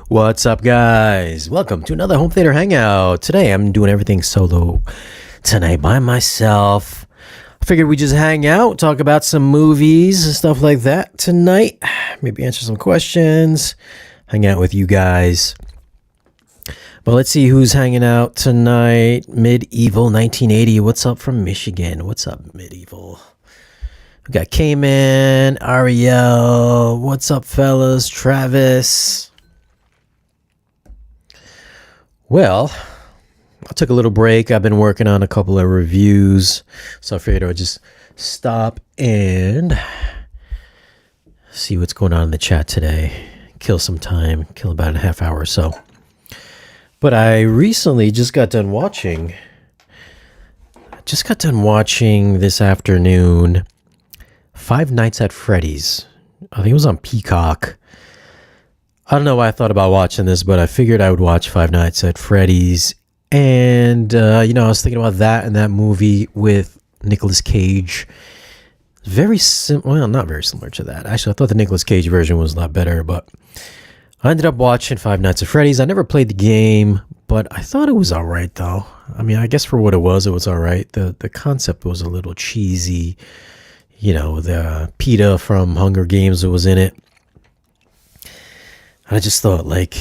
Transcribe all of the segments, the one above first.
What's up, guys? Welcome to another home theater hangout. Today I'm doing everything solo tonight by myself. I figured we just hang out, talk about some movies and stuff like that tonight. Maybe answer some questions, hang out with you guys. But let's see who's hanging out tonight. Medieval 1980. What's up from Michigan? What's up, Medieval? We got Cayman, Ariel. What's up, fellas? Travis. Well, I took a little break. I've been working on a couple of reviews, so I figured I would just stop and see what's going on in the chat today. Kill some time, kill about a half hour or so. But I recently just got done watching this afternoon Five Nights at Freddy's. I think it was on Peacock. I don't know why I thought about watching this, but I figured I would watch Five Nights at Freddy's. And, I was thinking about that and that movie with Nicolas Cage. Very similar, well, not very similar to that. Actually, I thought the Nicolas Cage version was a lot better, but I ended up watching Five Nights at Freddy's. I never played the game, but I thought it was all right, though. I mean, I guess for what it was all right. The concept was a little cheesy. The PETA from Hunger Games that was in it. I just thought, like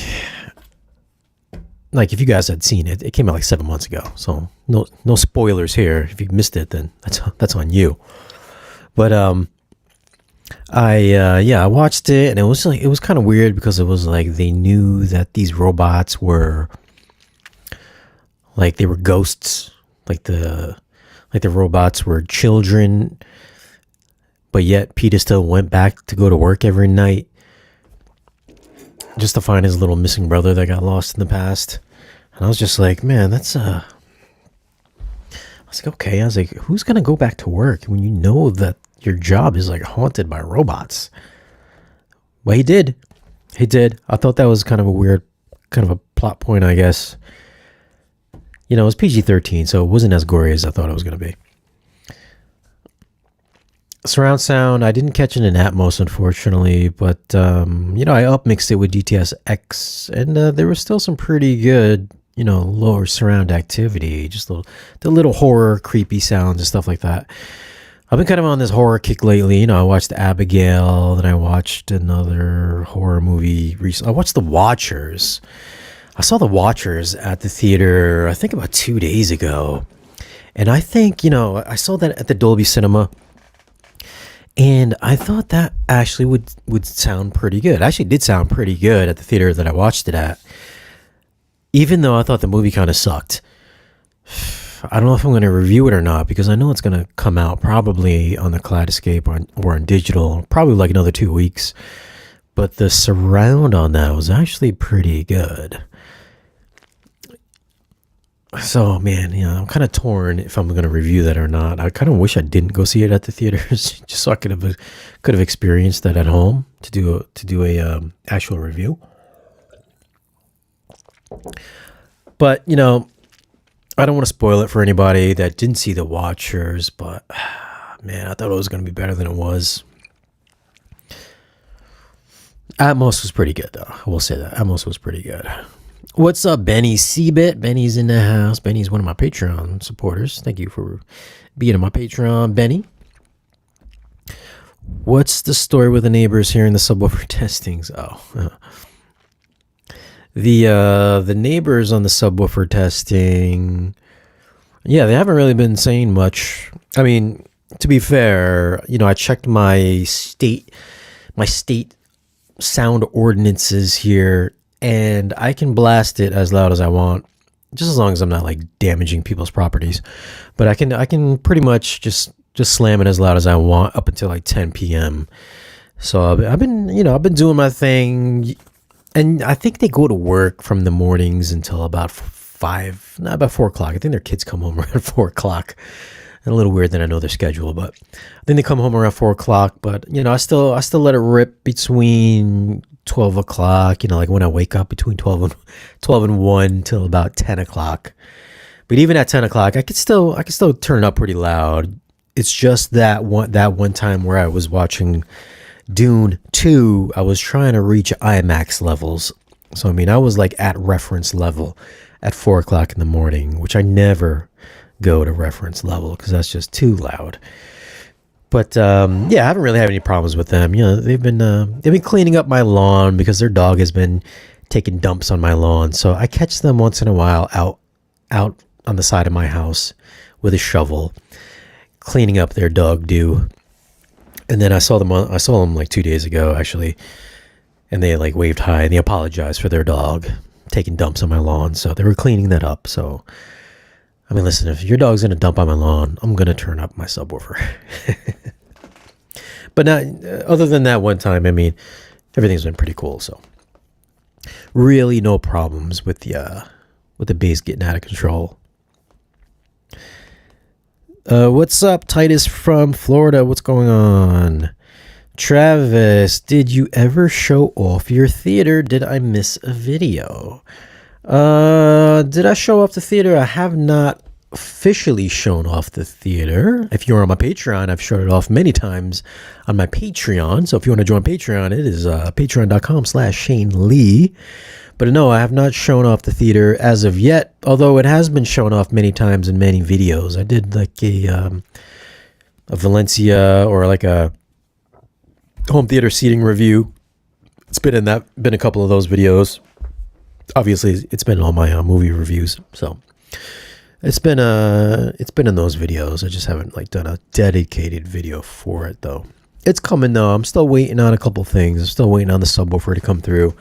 if you guys had seen it, it came out like 7 months ago. So no spoilers here. If you missed it, then that's on you. But I watched it, and it was kind of weird because it was like they knew that these robots were like they were ghosts, like the robots were children, but yet Peter still went back to go to work every night, just to find his little missing brother that got lost in the past. And I was just like, man, that's I was like, okay. I was like, who's gonna go back to work when you know that your job is like haunted by robots? Well, he did. I thought that was kind of a weird, kind of a plot point, I guess. It was PG-13, so it wasn't as gory as I thought it was gonna be. Surround sound, I didn't catch it in Atmos, unfortunately, but I upmixed it with DTS-X, and there was still some pretty good, lower surround activity, just the little horror, creepy sounds and stuff like that. I've been kind of on this horror kick lately. I watched Abigail, then I watched another horror movie recently. I watched The Watchers. I saw The Watchers at the theater, I think about 2 days ago, and I think, I saw that at the Dolby Cinema. And I thought that actually would sound pretty good. It actually did sound pretty good at the theater that I watched it at. Even though I thought the movie kind of sucked. I don't know if I'm going to review it or not, because I know it's going to come out probably on the Kaleidoscape or on digital, probably like another 2 weeks. But the surround on that was actually pretty good. So, man, I'm kind of torn if I'm going to review that or not. I kind of wish I didn't go see it at the theaters, just so I could have experienced that at home to do a actual review. But I don't want to spoil it for anybody that didn't see The Watchers. But man, I thought it was going to be better than it was. Atmos was pretty good, though. I will say that Atmos was pretty good. What's up, Benny Seabit? Benny's in the house. Benny's one of my Patreon supporters. Thank you for being on my Patreon, Benny. What's the story with the neighbors hearing the subwoofer testings? The neighbors on the subwoofer testing, yeah, they haven't really been saying much. I mean, to be fair, I checked my state sound ordinances here, and I can blast it as loud as I want, just as long as I'm not like damaging people's properties. But I can pretty much just slam it as loud as I want up until like 10 p.m. So I've been doing my thing, and I think they go to work from the mornings until about 4 o'clock. I think their kids come home around 4 o'clock. A little weird that I know their schedule, but I think they come home around 4 o'clock. But I still let it rip between 12 o'clock, like when I wake up between 12 and 1 till about 10 o'clock. But even at 10 o'clock, I could still turn it up pretty loud. It's just that one time where I was watching Dune 2, I was trying to reach IMAX levels. So, I mean, I was like at reference level at 4 o'clock in the morning, which I never go to reference level because that's just too loud. But yeah, I haven't really had any problems with them. You know, they've been cleaning up my lawn because their dog has been taking dumps on my lawn. So I catch them once in a while out on the side of my house with a shovel, cleaning up their dog doo. And then I saw them like 2 days ago actually, and they like waved hi and they apologized for their dog taking dumps on my lawn. So they were cleaning that up. So I mean, listen, if your dog's gonna dump on my lawn, I'm gonna turn up my subwoofer. But not other than that one time. I mean, everything's been pretty cool. So really, no problems with the bass getting out of control. What's up, Titus from Florida? What's going on? Travis, did you ever show off your theater? Did I miss a video? Did I show off the theater? I have not officially shown off the theater. If you're on my Patreon, I've showed it off many times on my Patreon. So if you want to join Patreon, it is patreon.com/Shane Lee. But no, I have not shown off the theater as of yet, although it has been shown off many times in many videos. I did like a Valencia or like a home theater seating review. It's been a couple of those videos. Obviously, it's been in all my movie reviews. So it's been in those videos. I just haven't like done a dedicated video for it though. It's coming though. I'm still waiting on a couple things. I'm still waiting on the subwoofer to come through.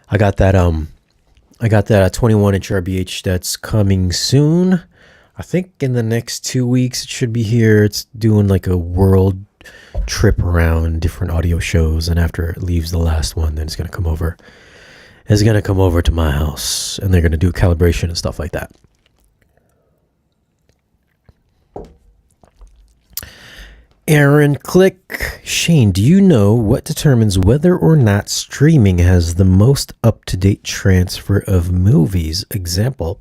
I got that 21-inch RBH that's coming soon. I think in the next 2 weeks it should be here. It's doing like a world trip around different audio shows, and after it leaves the last one, then it's gonna come over. It's gonna come over to my house, and they're gonna do calibration and stuff like that. Aaron Click, Shane, do you know what determines whether or not streaming has the most up-to-date transfer of movies? Example,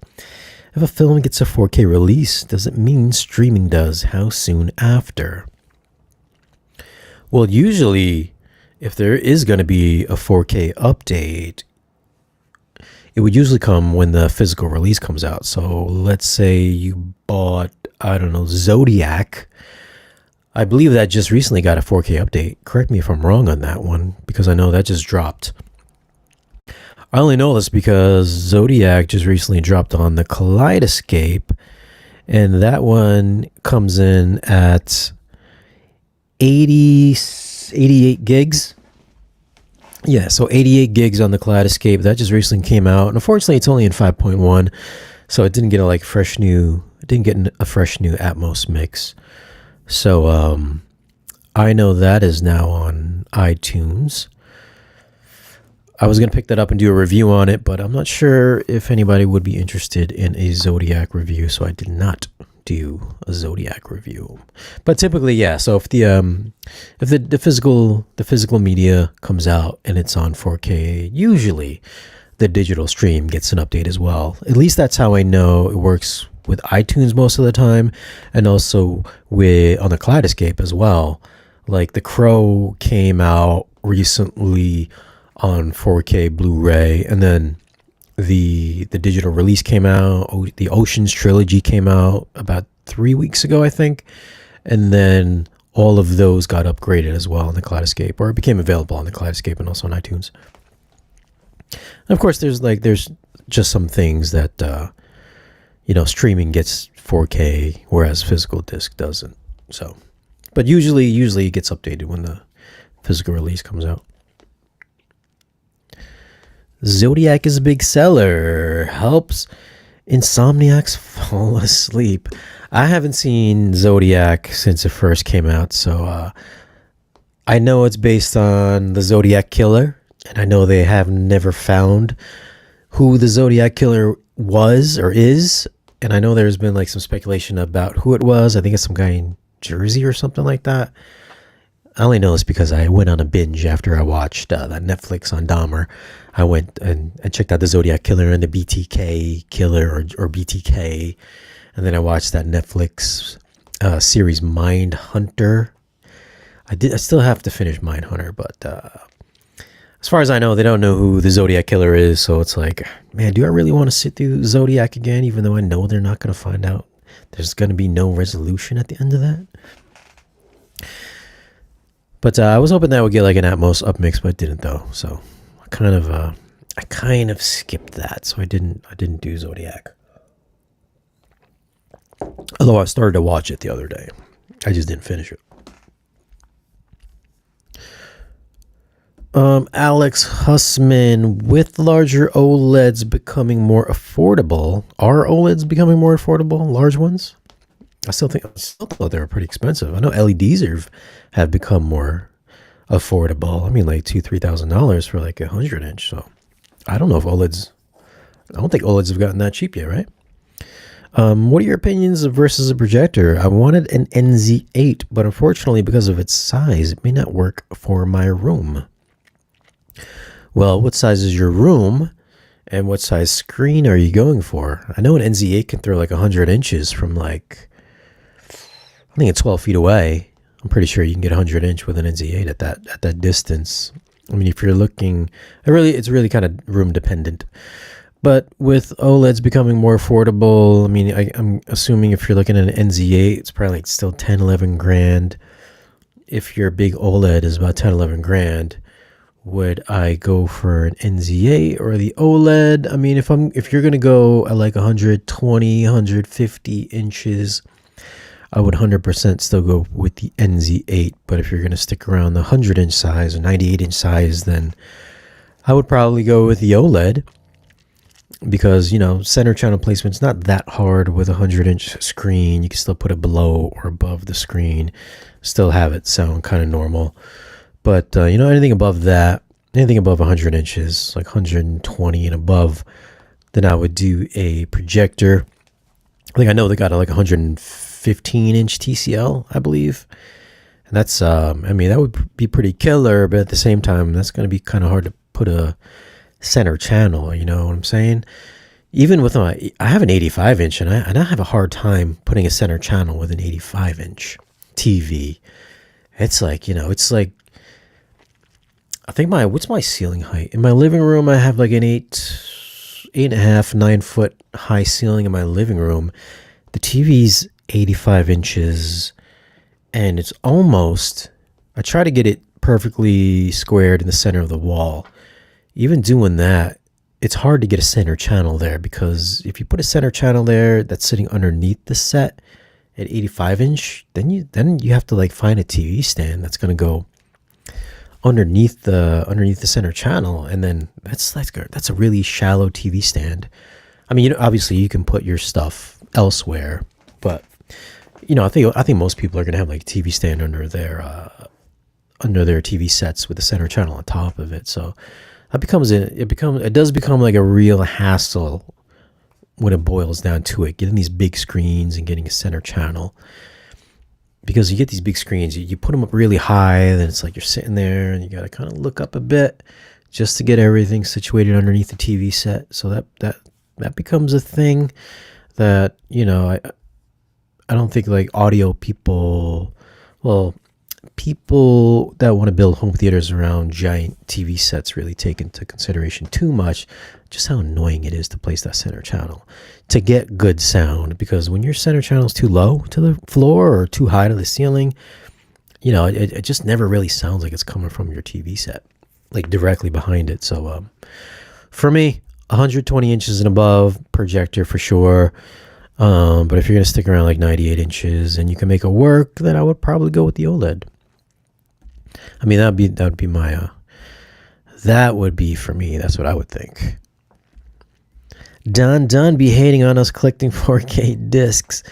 if a film gets a 4K release, does it mean streaming does? How soon after? Well, usually, if there is going to be a 4K update, it would usually come when the physical release comes out. So let's say you bought, I don't know, Zodiac. I believe that just recently got a 4K update. Correct me if I'm wrong on that one, because I know that just dropped. I only know this because Zodiac just recently dropped on the Kaleidoscape, and that one comes in at 88 gigs. Yeah, so 88 gigs on the Kaleidoscape. That just recently came out. And unfortunately, it's only in 5.1, so it didn't get a fresh new Atmos mix. So I know that is now on iTunes. I was going to pick that up and do a review on it, but I'm not sure if anybody would be interested in a Zodiac review, so I did not do a Zodiac review. But typically, yeah, so if the physical media comes out and it's on 4K, usually the digital stream gets an update as well. At least that's how I know it works with iTunes most of the time, and also on the Kaleidoscape as well. Like The Crow came out recently on 4K Blu-ray, and then the digital release came out. The Oceans trilogy came out about 3 weeks ago, I think, and then all of those got upgraded as well on the Kaleidoscape, or it became available on the Kaleidoscape and also on iTunes. And of course, there's just some things that streaming gets 4K, whereas physical disc doesn't. So, but usually it gets updated when the physical release comes out. Zodiac is a big seller. Helps insomniacs fall asleep. I haven't seen Zodiac since it first came out, so I know it's based on the Zodiac Killer, and I know they have never found who the Zodiac Killer was or is. And I know there's been some speculation about who it was. I think it's some guy in Jersey or something like that. I only know this because I went on a binge after I watched that Netflix on Dahmer. I went and checked out the Zodiac Killer and the BTK Killer or BTK. And then I watched that Netflix series Mind Hunter. I still have to finish Mind Hunter, but As far as I know, they don't know who the Zodiac Killer is, so it's like, man, do I really want to sit through Zodiac again, even though I know they're not going to find out? There's going to be no resolution at the end of that. But I was hoping that would get like an Atmos upmix, but it didn't though. So I kind of skipped that. So I didn't do Zodiac. Although I started to watch it the other day, I just didn't finish it. Alex Hussman, with larger OLEDs becoming more affordable, are OLEDs becoming more affordable? Large ones? I still thought they were pretty expensive. I know LEDs have become more affordable. I mean, like $2,000-$3,000 for like 100-inch. So I don't know if OLEDs. I don't think OLEDs have gotten that cheap yet, right? What are your opinions of versus a projector? I wanted an NZ8, but unfortunately, because of its size, it may not work for my room. Well, what size is your room, and what size screen are you going for? I know an NZ8 can throw like 100 inches from like, I think it's 12 feet away. I'm pretty sure you can get 100-inch with an NZ8 at that distance. I mean, if you're looking, it's really kind of room dependent. But with OLEDs becoming more affordable, I mean, I'm assuming if you're looking at an NZ8, it's probably like still 10, 11 grand. If your big OLED is about 10, 11 grand, would I go for an NZ8 or the OLED? I mean, if you're gonna go at like 120, 150 inches, I would 100% still go with the NZ8. But if you're gonna stick around the 100-inch size or 98-inch size, then I would probably go with the OLED, because center channel placement's not that hard with a 100-inch screen. You can still put it below or above the screen, still have it sound kind of normal. But, anything above that, anything above 100 inches, like 120 and above, then I would do a projector. I know they got like 115-inch TCL, I believe. And that's, that would be pretty killer, but at the same time, that's going to be kind of hard to put a center channel, you know what I'm saying? Even with I have an 85-inch, and I have a hard time putting a center channel with an 85-inch TV. It's like, I think what's my ceiling height? In my living room, I have like an 8.5, 9 foot high ceiling in my living room. The TV's 85 inches, and it's almost, I try to get it perfectly squared in the center of the wall. Even doing that, it's hard to get a center channel there, because if you put a center channel there that's sitting underneath the set at 85-inch, then you have to like find a TV stand that's going to go underneath the center channel, and then that's a really shallow TV stand. I mean, obviously you can put your stuff elsewhere, but I think most people are gonna have like a TV stand under their TV sets with the center channel on top of it. So it does become like a real hassle when it boils down to it, getting these big screens and getting a center channel. Because you get these big screens, you put them up really high, then it's like you're sitting there and you got to kind of look up a bit just to get everything situated underneath the TV set. So that becomes a thing that, I don't think like audio people that want to build home theaters around giant TV sets really take into consideration too much just how annoying it is to place that center channel to get good sound. Because when your center channel is too low to the floor or too high to the ceiling, it just never really sounds like it's coming from your TV set, like directly behind it. So for me, 120 inches and above, projector for sure. But if you're going to stick around like 98 inches and you can make it work, then I would probably go with the OLED. I mean, that would be for me. That's what I would think. Don be hating on us collecting 4K discs.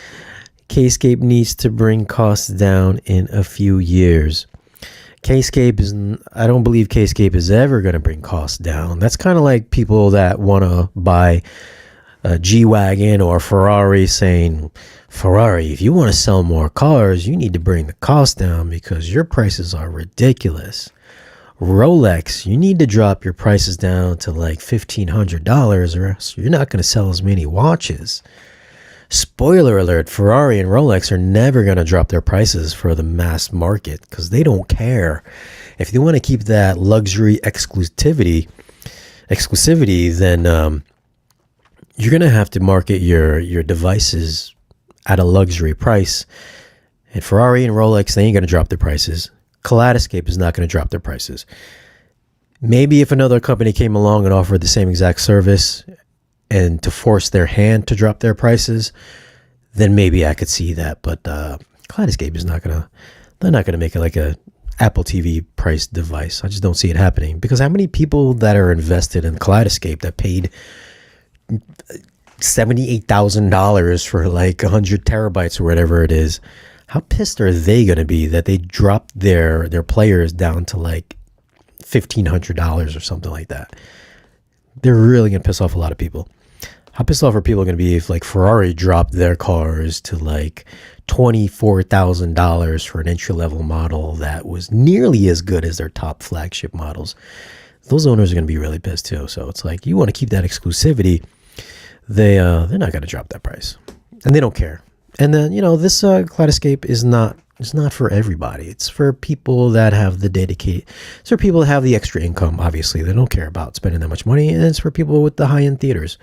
Kscape needs to bring costs down in a few years. I don't believe Kscape is ever going to bring costs down. That's kind of like people that want to buy a G-Wagon or Ferrari saying, Ferrari, if you want to sell more cars, you need to bring the cost down because your prices are ridiculous. Rolex, you need to drop your prices down to like $1,500 or else you're not going to sell as many watches. Spoiler alert, Ferrari and Rolex are never going to drop their prices for the mass market because they don't care. if you want to keep that luxury exclusivity, then you're going to have to market your devices at a luxury price. And Ferrari and Rolex, they ain't going to drop their prices. Kaleidoscope is not going to drop their prices. Maybe if another company came along and offered the same exact service and to force their hand to drop their prices, then maybe I could see that. But Kaleidoscope is they're not going to make it like a Apple TV price device. I just don't see it happening, because how many people that are invested in Kaleidoscope that paid $78,000 for like 100 terabytes or whatever it is, how pissed are they going to be that they dropped their players down to like $1,500 or something like that? They're really going to piss off a lot of people. How pissed off are people going to be if like Ferrari dropped their cars to like $24,000 for an entry-level model that was nearly as good as their top flagship models? Those owners are going to be really pissed too. So it's like, you want to keep that exclusivity. They're not going to drop that price, and they don't care. And then, this Kaleidoscope is not for everybody. It's for people that have the dedicated. It's for people that have the extra income. Obviously, they don't care about spending that much money, and it's for people with the high-end theaters.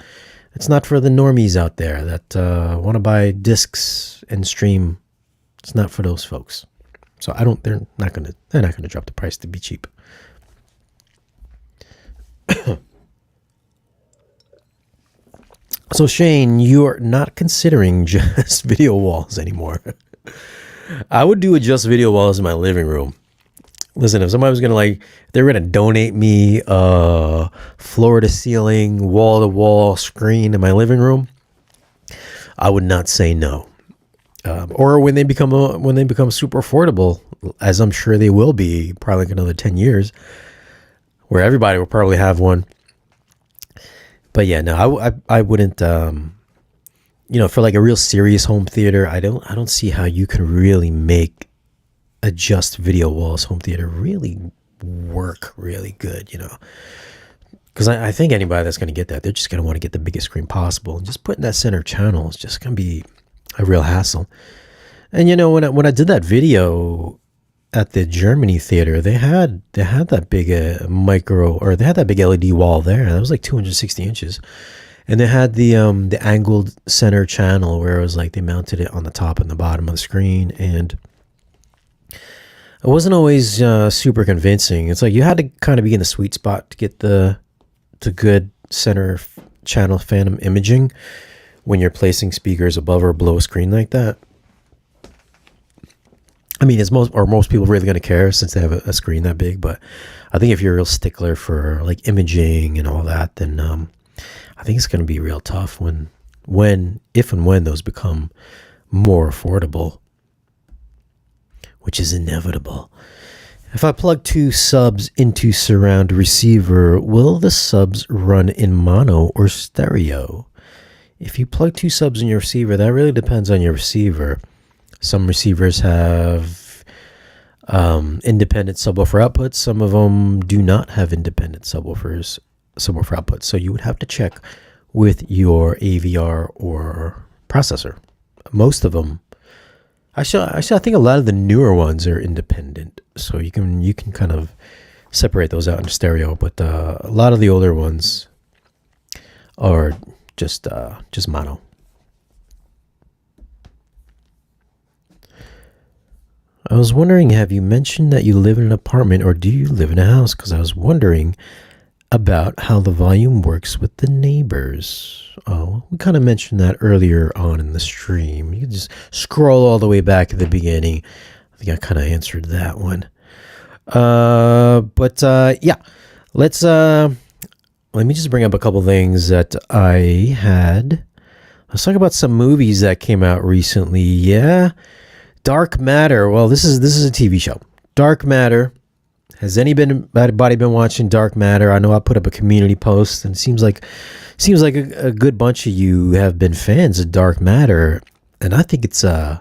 It's not for the normies out there that want to buy discs and stream. It's not for those folks. So they're not gonna drop the price to be cheap. So Shane, you're not considering just video walls anymore. I would do just video walls in my living room. Listen, if somebody was they were gonna donate me a floor to ceiling, wall to wall screen in my living room, I would not say no. Or when they become super affordable, as I'm sure they will be, probably like another 10 years, where everybody will probably have one. But yeah, no, I wouldn't. For like a real serious home theater, I don't see how you can really make a just video walls home theater really work really good. Because I think anybody that's going to get that, they're just going to want to get the biggest screen possible, and just putting that center channel is just going to be a real hassle. And when I did that video at the Germany theater, they had that big they had that big LED wall there. That was like 260 inches, and they had the angled center channel where it was like they mounted it on the top and the bottom of the screen, and it wasn't always super convincing. It's like you had to kind of be in the sweet spot to get the good center channel phantom imaging when you're placing speakers above or below a screen like that. I mean, is most people really going to care since they have a screen that big? But I think if you're a real stickler for like imaging and all that, then I think it's going to be real tough if and when those become more affordable, which is inevitable. If I plug 2 subs into surround receiver, will the subs run in mono or stereo? If you plug 2 subs in your receiver, that really depends on your receiver. Some receivers have independent subwoofer outputs. Some of them do not have independent subwoofer outputs. So you would have to check with your AVR or processor. Most of them, actually, I think a lot of the newer ones are independent. So you can kind of separate those out into stereo. But a lot of the older ones are just mono. I was wondering, have you mentioned that you live in an apartment or do you live in a house? Because I was wondering about how the volume works with the neighbors. Oh, we kind of mentioned that earlier on in the stream. You can just scroll all the way back to the beginning. I think I kind of answered that one. Yeah, let me just bring up a couple things that I had. Let's talk about some movies that came out recently. Yeah. Dark Matter. Well, this is a TV show. Dark Matter. Has anybody been watching Dark Matter? I know I put up a community post, and it seems like a good bunch of you have been fans of Dark Matter, and I think it's on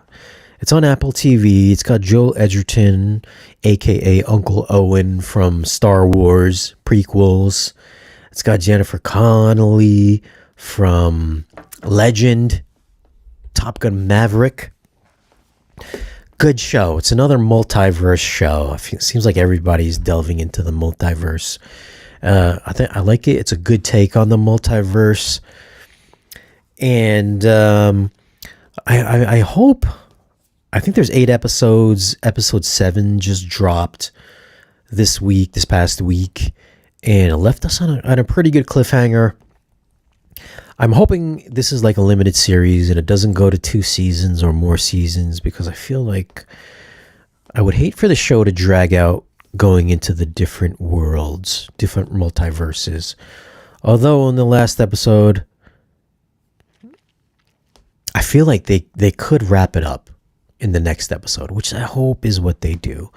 Apple TV. It's got Joel Edgerton, aka Uncle Owen from Star Wars prequels. It's got Jennifer Connelly from Legend, Top Gun Maverick. good show. It's another multiverse show. It seems like everybody's delving into the multiverse. I like it. It's a good take on the multiverse, and I hope. I think there's 8 episodes. Episode 7 just dropped this past week, and it left us on a pretty good cliffhanger. I'm hoping this is like a limited series and it doesn't go to 2 seasons or more seasons, because I feel like I would hate for the show to drag out going into the different worlds, different multiverses. Although in the last episode, I feel like they could wrap it up in the next episode, which I hope is what they do.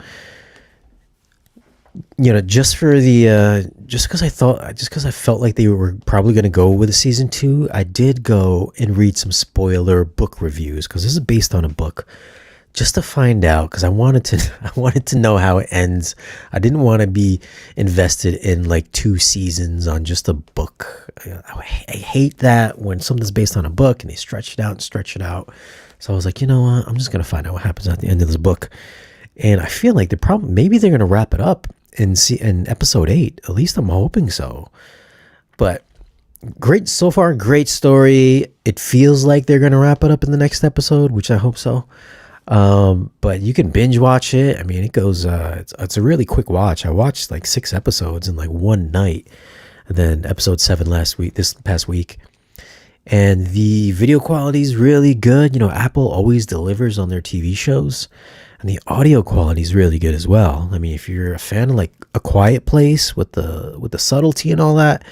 Just because I felt like they were probably going to go with a season 2, I did go and read some spoiler book reviews, because this is based on a book, just to find out, because I wanted to know how it ends. I didn't want to be invested in like 2 seasons on just a book. I hate that when something's based on a book and they stretch it out. So I was like, you know what? I'm just going to find out what happens at the end of this book. And I feel like maybe they're going to wrap it up in episode 8. At least I'm hoping so. But great so far, great story. It feels like they're going to wrap it up in the next episode, which I hope so. But you can binge watch it. I mean, it goes, it's a really quick watch. I watched like 6 episodes in like one night, and then episode 7 this past week. And the video quality is really good. Apple always delivers on their TV shows, and the audio quality is really good as well. I mean, if you're a fan of like A Quiet Place with the subtlety and all that,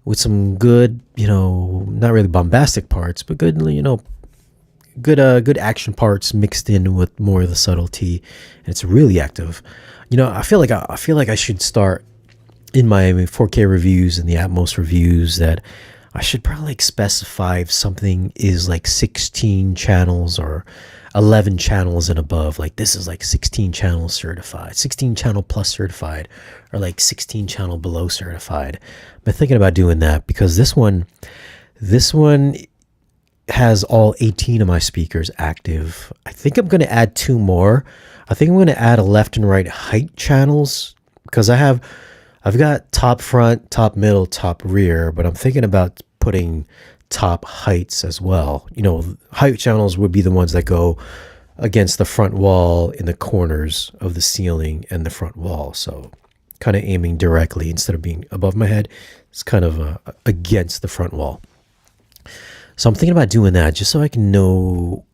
with some good, not really bombastic parts, but good, good action parts mixed in with more of the subtlety, and it's really active. I feel like I should start in my 4K reviews and the Atmos reviews that I should probably specify if something is like 16 channels or 11 channels and above. Like this is like 16 channels certified, 16 channel plus certified, or like 16 channel below certified. I've been thinking about doing that because this one has all 18 of my speakers active. I think I'm going to add 2 more. I think I'm going to add a left and right height channels, because I've got top front, top middle, top rear, but I'm thinking about putting top heights as well. Height channels would be the ones that go against the front wall in the corners of the ceiling and the front wall. So kind of aiming directly instead of being above my head. It's kind of against the front wall. So I'm thinking about doing that just so I can know.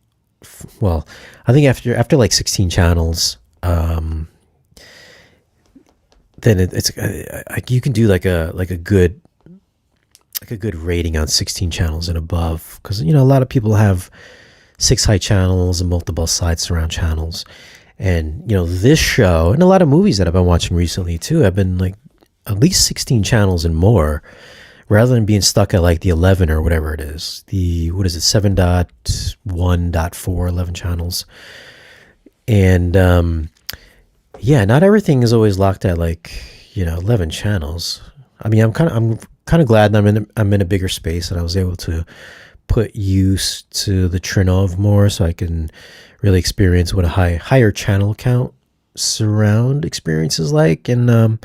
Well, I think after like 16 channels, then it's you can do like a good rating on 16 channels and above, because a lot of people have 6 height channels and multiple side surround channels, and this show and a lot of movies that I've been watching recently too have been like at least 16 channels and more, rather than being stuck at like the 11 or whatever it is. 7.1.4 11 channels, and yeah, not everything is always locked at like 11 channels. I mean, I'm kind of glad that I'm in a bigger space and I was able to put use to the Trinov more, so I can really experience what a higher channel count surround experience is like. And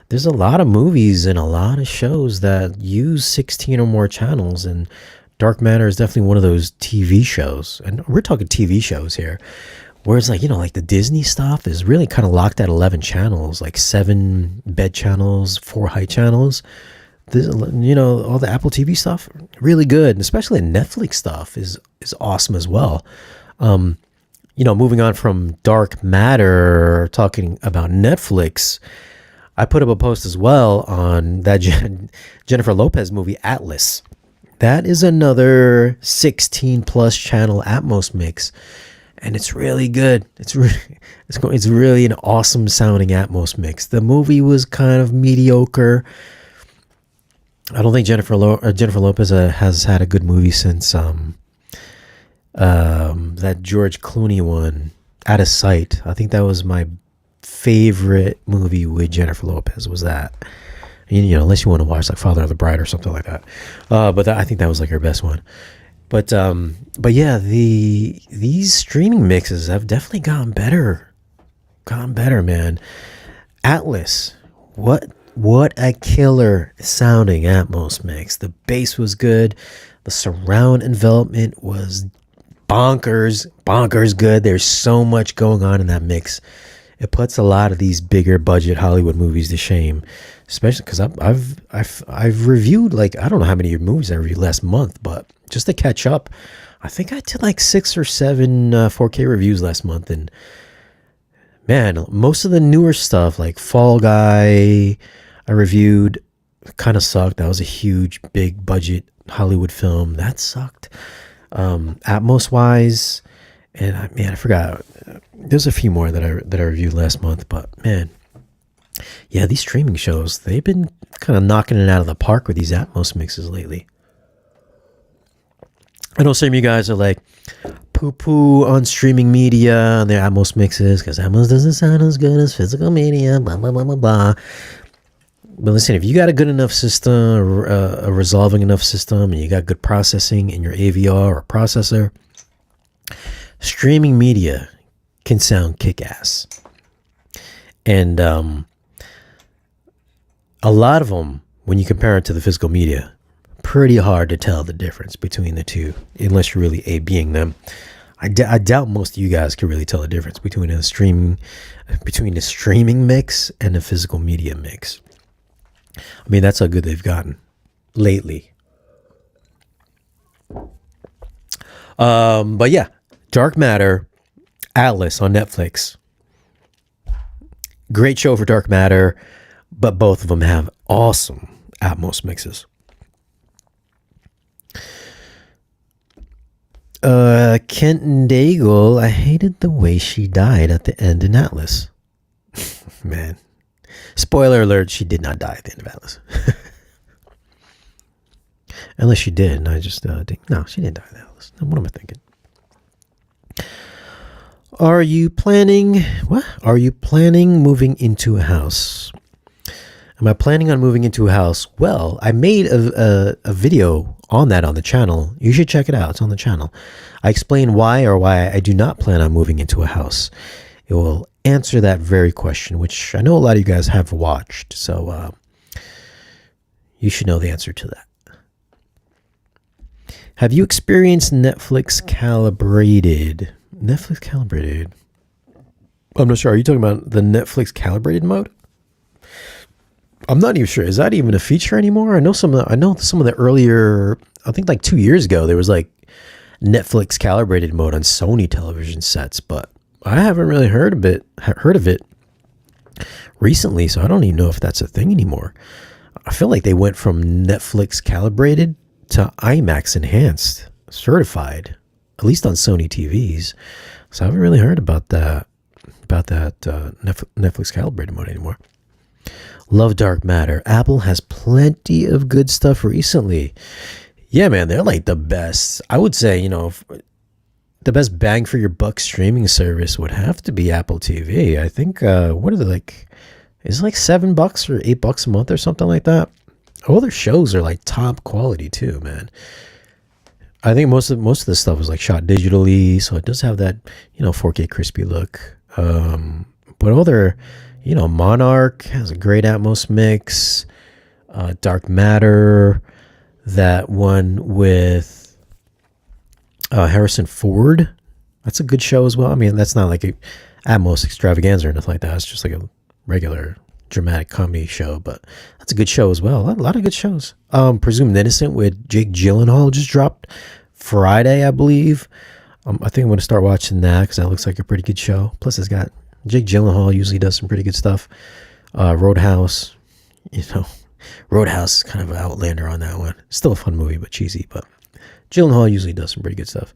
there's a lot of movies and a lot of shows that use 16 or more channels, and Dark Matter is definitely one of those TV shows. And we're talking TV shows here. Whereas like the Disney stuff is really kind of locked at 11 channels, like 7 bed channels, 4 height channels. This, all the Apple TV stuff, really good. And especially the Netflix stuff is awesome as well. Moving on from Dark Matter, talking about Netflix, I put up a post as well on that Jennifer Lopez movie, Atlas. That is another 16 plus channel Atmos mix. And it's really good. It's really an awesome sounding Atmos mix. The movie was kind of mediocre. I don't think Jennifer Lopez has had a good movie since that George Clooney one, Out of Sight. I think that was my favorite movie with Jennifer Lopez. Was that? Unless you want to watch like Father of the Bride or something like that. But I think that was like her best one. But yeah, these streaming mixes have definitely gotten better, man. Atlas, what a killer sounding Atmos mix. The bass was good, the surround envelopment was bonkers good. There's so much going on in that mix. It puts a lot of these bigger budget Hollywood movies to shame, especially because I've reviewed, like, I don't know how many movies I reviewed last month, but just to catch up, I think I did like 6 or 7 4K reviews last month, and man, most of the newer stuff like Fall Guy I reviewed kind of sucked. That was a huge big budget Hollywood film that sucked. Atmos wise, and I forgot. There's a few more that I reviewed last month, but man, yeah, these streaming shows, they've been kind of knocking it out of the park with these Atmos mixes lately. I know some of you guys are like poo on streaming media and their Atmos mixes because Atmos doesn't sound as good as physical media, blah blah blah blah blah. But listen, if you got a good enough system, a resolving enough system, and you got good processing in your AVR or processor, streaming media can sound kick-ass. And a lot of them, when you compare it to the physical media, pretty hard to tell the difference between the two, unless you're really A-Bing them. I doubt most of you guys can really tell the difference between the streaming mix and the physical media mix. I mean, that's how good they've gotten lately. But yeah, Dark Matter, Atlas on Netflix. Great show for Dark Matter, but both of them have awesome Atmos mixes. Kenton Daigle, I hated the way she died at the end in Atlas. Man. Spoiler alert, she did not die at the end of Atlas. Unless she did, and I just think, no, she didn't die at Atlas. What am I thinking? Are you planning moving into a house? Am I planning on moving into a house? Well, I made a video on that on the channel. You should check it out. It's on the channel. I explain why I do not plan on moving into a house. It will answer that very question, which I know a lot of you guys have watched. So you should know the answer to that. Have you experienced Netflix calibrated? I'm not sure. Are you talking about the Netflix calibrated mode? I'm not even sure. Is that even a feature anymore? I know some of the earlier, I think like 2 years ago, there was like Netflix calibrated mode on Sony television sets, but I haven't really heard of it recently, so I don't even know if that's a thing anymore. I feel like they went from Netflix calibrated to IMAX enhanced certified, at least on Sony TVs. So I haven't really heard about that Netflix calibrated mode anymore. Love Dark Matter. Apple has plenty of good stuff recently. Yeah, man, they're like the best. I would say, the best bang for your buck streaming service would have to be Apple TV. I think, what are they like? Is it like $7 or $8 a month or something like that? All their shows are like top quality too, man. I think most of the stuff is like shot digitally, so it does have that 4K crispy look. But all their Monarch has a great Atmos mix. Dark Matter, that one with Harrison Ford, that's a good show as well. I mean, that's not like a Atmos extravaganza or nothing like that. It's just like a regular dramatic comedy show, but that's a good show as well. A lot of good shows. Presumed Innocent with Jake Gyllenhaal just dropped Friday, I believe. I think I'm going to start watching that because that looks like a pretty good show. Plus, it's got Jake Gyllenhaal usually does some pretty good stuff. Roadhouse, Roadhouse is kind of an outlander on that one. Still a fun movie, but cheesy. But Gyllenhaal usually does some pretty good stuff.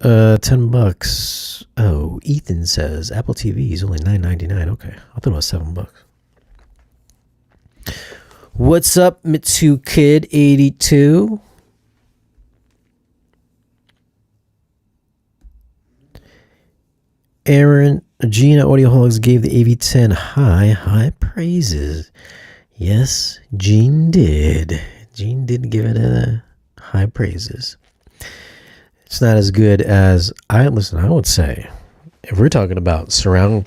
$10. Oh, Ethan says Apple TV is only $9.99. Okay, I thought it was $7. What's up, Mitsu Kid 82? Aaron Gina Audioholics gave the AV10 high praises. Yes, Gene did. Gene did give it a high praises. It's not as good as I would say, if we're talking about surround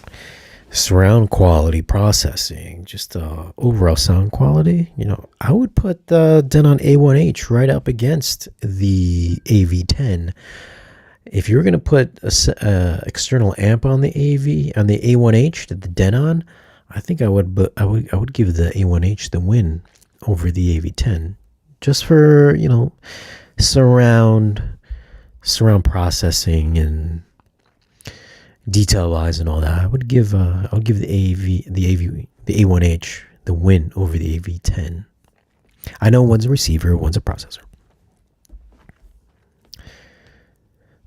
quality processing, just overall sound quality, I would put the Denon A1H right up against the AV10. If you're going to put a external amp on the A1H, the Denon, I think I would give the A1H the win over the AV10, just for surround processing and detail wise and all that. I'll give the A1H the win over the AV10. I know one's a receiver, one's a processor.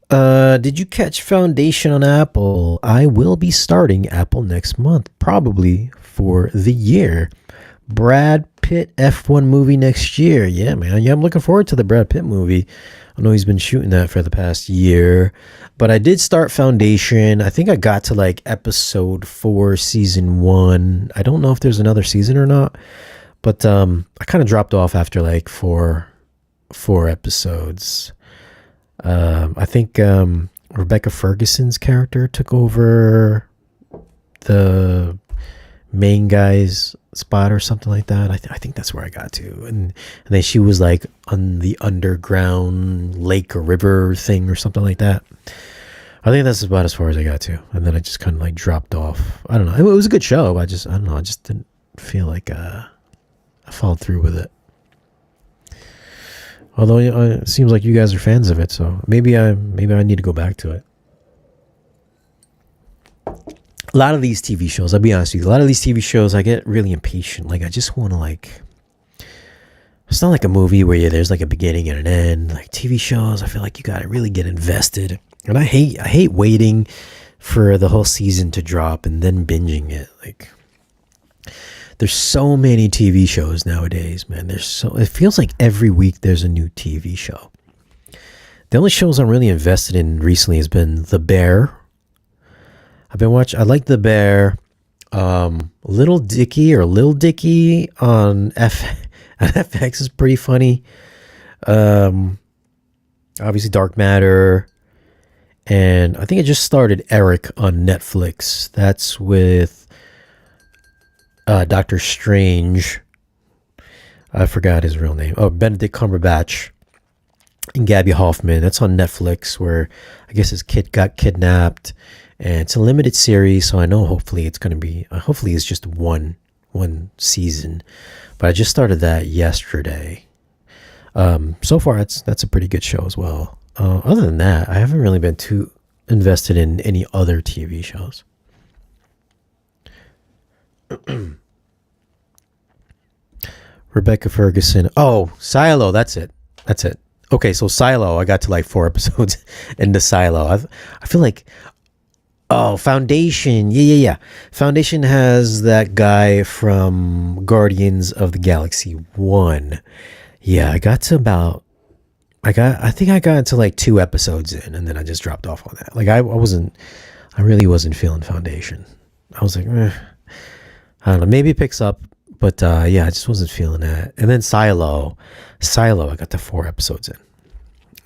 Did you catch Foundation on Apple? I will be starting Apple next month, probably for the year. Brad Pitt F1 movie next year. Yeah, man. Yeah, I'm looking forward to the Brad Pitt movie. I know he's been shooting that for the past year. But I did start Foundation. I think I got to like episode 4, season 1. I don't know if there's another season or not. But I kind of dropped off after like four episodes. I think Rebecca Ferguson's character took over the main guy's spot or something like that. I think that's where I got to. And then she was like on the underground lake or river thing or something like that. I think that's about as far as I got to. And then I just kind of like dropped off. I don't know. It was a good show. I don't know. I just didn't feel like I followed through with it. Although it seems like you guys are fans of it, so maybe I need to go back to it. A lot of these TV shows, I'll be honest with you, a lot of these TV shows, I get really impatient. Like, I just want to it's not like a movie where there's like a beginning and an end. Like TV shows, I feel like you got to really get invested. And I hate waiting for the whole season to drop and then binging it. Like, there's so many TV shows nowadays, man. It feels like every week there's a new TV show. The only shows I'm really invested in recently has been The Bear. I like The Bear. Lil Dicky on FX is pretty funny. Obviously Dark Matter. And I think I just started Eric on Netflix. That's with Doctor Strange. I forgot his real name. Oh, Benedict Cumberbatch and Gabby Hoffman. That's on Netflix, where I guess his kid got kidnapped, and it's a limited series. So I know hopefully it's going to be. Hopefully it's just one season. But I just started that yesterday. So far that's a pretty good show as well. Other than that, I haven't really been too invested in any other TV shows. Rebecca Ferguson. Oh, Silo. That's it. Okay, so Silo. I got to like 4 episodes into Silo. I feel like, Foundation. Yeah. Foundation has that guy from Guardians of the Galaxy 1. Yeah, I think I got into like 2 episodes in, and then I just dropped off on that. Like I really wasn't feeling Foundation. I was like, I don't know, maybe it picks up, but yeah, I just wasn't feeling that. And then Silo, I got to 4 episodes in.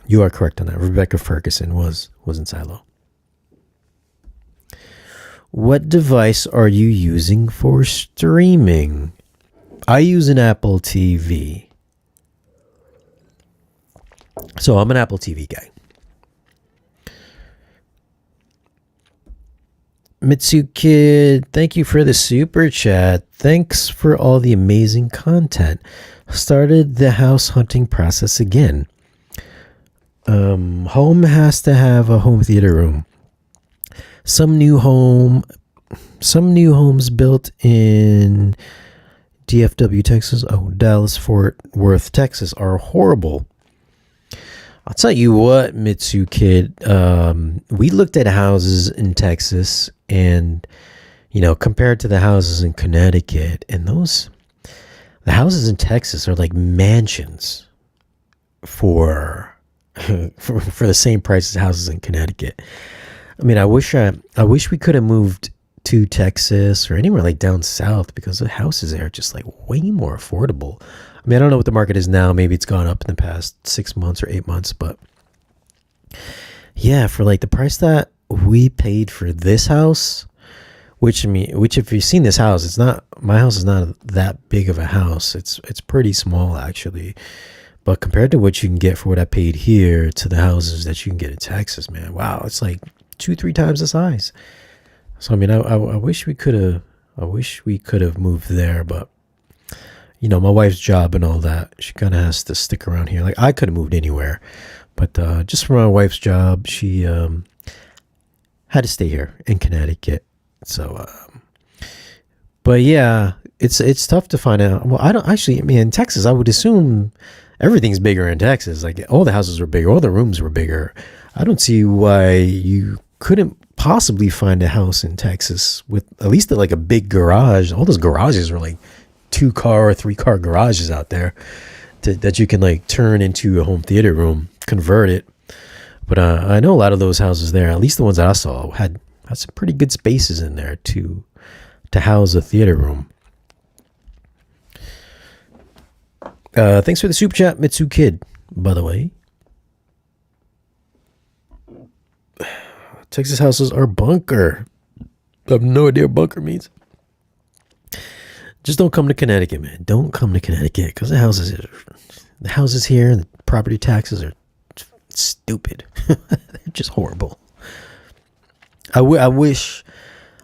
You are correct on that. Rebecca Ferguson was in Silo. What device are you using for streaming? I use an Apple TV. So I'm an Apple TV guy. Mitsu Kid, thank you for the super chat. Thanks for all the amazing content. Started the house hunting process again. Home has to have a home theater room. Some new homes built in DFW, Texas. Oh, Dallas, Fort Worth, Texas are horrible. I'll tell you what, Mitsu Kid, we looked at houses in Texas and, compared to the houses in Connecticut, and the houses in Texas are like mansions for the same price as houses in Connecticut. I mean, I wish we could have moved to Texas or anywhere like down south, because the houses there are just like way more affordable. I mean, I don't know what the market is now. Maybe it's gone up in the past 6 months or 8 months, but yeah, for like the price that we paid for this house, which if you've seen this house, it's not, my house is not that big of a house. It's pretty small actually. But compared to what you can get for what I paid here to the houses that you can get in Texas, man, wow, it's like 2-3 times the size. So I mean, I wish we could have, moved there, but my wife's job and all that, she kind of has to stick around here. Like I could have moved anywhere, but just for my wife's job, she had to stay here in Connecticut. So, but yeah, it's tough to find out. Well, I don't actually. I mean, in Texas, I would assume everything's bigger in Texas. Like all the houses were bigger, all the rooms were bigger. I don't see why you couldn't possibly find a house in Texas with at least like a big garage. All those garages are like 2-car or 3-car garages out there that you can like turn into a home theater room, convert it. But I know a lot of those houses there, at least the ones that I saw, had some pretty good spaces in there to house a theater room. Thanks for the super chat, Mitsu Kid, by the way. Texas houses are bunker. I have no idea what bunker means. Just don't come to Connecticut, man. Don't come to Connecticut because the houses here and the property taxes are stupid. They're just horrible. I wish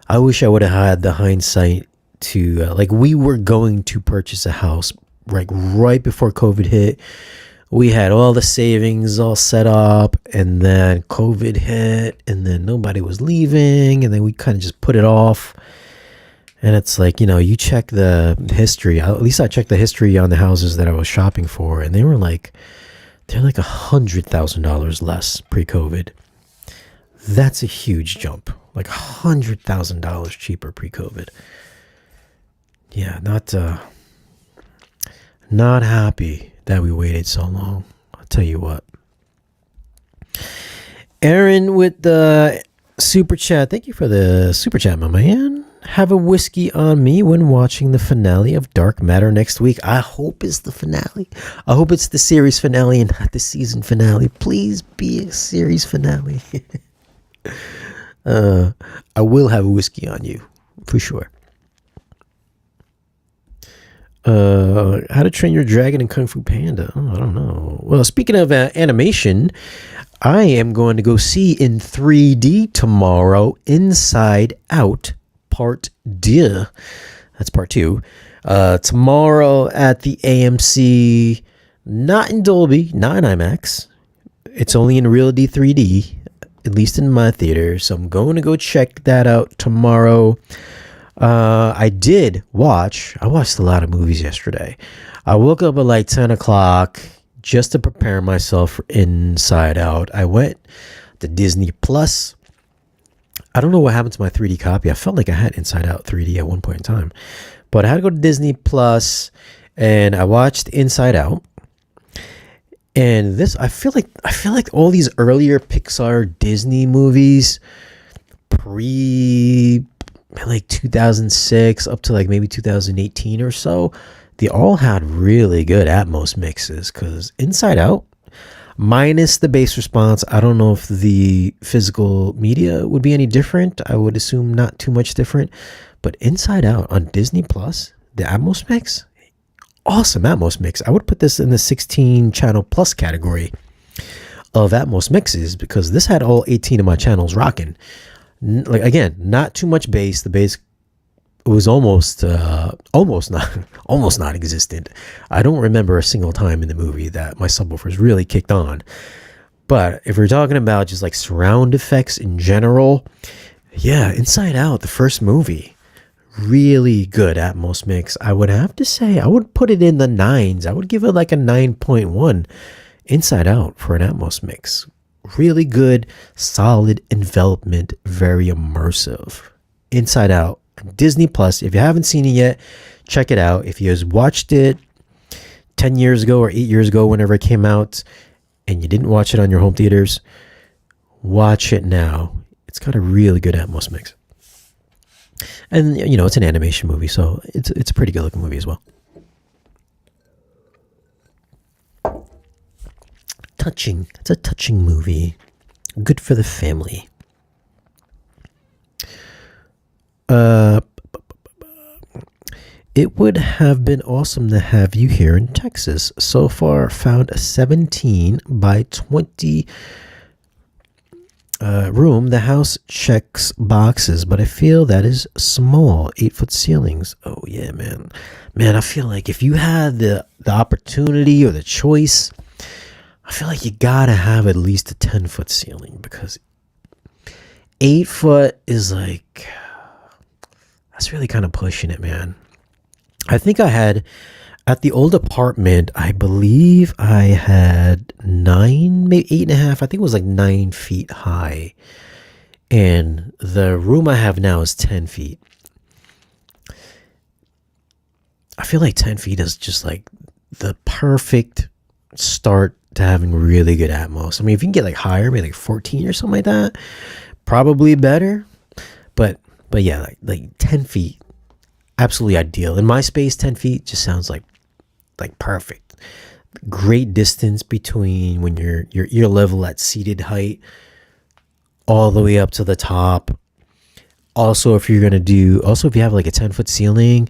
I would have had the hindsight to like we were going to purchase a house like right before COVID hit. We had all the savings all set up, and then COVID hit, and then nobody was leaving, and then we kind of just put it off. And it's like, you check the history. At least I checked the history on the houses that I was shopping for, and they're like $100,000 less pre-COVID. That's a huge jump. Like $100,000 cheaper pre-COVID. Yeah, not happy that we waited so long. I'll tell you what. Aaron with the super chat. Thank you for the super chat, my man. Have a whiskey on me when watching the finale of Dark Matter next week. I hope it's the finale. I hope it's the series finale and not the season finale. Please be a series finale. I will have a whiskey on you for sure. How to Train Your Dragon and Kung Fu Panda. Oh, I don't know. Well, speaking of animation, I am going to go see in 3D tomorrow Inside Out Part 2. That's Part 2. Tomorrow at the AMC, not in Dolby, not in IMAX. It's only in Real D 3D, at least in my theater. So I'm going to go check that out tomorrow. I watched a lot of movies yesterday. I woke up at like 10 o'clock just to prepare myself for Inside Out. I went to Disney Plus. I don't know what happened to my 3D copy. I felt like I had Inside Out 3D at one point in time, but I had to go to Disney Plus and I watched Inside Out. And this, I feel like all these earlier Pixar Disney movies like 2006 up to like maybe 2018 or so, they all had really good Atmos mixes. Because Inside Out, minus the bass response, I don't know if the physical media would be any different. I would assume not too much different. But Inside Out on Disney Plus, the Atmos mix, awesome Atmos mix. I would put this in the 16 channel plus category of Atmos mixes because this had all 18 of my channels rocking. Like again, not too much bass. The bass was almost non-existent. I don't remember a single time in the movie that my subwoofers really kicked on. But if we're talking about just like surround effects in general, yeah, Inside Out, the first movie, really good Atmos mix. I would have to say I would put it in the 9s. I would give it like a 9.1 Inside Out for an Atmos mix. Really good, solid envelopment, very immersive. Inside Out, Disney Plus. If you haven't seen it yet, check it out. If you watched it 10 years ago or 8 years ago, whenever it came out, and you didn't watch it on your home theaters, watch it now. It's got a really good Atmos mix. And, it's an animation movie, so it's a pretty good looking movie as well. touching. It's a touching movie. Good for the family. It would have been awesome to have you here in Texas. So far, found a 17 by 20 room. The house checks boxes, but I feel that is small. 8-foot ceilings. Oh yeah, man. Man, I feel like if you had the opportunity or the choice, I feel like you gotta have at least a 10-foot ceiling, because 8 foot is like, that's really kind of pushing it, man. I think I had, at the old apartment, I believe I had 9, maybe 8.5. I think it was like 9 feet high. And the room I have now is 10 feet. I feel like 10 feet is just like the perfect start to having really good atmos. I mean, if you can get like higher, maybe like 14 or something like that, probably better. But yeah, like 10 feet. Absolutely ideal. In my space, 10 feet just sounds like perfect. Great distance between when your ear level at seated height all the way up to the top. Also, if you have like a 10-foot ceiling,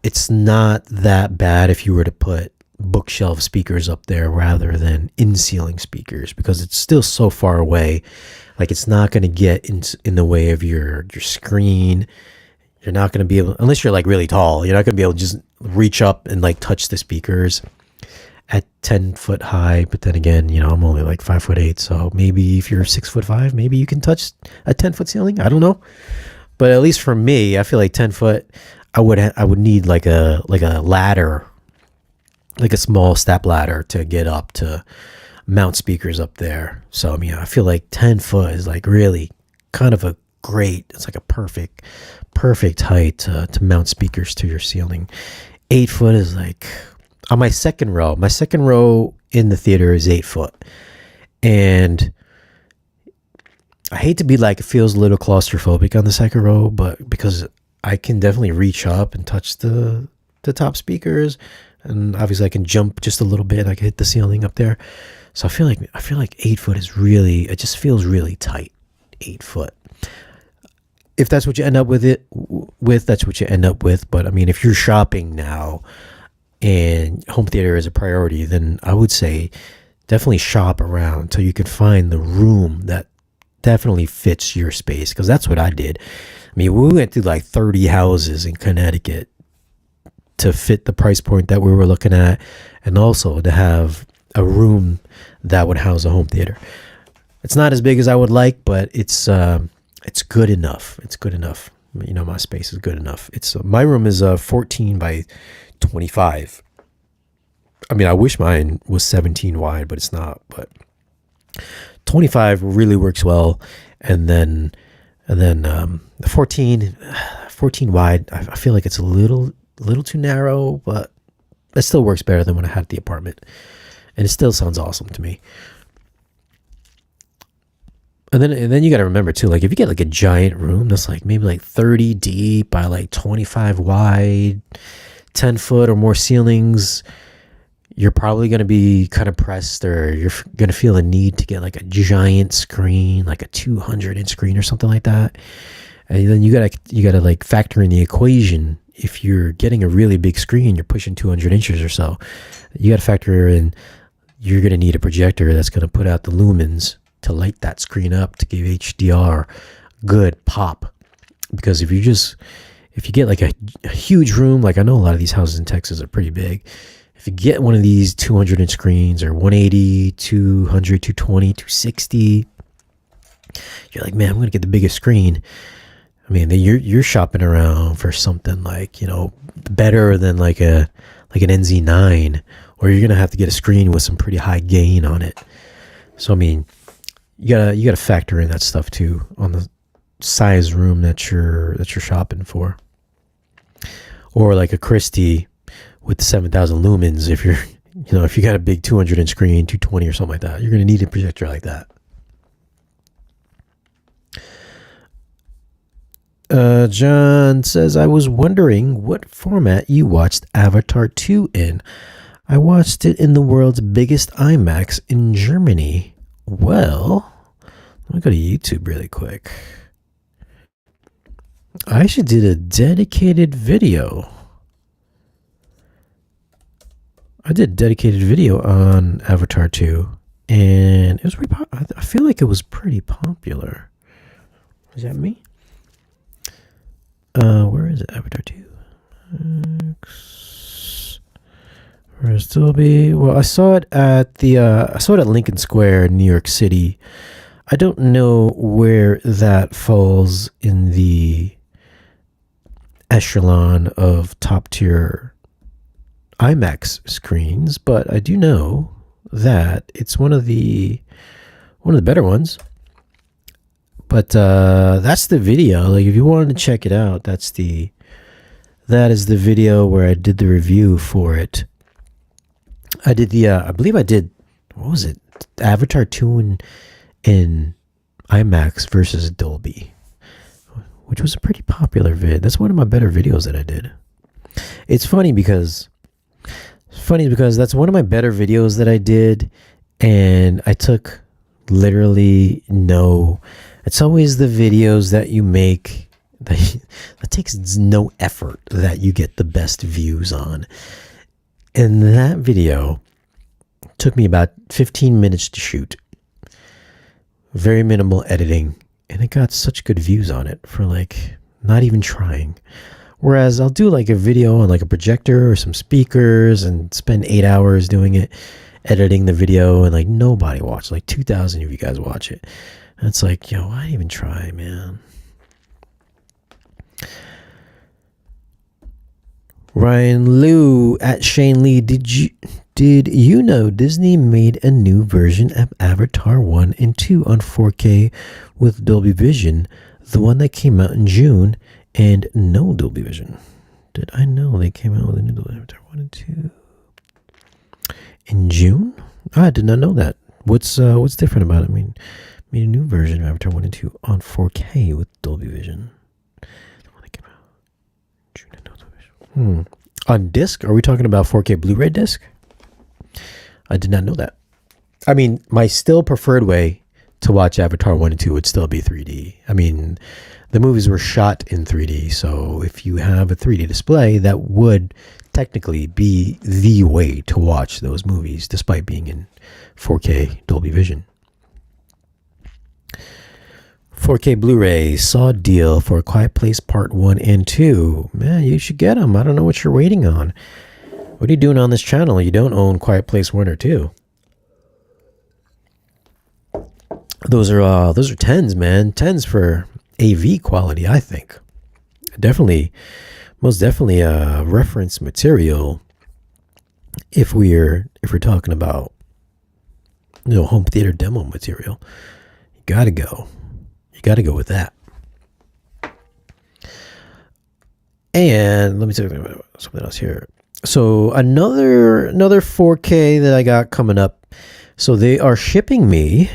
it's not that bad if you were to put bookshelf speakers up there rather than in-ceiling speakers, because it's still so far away. Like, it's not going to get in the way of your screen. You're not going to be able, unless you're like really tall, you're not going to be able to just reach up and like touch the speakers at 10 foot high. But then again, I'm only like 5'8", so maybe if you're 6'5", maybe you can touch a 10-foot ceiling. I don't know, but at least for me, I feel like 10 foot, I would need like a ladder, like a small step ladder to get up to mount speakers up there. So I mean, I feel like 10 foot is like really kind of it's like a perfect height to mount speakers to your ceiling. 8 foot is like on my second row. My second row in the theater is 8 foot, and I hate to be like, it feels a little claustrophobic on the second row, but because I can definitely reach up and touch the top speakers, and obviously I can jump just a little bit. I can hit the ceiling up there. So I feel like 8 foot is really, it just feels really tight. 8 foot. If that's what you end up with, that's what you end up with. But I mean, if you're shopping now and home theater is a priority, then I would say definitely shop around until you can find the room that definitely fits your space. Because that's what I did. I mean, we went through like 30 houses in Connecticut to fit the price point that we were looking at, and also to have a room that would house a home theater. It's not as big as I would like, but it's good enough. It's good enough. My space is good enough. My room is 14 by 25. I mean, I wish mine was 17 wide, but it's not. But 25 really works well, and then the 14 wide, I feel like it's a little too narrow, but that still works better than when I had the apartment, and it still sounds awesome to me. And then you got to remember too, like if you get like a giant room that's like maybe like 30 deep by like 25 wide, 10 foot or more ceilings, you're probably going to be kind of pressed, or you're going to feel a need to get like a giant screen, like a 200-inch screen or something like that. And then you gotta like factor in the equation. If you're getting a really big screen, you're pushing 200 inches or so, you got to factor in you're going to need a projector that's going to put out the lumens to light that screen up to give HDR good pop. Because if you get like a huge room, like I know a lot of these houses in Texas are pretty big. If you get one of these 200-inch screens, or 180, 200, 220, 260, you're like, man, I'm going to get the biggest screen. I mean, you're shopping around for something like, better than like an NZ9, or you're going to have to get a screen with some pretty high gain on it. So, I mean, you gotta factor in that stuff too on the size room that you're shopping for. Or like a Christie with 7,000 lumens. If if you got a big 200-inch screen, 220 or something like that, you're gonna need a projector like that. John says, I was wondering what format you watched Avatar 2 in. I watched it in the world's biggest IMAX in Germany. Well, let me go to YouTube really quick. I actually did a dedicated video. I did a dedicated video on Avatar 2, and it was pretty I feel like it was pretty popular. Is that me? Where is it? Avatar 2. Where's Dolby? Well, I saw it at Lincoln Square, New York City. I don't know where that falls in the echelon of top tier IMAX screens, but I do know that it's one of the better ones. But that's the video. Like, if you wanted to check it out, that is the video where I did the review for it. I did I believe I did, what was it? Avatar 2 in IMAX versus Dolby, which was a pretty popular vid. That's one of my better videos that I did. It's funny because that's one of my better videos that I did, and I took literally it's always the videos that you make that takes no effort that you get the best views on. And that video took me about 15 minutes to shoot. Very minimal editing, and it got such good views on it for like not even trying. Whereas I'll do like a video on like a projector or some speakers and spend 8 hours doing it, editing the video, and like nobody watched. Like 2,000 of you guys watch it. And it's like, yo, why even try, man? Ryan Liu at Shane Lee, did you know Disney made a new version of Avatar 1 and 2 on 4K with Dolby Vision, the one that came out in June, and no Dolby Vision? Did I know they came out with a new Avatar 1 and 2 in June? I did not know that. What's different about it? I mean, made a new version of Avatar 1 and 2 on 4K with Dolby Vision. On disc? Are we talking about 4K Blu-ray disc? I did not know that. I mean, my still preferred way to watch Avatar 1 and 2 would still be 3D. I mean, the movies were shot in 3D, so if you have a 3D display, that would technically be the way to watch those movies, despite being in 4K Dolby Vision. 4K Blu-ray saw a deal for A Quiet Place Part 1 and 2. Man, you should get them. I don't know what you're waiting on. What are you doing on this channel? You don't own Quiet Place 1 or 2. Those are 10s, man. 10s for AV quality, I think. Most definitely reference material if we're talking about home theater demo material. You gotta go. You got to go with that. And let me tell you about something else here. So another 4K that I got coming up. So they are shipping me.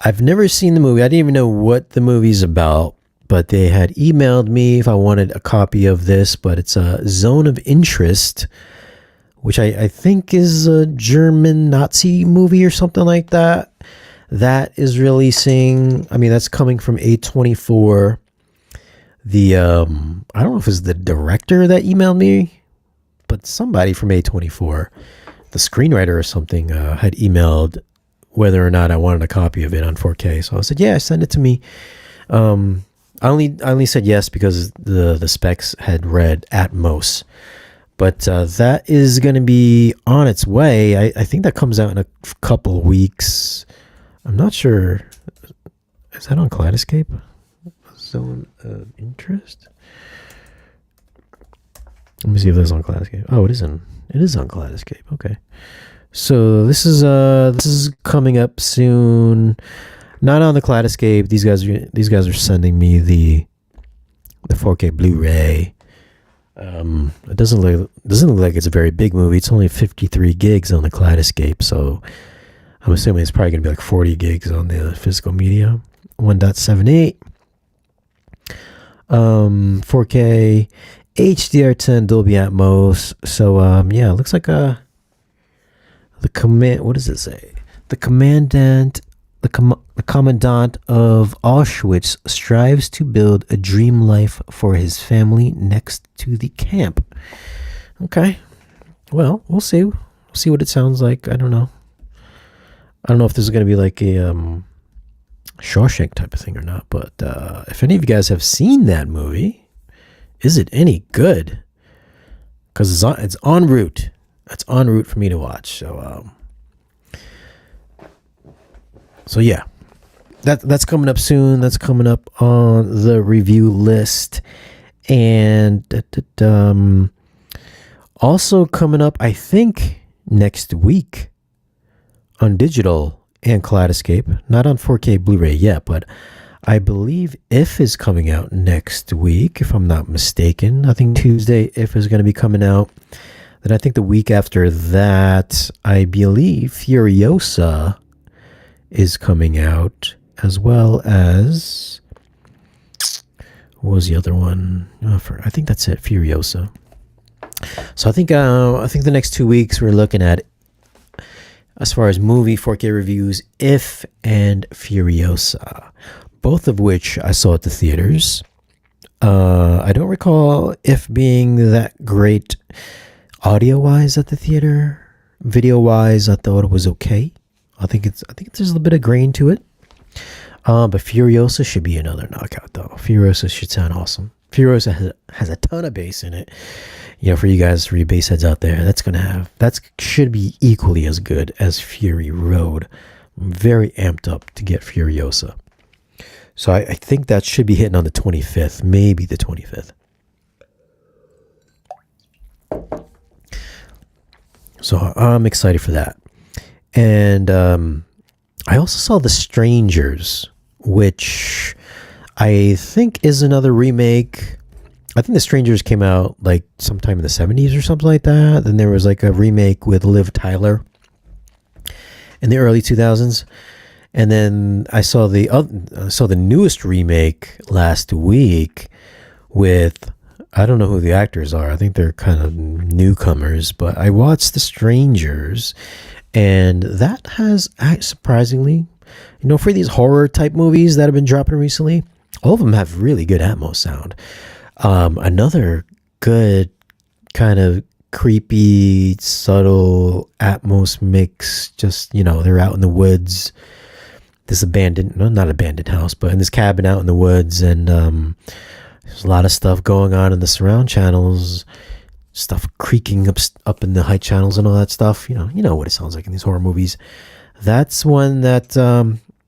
I've never seen the movie. I didn't even know what the movie's about, but they had emailed me if I wanted a copy of this. But it's a Zone of Interest, which I think is a German Nazi movie or something like that. That is releasing. I mean, that's coming from A24. The I don't know if it's the director that emailed me, but somebody from A24, the screenwriter or something, had emailed whether or not I wanted a copy of it on 4K. So I said, yeah, send it to me. I only said yes because the specs had read Atmos. But that is going to be on its way. I think that comes out in a couple weeks. I'm not sure. Is that on Kaleidoscape? Zone of Interest? Let me see if that's on Kaleidoscape. Oh, it is on Kaleidoscape. Okay. So this is coming up soon. Not on the Kaleidoscape. These guys are sending me the 4K Blu-ray. It doesn't look like it's a very big movie. It's only 53 gigs on the Kaleidoscape, so I'm assuming it's probably going to be like 40 gigs on the physical media. 1.78. 4K HDR10 Dolby Atmos. So yeah, it looks like The command. What does it say? The commandant. The commandant of Auschwitz strives to build a dream life for his family next to the camp. Okay. Well, we'll see. We'll see what it sounds like. I don't know. I don't know if this is going to be like a Shawshank type of thing or not. But if any of you guys have seen that movie, is it any good? Because it's en route. It's en route for me to watch. So yeah, that's coming up soon. That's coming up on the review list, and also coming up, I think next week on digital and Kaleidoscape. Not on 4K Blu-ray yet, but I believe If is coming out next week, if I'm not mistaken. I think Tuesday If is going to be coming out. Then I think the week after that, I believe Furiosa is coming out, as well as what was the other one? I think that's it, Furiosa. So I think the next 2 weeks we're looking at, as far as movie 4K reviews, If and Furiosa, both of which I saw at the theaters. I don't recall If being that great audio-wise at the theater. Video-wise, I thought it was okay. I think there's a little bit of grain to it. But Furiosa should be another knockout, though. Furiosa should sound awesome. Furiosa has a ton of bass in it. For you guys, for you bass heads out there, that should be equally as good as Fury Road. I'm very amped up to get Furiosa. So I think that should be hitting on the 25th, maybe the 25th. So I'm excited for that. And I also saw The Strangers, which I think is another remake. I think The Strangers came out like sometime in the 70s or something like that. Then there was like a remake with Liv Tyler in the early 2000s. And then I saw the newest remake last week with, I don't know who the actors are. I think they're kind of newcomers, but I watched The Strangers, and that has surprisingly, for these horror type movies that have been dropping recently, all of them have really good Atmos sound. Another good kind of creepy, subtle Atmos mix, just, they're out in the woods. This not abandoned house, but in this cabin out in the woods, and there's a lot of stuff going on in the surround channels, stuff creaking up in the high channels and all that stuff. You know what it sounds like in these horror movies. That's one that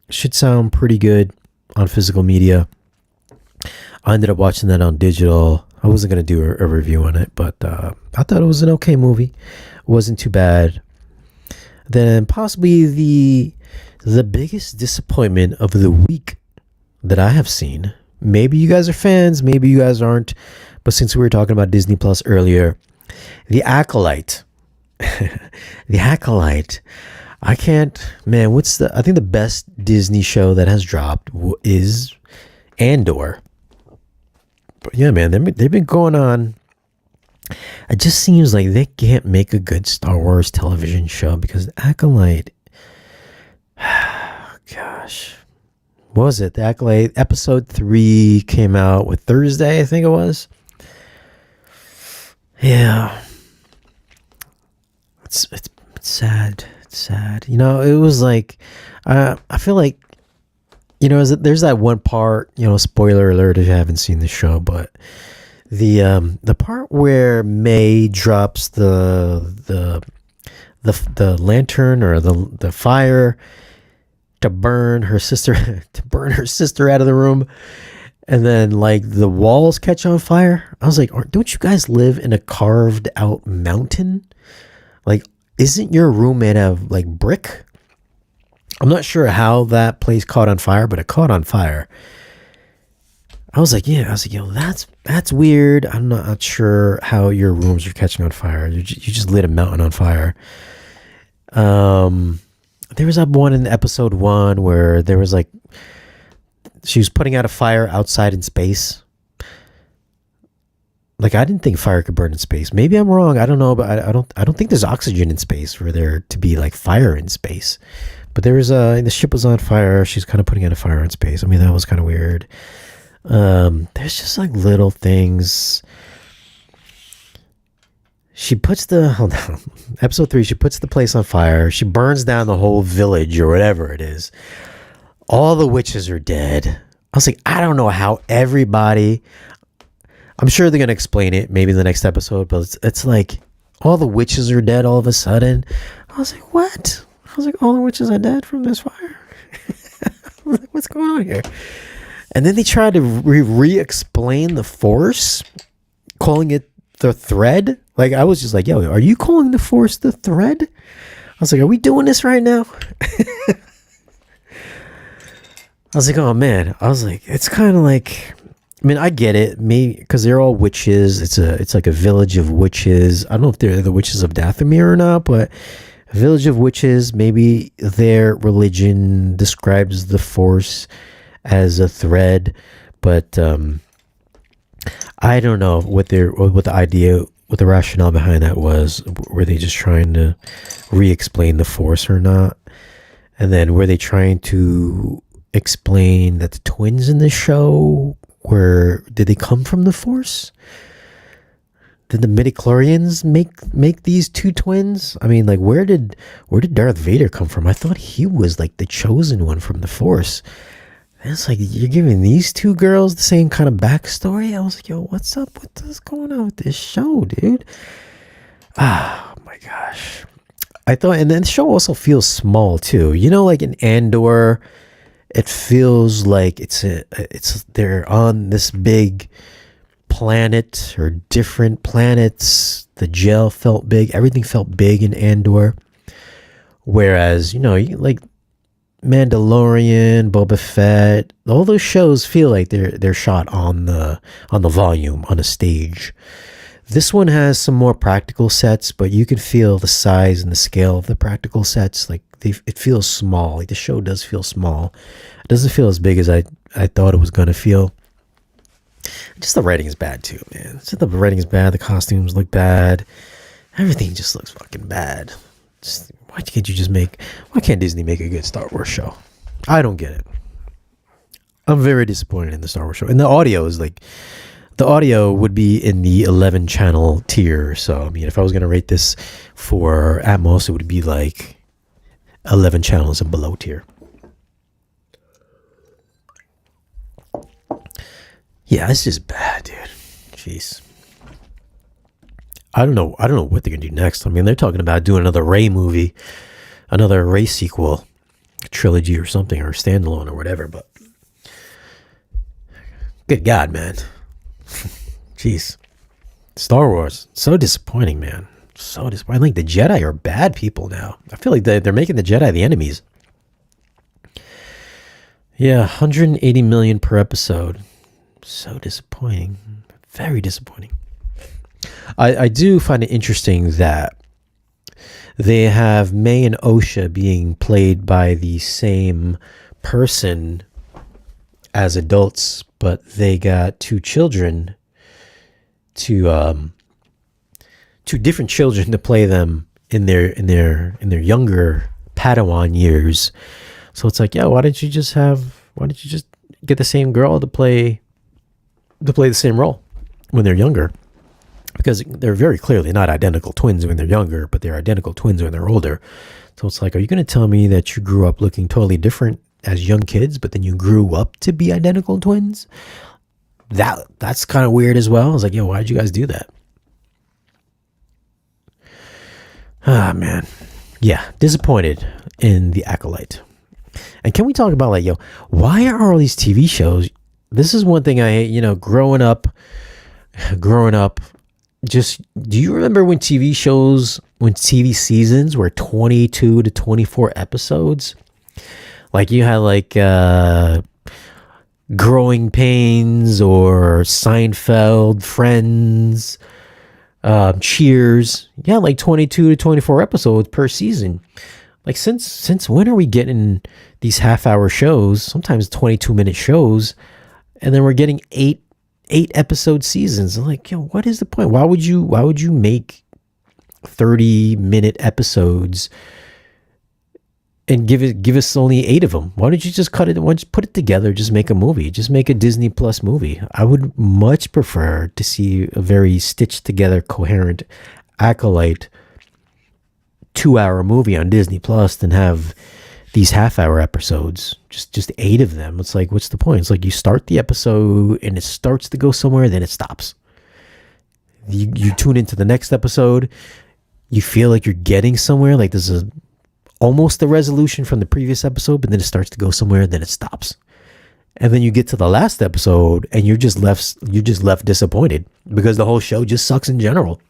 should sound pretty good on physical media. I ended up watching that on digital. I wasn't going to do a review on it, but I thought it was an okay movie. It wasn't too bad. Then possibly the biggest disappointment of the week that I have seen. Maybe you guys are fans, maybe you guys aren't. But since we were talking about Disney Plus earlier, The Acolyte. The Acolyte. I think the best Disney show that has dropped is Andor. But yeah, man, they've been going on. It just seems like they can't make a good Star Wars television show, because The Acolyte, gosh, what was it? The Acolyte episode 3 came out with Thursday, I think it was. Yeah, it's sad. It's sad. It was like, I feel like, there's that one part, spoiler alert if you haven't seen the show, but the part where May drops the lantern or the fire to burn her sister out of the room, and then like the walls catch on fire. I was like, don't you guys live in a carved out mountain? Like, isn't your room made of like brick? I'm not sure how that place caught on fire, but it caught on fire. I was like, that's weird. I'm not sure how your rooms are catching on fire. You just lit a mountain on fire. There was that one in episode 1 where there was like, she was putting out a fire outside in space. Like I didn't think fire could burn in space. Maybe I'm wrong. I don't know, but I don't think there's oxygen in space for there to be like fire in space. But there was the ship was on fire. She's kind of putting out a fire in space. I mean, that was kind of weird. There's just like little things. She puts the hold on. Episode 3, she puts the place on fire. She burns down the whole village or whatever it is. All the witches are dead. I was like, I don't know how everybody. I'm sure they're gonna explain it maybe in the next episode, but it's like all the witches are dead all of a sudden. I was like, what? I was like, all the witches are dead from this fire. What's going on here? And then they tried to re-explain the Force, calling it the thread. Like I was just like, yo, are you calling the Force the thread? I was like, are we doing this right now? I was like, oh man. I was like, it's kind of like, I mean, I get it, maybe because they're all witches. It's like a village of witches. I don't know if they're the witches of Dathomir or not, but a village of witches. Maybe their religion describes the Force as a thread, but I don't know what the idea, what the rationale behind that was. Were they just trying to re-explain the Force or not? And then were they trying to explain that the twins in the show did they come from the Force? Did the midichlorians make these two twins? I mean, like where did Darth Vader come from? I thought he was like the chosen one from the Force. And it's like you're giving these two girls the same kind of backstory. I was like, yo, what's up? What's going on with this show, dude? Ah, my gosh. I thought, and then the show also feels small too. You know, like in Andor, it feels like they're on this big planet or different planets. The jail felt big. Everything felt big in Andor. Whereas, you know, like Mandalorian, Boba Fett, all those shows feel like they're shot on the volume, on a stage. This one has some more practical sets, but you can feel the size and the scale of the practical sets. Like it feels small. Like the show does feel small. It doesn't feel as big as I thought it was going to feel. Just the writing is bad too, man. Just the writing is bad. The costumes look bad. Everything just looks fucking bad. Why can't Disney make a good Star Wars show? I don't get it. I'm very disappointed in the Star Wars show. And the audio is like, the audio would be in the 11 channel tier. So, I mean, if I was going to rate this for Atmos, it would be like 11 channels and below tier. Yeah, it's just bad, dude. Jeez. I don't know what they're going to do next. I mean, they're talking about doing another Rey movie, another Rey sequel, trilogy or something, or standalone or whatever, but good God, man. Jeez. Star Wars, so disappointing, man. So disappointing. Like the Jedi are bad people now. I feel like they're making the Jedi the enemies. Yeah, 180 million per episode. So disappointing. Very disappointing. I do find it interesting that they have May and Osha being played by the same person as adults, but they got two children, two different children to play them in their younger Padawan years. So it's like, yeah, why didn't you just get the same girl to play the same role when they're younger? Because they're very clearly not identical twins when they're younger, but they're identical twins when they're older. So it's like, are you going to tell me that you grew up looking totally different as young kids, but then you grew up to be identical twins? That's kind of weird as well. I was like, yo, why did you guys do that? Ah, man. Yeah, disappointed in The Acolyte. And can we talk about like, yo, why are all these TV shows? This is one thing I hate, you know, growing up, just, do you remember when TV seasons were 22 to 24 episodes? Like you had like Growing Pains or Seinfeld, Friends, Cheers. Yeah, like 22 to 24 episodes per season. Like since when are we getting these half-hour shows, sometimes 22-minute shows, and then we're getting 8 8 episode seasons. I'm like, yo, what is the point? Why would you make 30-minute episodes and give us only 8 of them? Why don't you just cut it? Why don't you put it together? Just make a movie. Just make a Disney Plus movie. I would much prefer to see a very stitched together, coherent, acolyte 2-hour movie on Disney Plus than have these half-hour episodes. Just 8 of them. It's like, what's the point? It's like you start the episode and it starts to go somewhere, then it stops. You tune into the next episode. You feel like you're getting somewhere. Like this is almost the resolution from the previous episode, but then it starts to go somewhere, then it stops. And then you get to the last episode and you're just left disappointed because the whole show just sucks in general.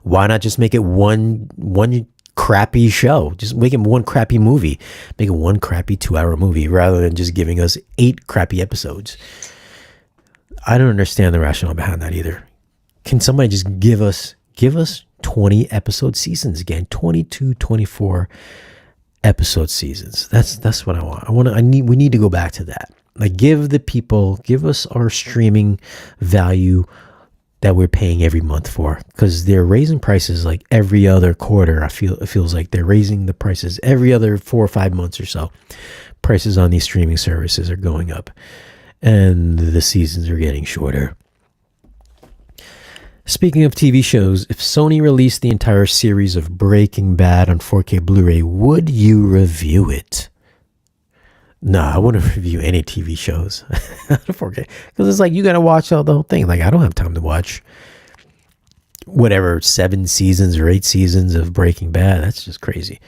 Why not just make it one crappy show? Just make it one crappy movie. Make it one crappy 2-hour movie rather than just giving us 8 crappy episodes. I don't understand the rationale behind that either. Can somebody just give us 20 episode seasons again? 22, 24 episode seasons. That's what I want. We need to go back to that. Like give us our streaming value that we're paying every month for, because they're raising prices like every other quarter. It feels like they're raising the prices every other 4 or 5 months or so. Prices on these streaming services are going up and the seasons are getting shorter. Speaking of TV shows, if Sony released the entire series of Breaking Bad on 4K Blu-ray, would you review it? No, I wouldn't review any TV shows on 4K, because it's like you got to watch the whole thing. Like I don't have time to watch whatever 7 seasons or 8 seasons of Breaking Bad. That's just crazy.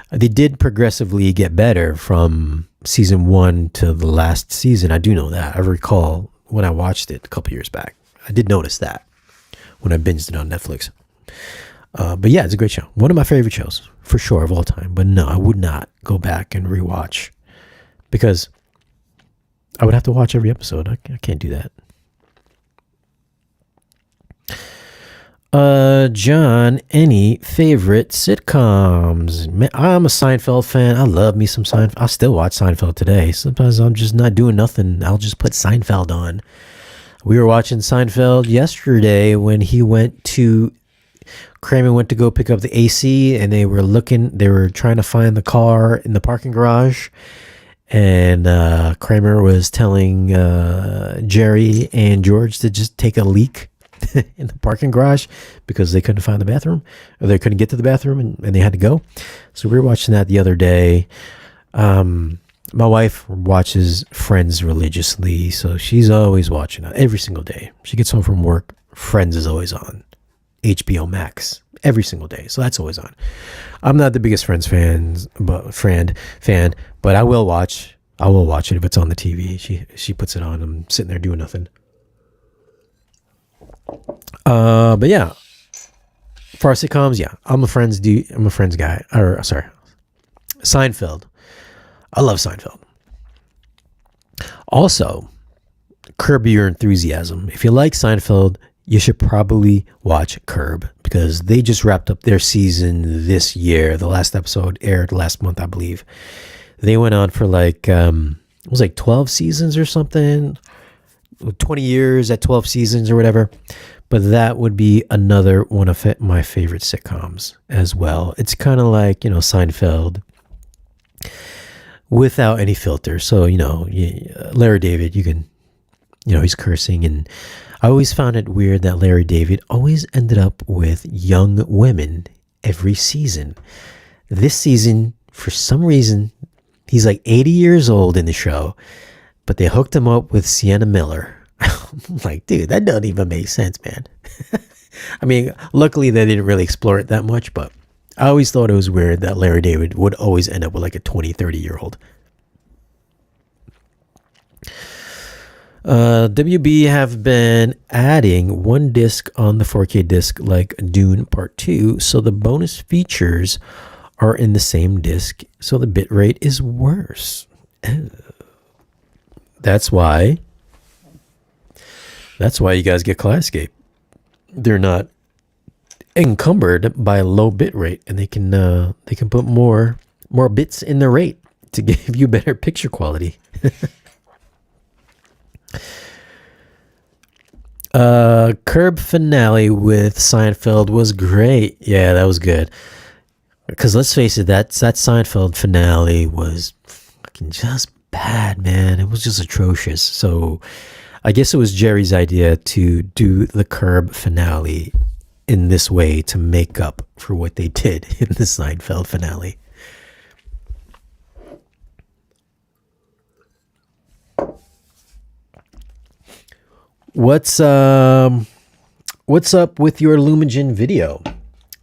They did progressively get better from season 1 to the last season. I do know that. I recall when I watched it a couple years back. I did notice that when I binged it on Netflix. But yeah, it's a great show. One of my favorite shows, for sure, of all time. But no, I would not go back and rewatch, because I would have to watch every episode. I can't do that. John, any favorite sitcoms? Man, I'm a Seinfeld fan. I love me some Seinfeld. I still watch Seinfeld today. Sometimes I'm just not doing nothing. I'll just put Seinfeld on. We were watching Seinfeld yesterday when Kramer went to go pick up the AC, and they were trying to find the car in the parking garage. And Kramer was telling Jerry and George to just take a leak in the parking garage because they couldn't find the bathroom, or they couldn't get to the bathroom, and they had to go. So we were watching that the other day. My wife watches Friends religiously, so she's always watching it every single day. She gets home from work, Friends is always on. HBO Max every single day, so that's always on. I'm not the biggest Friends fan, but I will watch it if it's on the TV. She puts it on. I'm sitting there doing nothing. But yeah, for our sitcoms, yeah, I'm a Friends guy. Or sorry, Seinfeld. I love Seinfeld. Also, Curb Your Enthusiasm. If you like Seinfeld, you should probably watch Curb, because they just wrapped up their season this year. The last episode aired last month, I believe. They went on for it was like 12 seasons or something, 20 years at 12 seasons or whatever. But that would be another one of my favorite sitcoms as well. It's kind of like, Seinfeld without any filter. So, Larry David, you can, he's cursing. And I always found it weird that Larry David always ended up with young women every season. This season, for some reason, he's like 80 years old in the show, but they hooked him up with Sienna Miller. I'm like, dude, that doesn't even make sense, man. I mean, luckily they didn't really explore it that much, but I always thought it was weird that Larry David would always end up with like a 20, 30-year-old. WB have been adding one disc on the 4K disc like Dune Part 2, so the bonus features are in the same disc, so the bitrate is worse. That's why you guys get Classcape. They're not encumbered by low bit rate, and they can put more bits in the rate to give you better picture quality. Curb finale with Seinfeld was great. Yeah, that was good. Because let's face it, that Seinfeld finale was fucking just bad, man. It was just atrocious. So I guess it was Jerry's idea to do the Curb finale in this way to make up for what they did in the Seinfeld finale. What's what's up with your Lumigen video?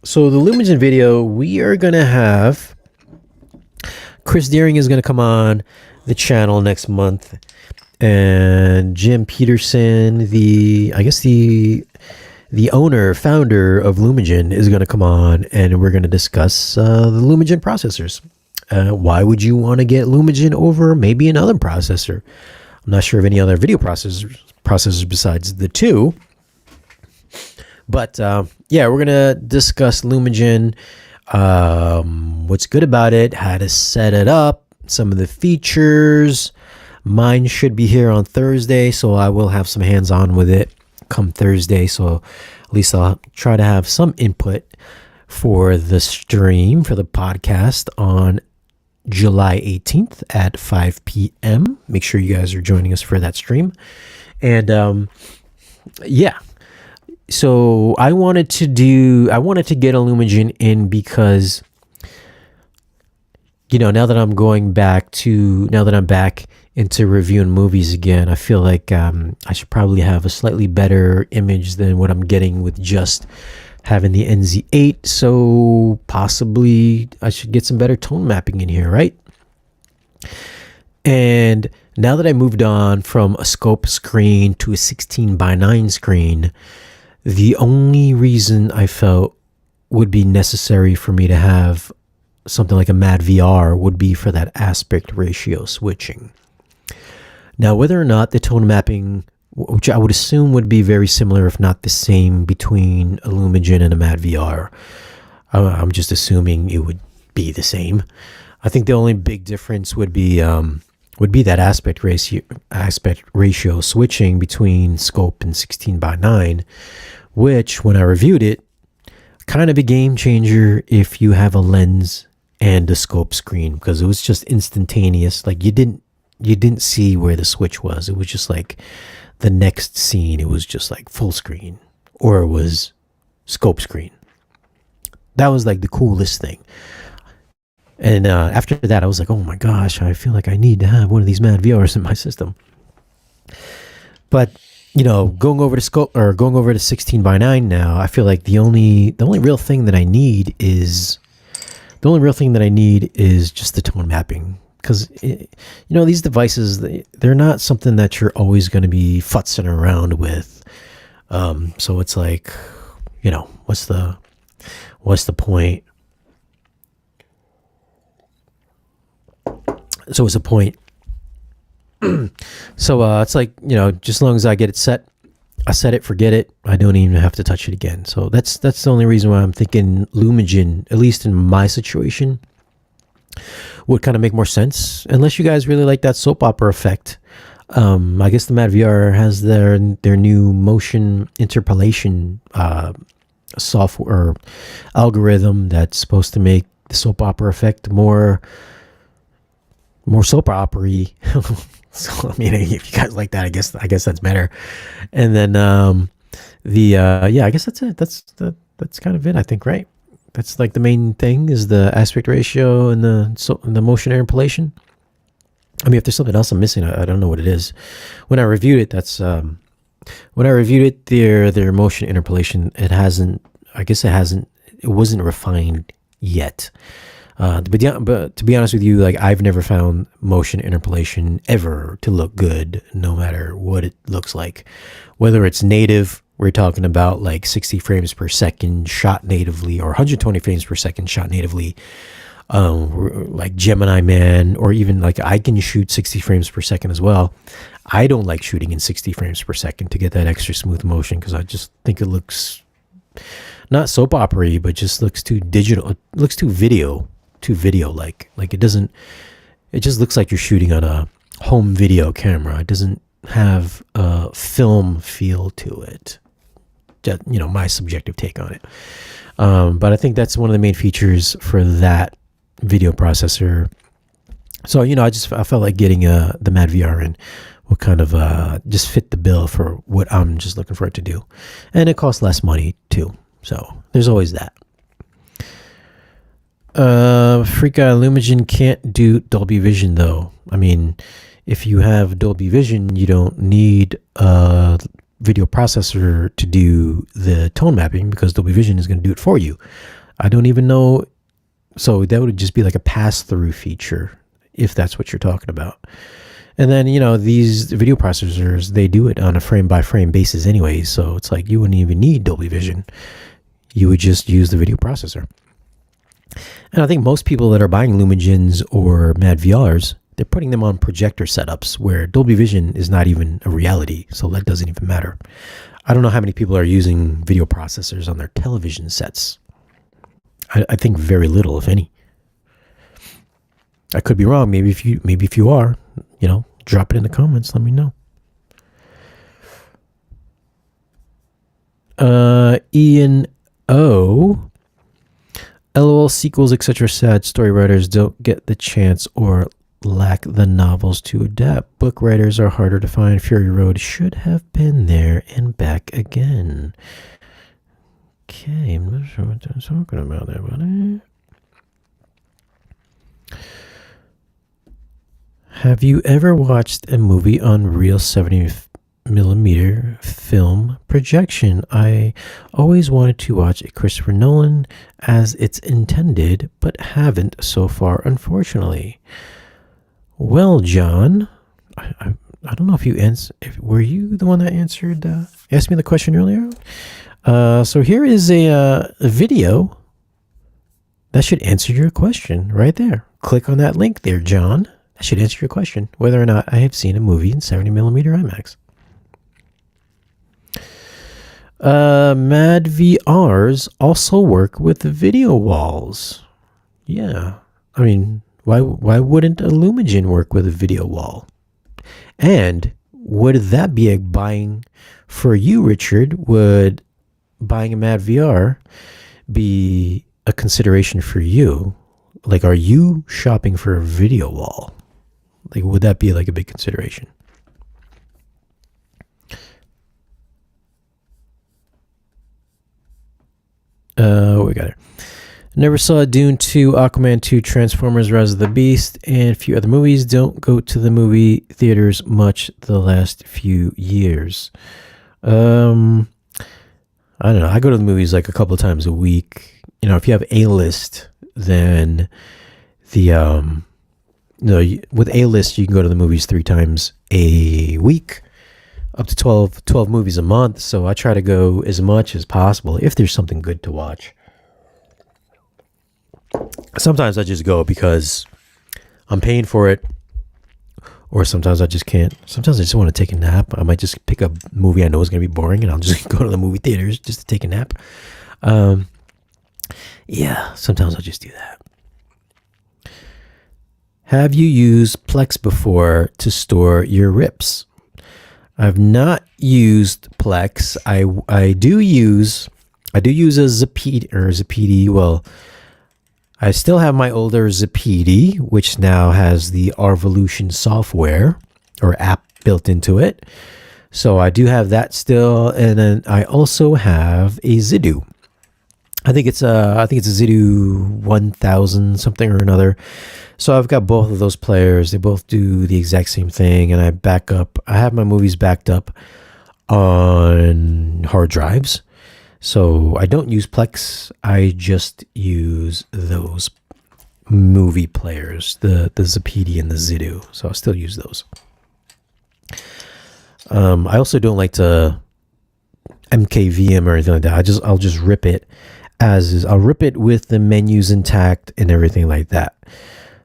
So the Lumigen video, we are gonna have Chris Deering is gonna come on the channel next month, and Jim Peterson, the owner, founder of Lumigen, is gonna come on, and we're gonna discuss the Lumigen processors. Why would you want to get Lumigen over maybe another processor? I'm not sure of any other video processors besides the two. But yeah, we're gonna discuss Lumigen, what's good about it, how to set it up, some of the features. Mine should be here on Thursday, so I will have some hands-on with it come Thursday. So at least I'll try to have some input for the stream, for the podcast on July 18th at 5 p.m. Make sure you guys are joining us for that stream. And yeah. So I wanted to get a Lumigen in because, now that I'm back into reviewing movies again, I feel like I should probably have a slightly better image than what I'm getting with just having the NZ8. So possibly I should get some better tone mapping in here, right? And now that I moved on from a scope screen to a 16:9 screen, the only reason I felt would be necessary for me to have something like a Mad VR would be for that aspect ratio switching. Now, whether or not the tone mapping, which I would assume would be very similar, if not the same, between a Lumigen and a Mad VR, I'm just assuming it would be the same. I think the only big difference would be that aspect ratio switching between scope and 16:9, which when I reviewed it, kind of a game changer if you have a lens and a scope screen, because it was just instantaneous. Like you didn't see where the switch was. It was just like the next scene, it was just like full screen or it was scope screen. That was like the coolest thing. And after that, I was like, oh my gosh, I feel like I need to have one of these Mad VRs in my system. But, going over to scope or going over to 16:9 now, I feel like the only real thing that I need is just the tone mapping. Because, these devices, they're not something that you're always going to be futzing around with. So it's like, what's the point? So it's a point. So it's like, just as long as I get it set, I set it, forget it. I don't even have to touch it again. So that's the only reason why I'm thinking Lumigen, at least in my situation, would kind of make more sense. Unless you guys really like that soap opera effect. I guess the Mad VR has their new motion interpolation software or algorithm that's supposed to make the soap opera effect more soap opera-y. So I mean, if you guys like that, I guess that's better. And then I guess that's it. That's kind of it, I think, right? That's like the main thing is the aspect ratio and the motion interpolation. I mean, if there's something else I'm missing, I don't know what it is. When I reviewed it, their motion interpolation, it wasn't refined yet. But to be honest with you, like I've never found motion interpolation ever to look good, no matter what it looks like. Whether it's native, we're talking about like 60 frames per second shot natively, or 120 frames per second shot natively, like Gemini Man, or even like I can shoot 60 frames per second as well. I don't like shooting in 60 frames per second to get that extra smooth motion because I just think it looks not soap opera-y, but just looks too digital. It looks too video like it just looks like you're shooting on a home video camera. It have a film feel to it. Just, my subjective take on it. But I think that's one of the main features for that video processor. So, I felt like getting the Mad VR in will kind of just fit the bill for what I'm just looking for it to do. And it costs less money too. So there's always that. Freak Guy Lumigen can't do Dolby Vision though. I mean, if you have Dolby Vision, you don't need a video processor to do the tone mapping because Dolby Vision is going to do it for you. I don't even know. So that would just be like a pass-through feature if that's what you're talking about. And then, these video processors, they do it on a frame-by-frame basis anyway, so it's like you wouldn't even need Dolby Vision. You would just use the video processor. And I think most people that are buying Lumigens or Mad VRs, they're putting them on projector setups where Dolby Vision is not even a reality, so that doesn't even matter. I don't know how many people are using video processors on their television sets. I think very little, if any. I could be wrong. Maybe if you are, drop it in the comments. Let me know. Ian O. LOL sequels, etc. Sad story writers don't get the chance or lack the novels to adapt. Book writers are harder to find. Fury Road should have been there and back again. Okay, I'm not sure what I'm talking about there, buddy. Have you ever watched a movie on real 70mm film projection? I always wanted to watch a Christopher Nolan as it's intended, but haven't so far, unfortunately. Well, John, I don't know if you were you the one that asked me the question earlier? So here is a video that should answer your question right there. Click on that link there, John. That should answer your question, whether or not I have seen a movie in 70mm IMAX. Mad VRs also work with video walls. Yeah. I mean, why wouldn't a Lumigen work with a video wall? And would that be a buying for you, Richard? Would buying a Mad VR be a consideration for you? Like, are you shopping for a video wall? Like, would that be like a big consideration? What we got here? Never saw Dune 2, Aquaman 2, Transformers, Rise of the Beast, and a few other movies. Don't go to the movie theaters much the last few years. I don't know. I go to the movies like a couple of times a week. If you have A-list, then with A-list, you can go to the movies 3 times a week, up to 12 movies a month. So I try to go as much as possible if there's something good to watch. Sometimes I just go because I'm paying for it, or sometimes I just can't. Sometimes I just want to take a nap. I might just pick a movie I know is going to be boring, and I'll just go to the movie theaters just to take a nap. Yeah, sometimes I'll just do that. Have you used Plex before to store your rips? I've not used Plex. I do use a Zapedi. Well, I still have my older Zapedi, which now has the Arvolution software or app built into it. So I do have that still, and then I also have a Zidu. I think it's a Zidu 1000 something or another. So I've got both of those players. They both do the exact same thing, and I have my movies backed up on hard drives. So I don't use Plex. I just use those movie players, the Zapedi and the Zidu. So I'll still use those. I also don't like to MKVM or anything like that. I'll just rip it as is. I'll rip it with the menus intact and everything like that.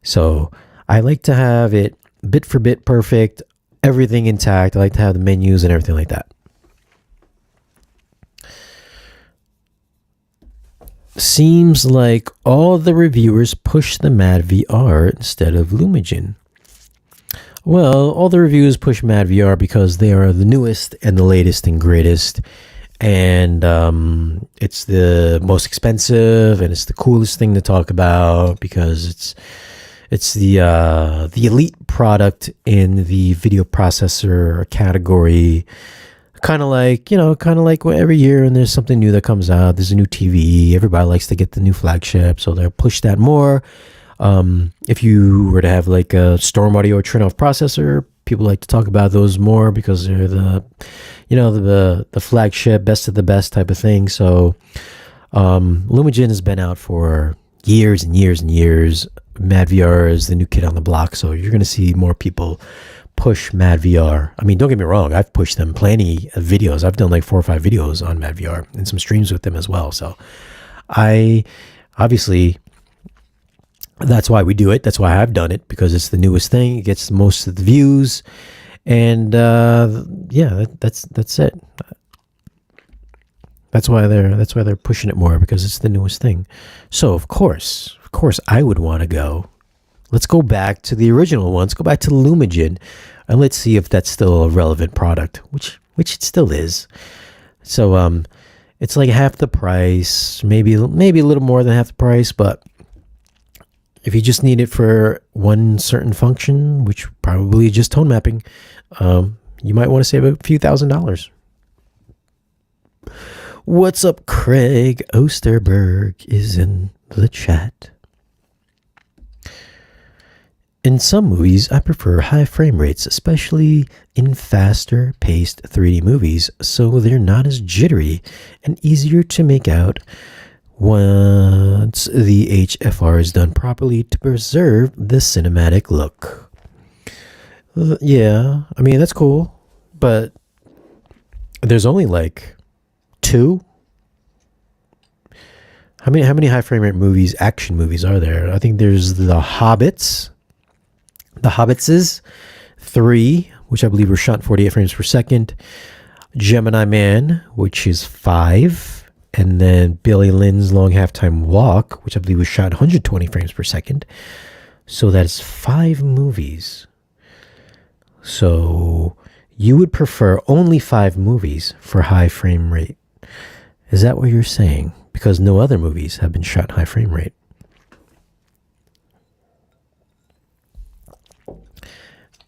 So I like to have it bit for bit perfect, everything intact. I like to have the menus and everything like that. Seems like all the reviewers push the Mad VR instead of Lumigen. Well, all the reviews push Mad VR because they are the newest and the latest and greatest, and it's the most expensive and it's the coolest thing to talk about because it's the elite product in the video processor category. Kind of like every year, and there's something new that comes out. There's a new TV. Everybody likes to get the new flagship, so they'll push that more. If you were to have like a Storm Audio turn-off processor, people like to talk about those more because they're the flagship, best of the best type of thing. So Lumagen has been out for years and years and years. Mad VR is the new kid on the block, so you're going to see more people push Mad VR. I mean, don't get me wrong, I've pushed them plenty of videos. I've done like 4 or 5 videos on Mad VR and some streams with them as well. So I obviously, that's why we do it. That's why I've done it, because it's the newest thing. It gets most of the views, and that's it. That's why they're pushing it more, because it's the newest thing. So of course, I would want to go. Let's go back to the original one. Let's go back to Lumagen, and let's see if that's still a relevant product, which it still is. So it's like half the price, maybe a little more than half the price, but if you just need it for one certain function, which probably just tone mapping, you might want to save a few $1,000s. What's up, Craig Osterberg is in the chat. In some movies, I prefer high frame rates, especially in faster paced 3D movies, so they're not as jittery and easier to make out once the HFR is done properly to preserve the cinematic look. Yeah, I mean, that's cool, but there's only like 2. How many high frame rate movies, action movies, are there? I think there's The Hobbitses, 3, which I believe were shot in 48 frames per second. Gemini Man, which is 5. And then Billy Lynn's Long Halftime Walk, which I believe was shot 120 frames per second. So that's 5 movies. So you would prefer only 5 movies for high frame rate. Is that what you're saying? Because no other movies have been shot high frame rate.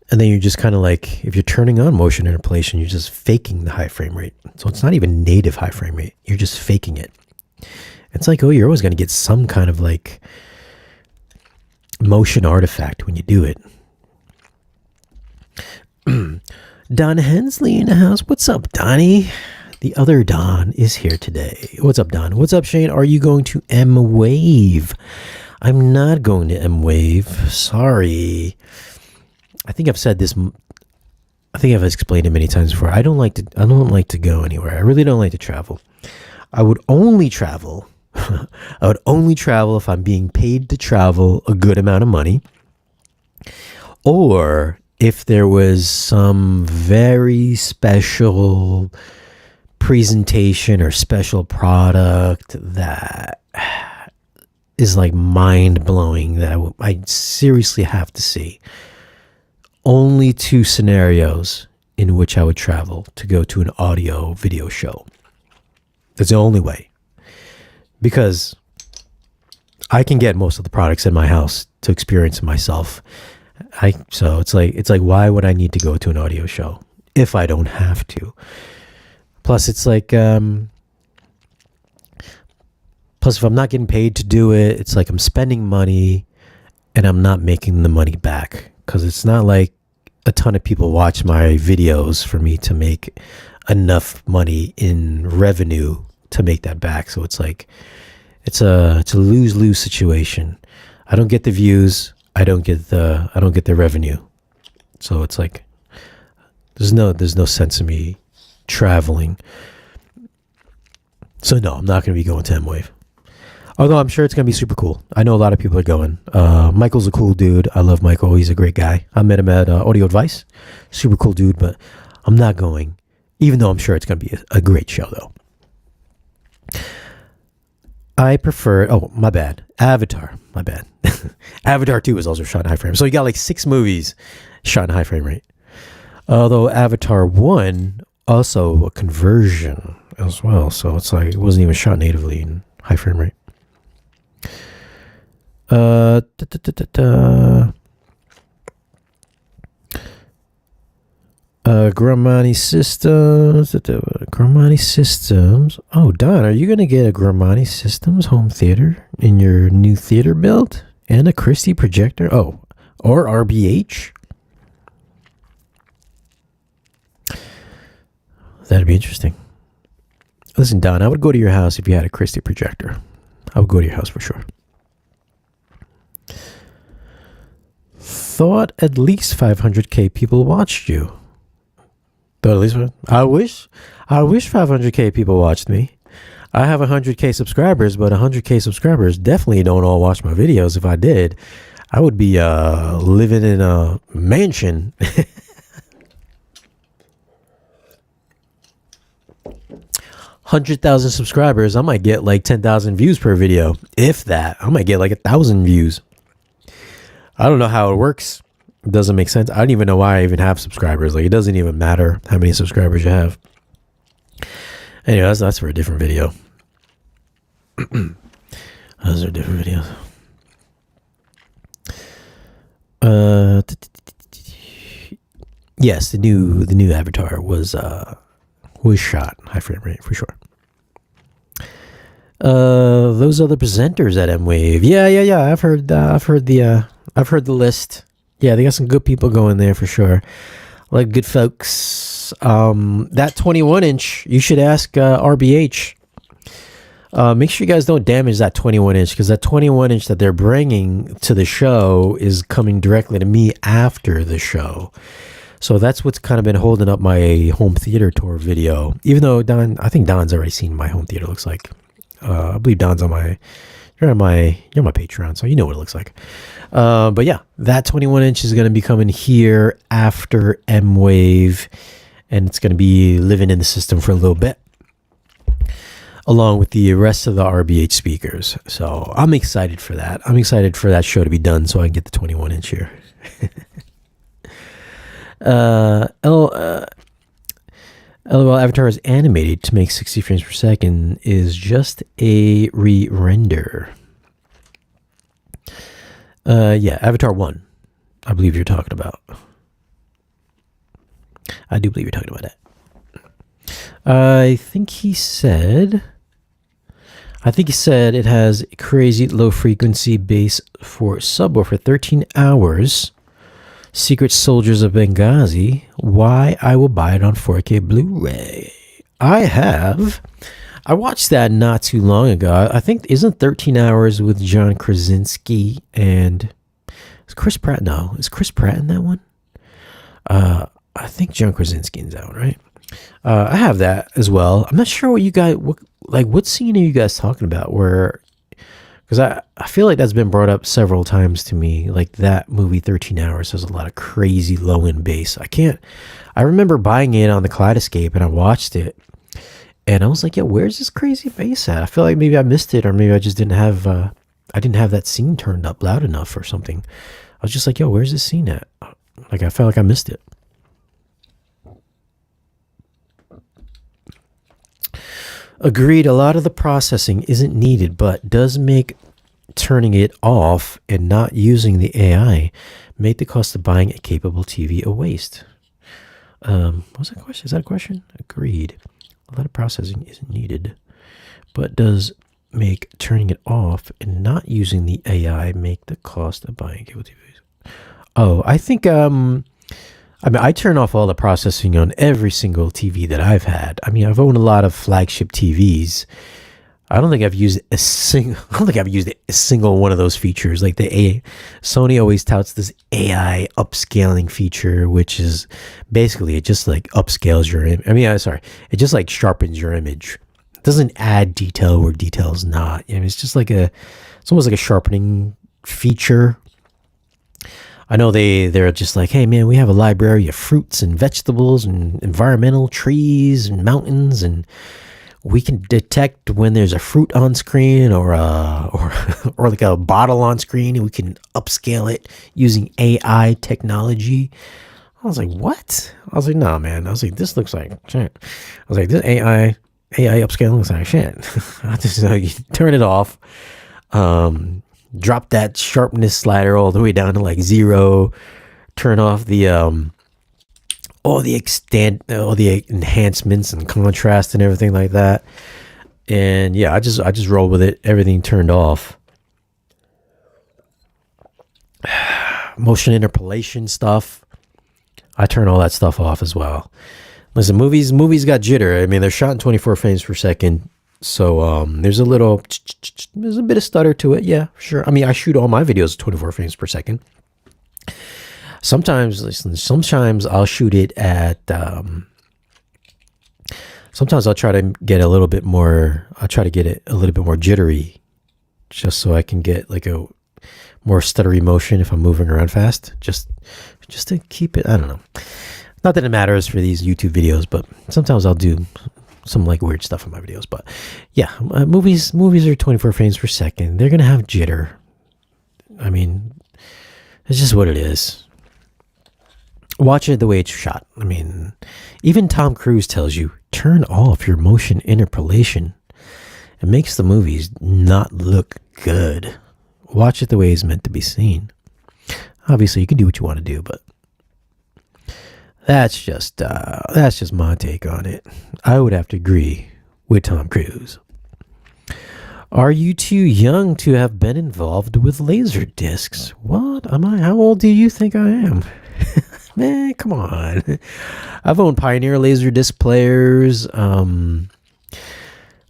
And then you're just kind of like, if you're turning on motion interpolation, you're just faking the high frame rate. So it's not even native high frame rate. You're just faking it. It's like, oh, you're always going to get some kind of like motion artifact when you do it. Don Hensley in the house. What's up, Donnie? The other Don is here today. What's up, Don? What's up, Shane? Are you going to M-Wave? I'm not going to M-Wave. Sorry. I think I've said this. I think I've explained it many times before. I don't like to go anywhere. I really don't like to travel. I would only travel. I would only travel if I'm being paid to travel a good amount of money, or if there was some very special presentation or special product that is like mind blowing that I seriously have to see. Only 2 scenarios in which I would travel to go to an audio video show. That's the only way. Because I can get most of the products in my house to experience it myself. So it's like why would I need to go to an audio show if I don't have to? Plus it's like plus if I'm not getting paid to do it, it's like I'm spending money and I'm not making the money back. Because it's not like a ton of people watch my videos for me to make enough money in revenue to make that back. So it's like it's a lose-lose situation. I don't get the views, I don't get the revenue. So it's like there's no sense of me traveling. So no, I'm not going to be going to M-Wave. Although I'm sure it's going to be super cool. I know a lot of people are going. Michael's a cool dude. I love Michael. He's a great guy. I met him at Audio Advice. Super cool dude, but I'm not going. Even though I'm sure it's going to be a great show, though. I prefer... Oh, my bad. Avatar. My bad. Avatar 2 was also shot in high frame. So you got like 6 movies shot in high frame rate. Although Avatar 1 also a conversion as well, so it's like it wasn't even shot natively in high frame rate. Da, da, da, da, da. Gramani Systems. Gramani Systems. Oh, Don, are you going to get a Gramani Systems home theater in your new theater build? And a Christie projector? Oh, or RBH? That'd be interesting. Listen, Don, I would go to your house if you had a Christie projector. I would go to your house for sure. Thought at least 500K people watched you. At least I wish 500K people watched me. I have 100K subscribers, but 100K subscribers definitely don't all watch my videos. If I did, I would be living in a mansion. 100,000 subscribers, I might get like 10,000 views per video. If that, I might get like 1,000 views. I don't know how it works. It doesn't make sense. I don't even know why I even have subscribers. Like, it doesn't even matter how many subscribers you have. Anyway, that's for a different video. Those are different videos. Yes, the new Avatar was shot high frame rate for sure. Those other presenters at M-Wave. Yeah. I've heard the list. Yeah, they got some good people going there for sure. Like good folks. That 21-inch, you should ask RBH. Make sure you guys don't damage that 21-inch, because that 21-inch that they're bringing to the show is coming directly to me after the show. So that's what's kind of been holding up my home theater tour video. Even though I think Don's already seen my home theater looks like. I believe Don's on you're my Patreon, so you know what it looks like. But yeah, that 21-inch is going to be coming here after M-Wave, and it's going to be living in the system for a little bit, along with the rest of the RBH speakers. So I'm excited for that. I'm excited for that show to be done so I can get the 21-inch here. LOL Avatar is animated to make 60 frames per second is just a re-render. Yeah, Avatar 1. I believe you're talking about. I do believe you're talking about that. I think he said it has crazy low frequency bass for subwoofer 13 hours. Secret Soldiers of Benghazi, why I will buy it on 4K Blu-ray. I watched that not too long ago. I think, isn't 13 Hours with John Krasinski and is Chris Pratt? No, is Chris Pratt in that one? I think John Krasinski is that one, right? I have that as well. I'm not sure what scene are you guys talking about where, because I feel like that's been brought up several times to me. Like that movie 13 Hours has a lot of crazy low-end bass. I remember buying it on the Kaleidoscape and I watched it and I was like, yeah, where's this crazy bass at? I feel like maybe I missed it, or maybe I just didn't have that scene turned up loud enough or something. I was just like, yo, where's this scene at? Like I felt like I missed it. Agreed, a lot of the processing isn't needed, but does make turning it off and not using the AI make the cost of buying a capable TV a waste. What's that question? Is that a question? Agreed. A lot of processing isn't needed, but does make turning it off and not using the AI make the cost of buying cable TVs. Oh, I think I turn off all the processing on every single TV that I've had. I mean, I've owned a lot of flagship TVs. I don't think I've used a single one of those features. Like Sony always touts this AI upscaling feature, which is basically it just like upscales your it just like sharpens your image. It doesn't add detail where detail's not. I mean, it's just like it's almost like a sharpening feature. I know they're just like, hey man, we have a library of fruits and vegetables and environmental trees and mountains, and We can detect when there's a fruit on screen or like a bottle on screen, and we can upscale it using AI technology. I was like, what? I was like, nah, man. I was like, this looks like shit. I was like, this AI upscaling looks like shit. I just you turn it off, drop that sharpness slider all the way down to like 0, turn off the all the enhancements and contrast and everything like that. And yeah, I just roll with it. Everything turned off. Motion interpolation stuff, I turn all that stuff off as well. Listen, movies got jitter. I mean, they're shot in 24 frames per second. So there's a bit of stutter to it. Yeah, sure. I mean, I shoot all my videos at 24 frames per second. Sometimes I'll shoot it at, sometimes I'll try to get a little bit more, jittery, just so I can get like a more stuttery motion if I'm moving around fast, just to keep it, I don't know. Not that it matters for these YouTube videos, but sometimes I'll do some like weird stuff in my videos. But yeah, movies are 24 frames per second. They're going to have jitter. I mean, it's just what it is. Watch it the way it's shot. I mean, even Tom Cruise tells you, turn off your motion interpolation. It makes the movies not look good. Watch it the way it's meant to be seen. Obviously, you can do what you want to do, but that's just my take on it. I would have to agree with Tom Cruise. Are you too young to have been involved with laser discs? What am I? How old do you think I am? Man, come on. I've owned Pioneer laser disc players. I think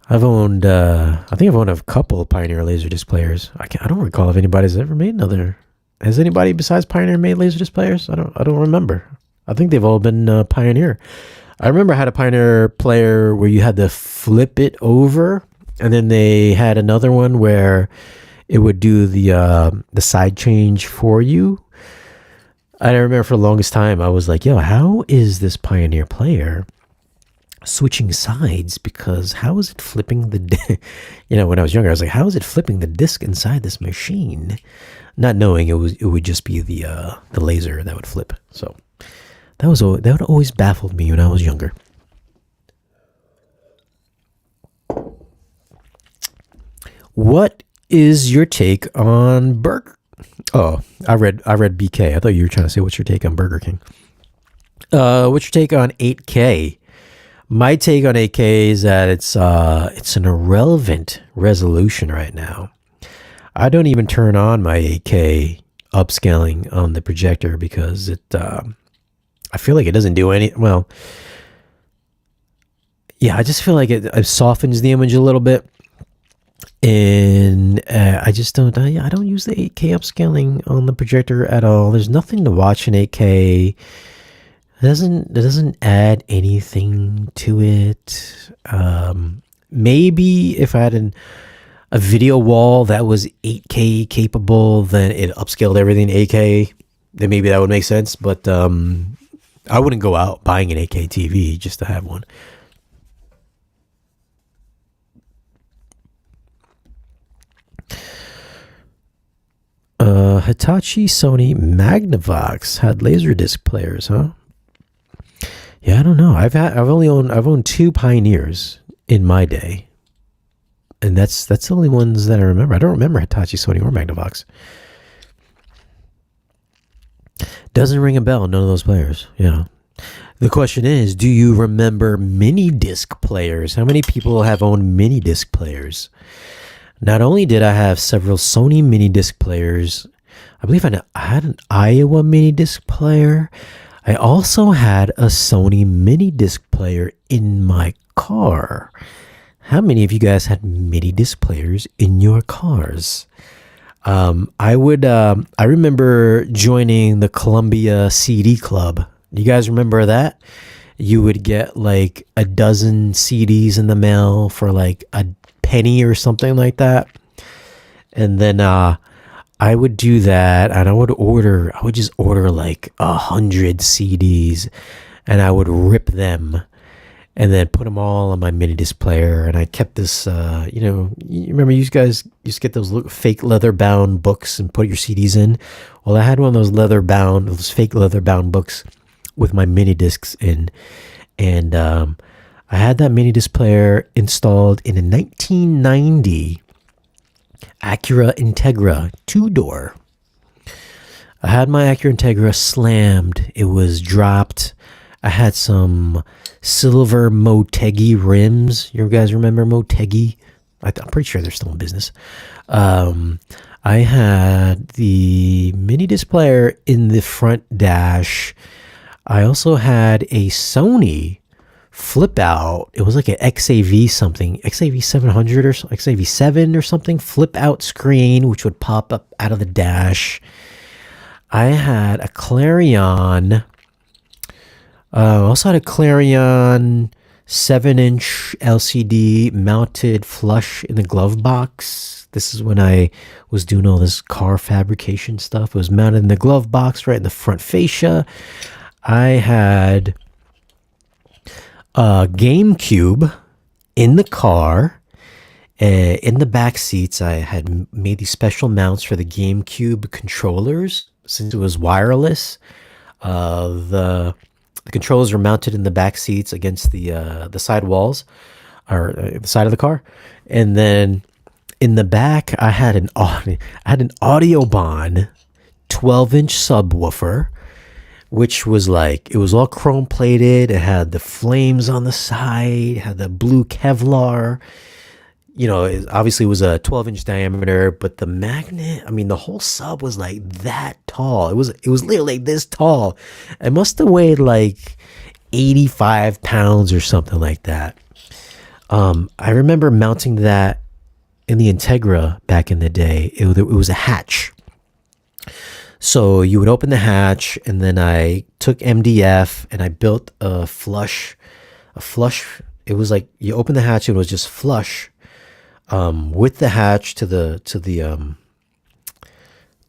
I've owned a couple of Pioneer laser disc players. I don't recall if anybody's ever made another. Has anybody besides Pioneer made laser disc players? I don't remember. I think they've all been Pioneer. I remember I had a Pioneer player where you had to flip it over, and then they had another one where it would do the side change for you. I remember for the longest time, I was like, yo, how is this Pioneer player switching sides? Because how is it flipping the, when I was younger, I was like, how is it flipping the disc inside this machine? Not knowing it would just be the laser that would flip. So that would always baffled me when I was younger. What is your take on Burger? Oh, I read BK. I thought you were trying to say what's your take on Burger King. What's your take on 8K? My take on 8K is that it's an irrelevant resolution right now. I don't even turn on my 8K upscaling on the projector because I feel like it doesn't do any. Well, yeah, I just feel like it softens the image a little bit. And I just don't. I don't use the 8K upscaling on the projector at all. There's nothing to watch in 8K. It doesn't add anything to it. Maybe if I had a video wall that was 8K capable, then it upscaled everything to 8K. Then maybe that would make sense. But I wouldn't go out buying an 8K TV just to have one. Hitachi, Sony, Magnavox had Laserdisc players, huh? Yeah, I don't know. I've owned 2 Pioneers in my day, and that's the only ones that I remember. I don't remember Hitachi, Sony, or Magnavox. Doesn't ring a bell. None of those players. Yeah. The question is, do you remember mini disc players? How many people have owned mini disc players? Not only did I have several Sony mini disc players, I believe I had an Iowa mini disc player. I also had a Sony mini disc player in my car. How many of you guys had mini disc players in your cars? I remember joining the Columbia CD Club. Do you guys remember that? You would get like a dozen CDs in the mail for like a penny or something like that. And then I would do that, and I would just order like 100 CDs, and I would rip them, and then put them all on my mini disc player. And I kept this, you remember you guys used to get those fake leather bound books and put your CDs in? Well, I had one of those fake leather bound books with my mini discs in. And I had that mini disc player installed in a 1990 Acura Integra 2-door. I had my Acura Integra slammed. It was dropped. I had some silver Motegi rims. You guys remember Motegi? I'm pretty sure they're still in business. I had the mini disc player in the front dash. I also had a Sony flip out. It was like an XAV something, XAV 700 or XAV 7 or something, flip out screen, which would pop up out of the dash. I had a Clarion. I also had a Clarion 7-inch LCD mounted flush in the glove box. This is when I was doing all this car fabrication stuff. It was mounted in the glove box right in the front fascia. I had a GameCube in the car. In the back seats, I had made these special mounts for the GameCube controllers. Since it was wireless, the controllers were mounted in the back seats against the side walls, or the side of the car. And then in the back, I had an Audiobahn 12-inch subwoofer, which was like, it was all chrome plated. It had the flames on the side, it had the blue Kevlar. It obviously was a 12-inch diameter, but the magnet, the whole sub was like that tall. It was literally like this tall. It must have weighed like 85 pounds or something like that. I remember mounting that in the Integra back in the day. It was a hatch. So you would open the hatch, and then I took MDF and I built a flush. It was like you open the hatch, and it was just flush. With the hatch to the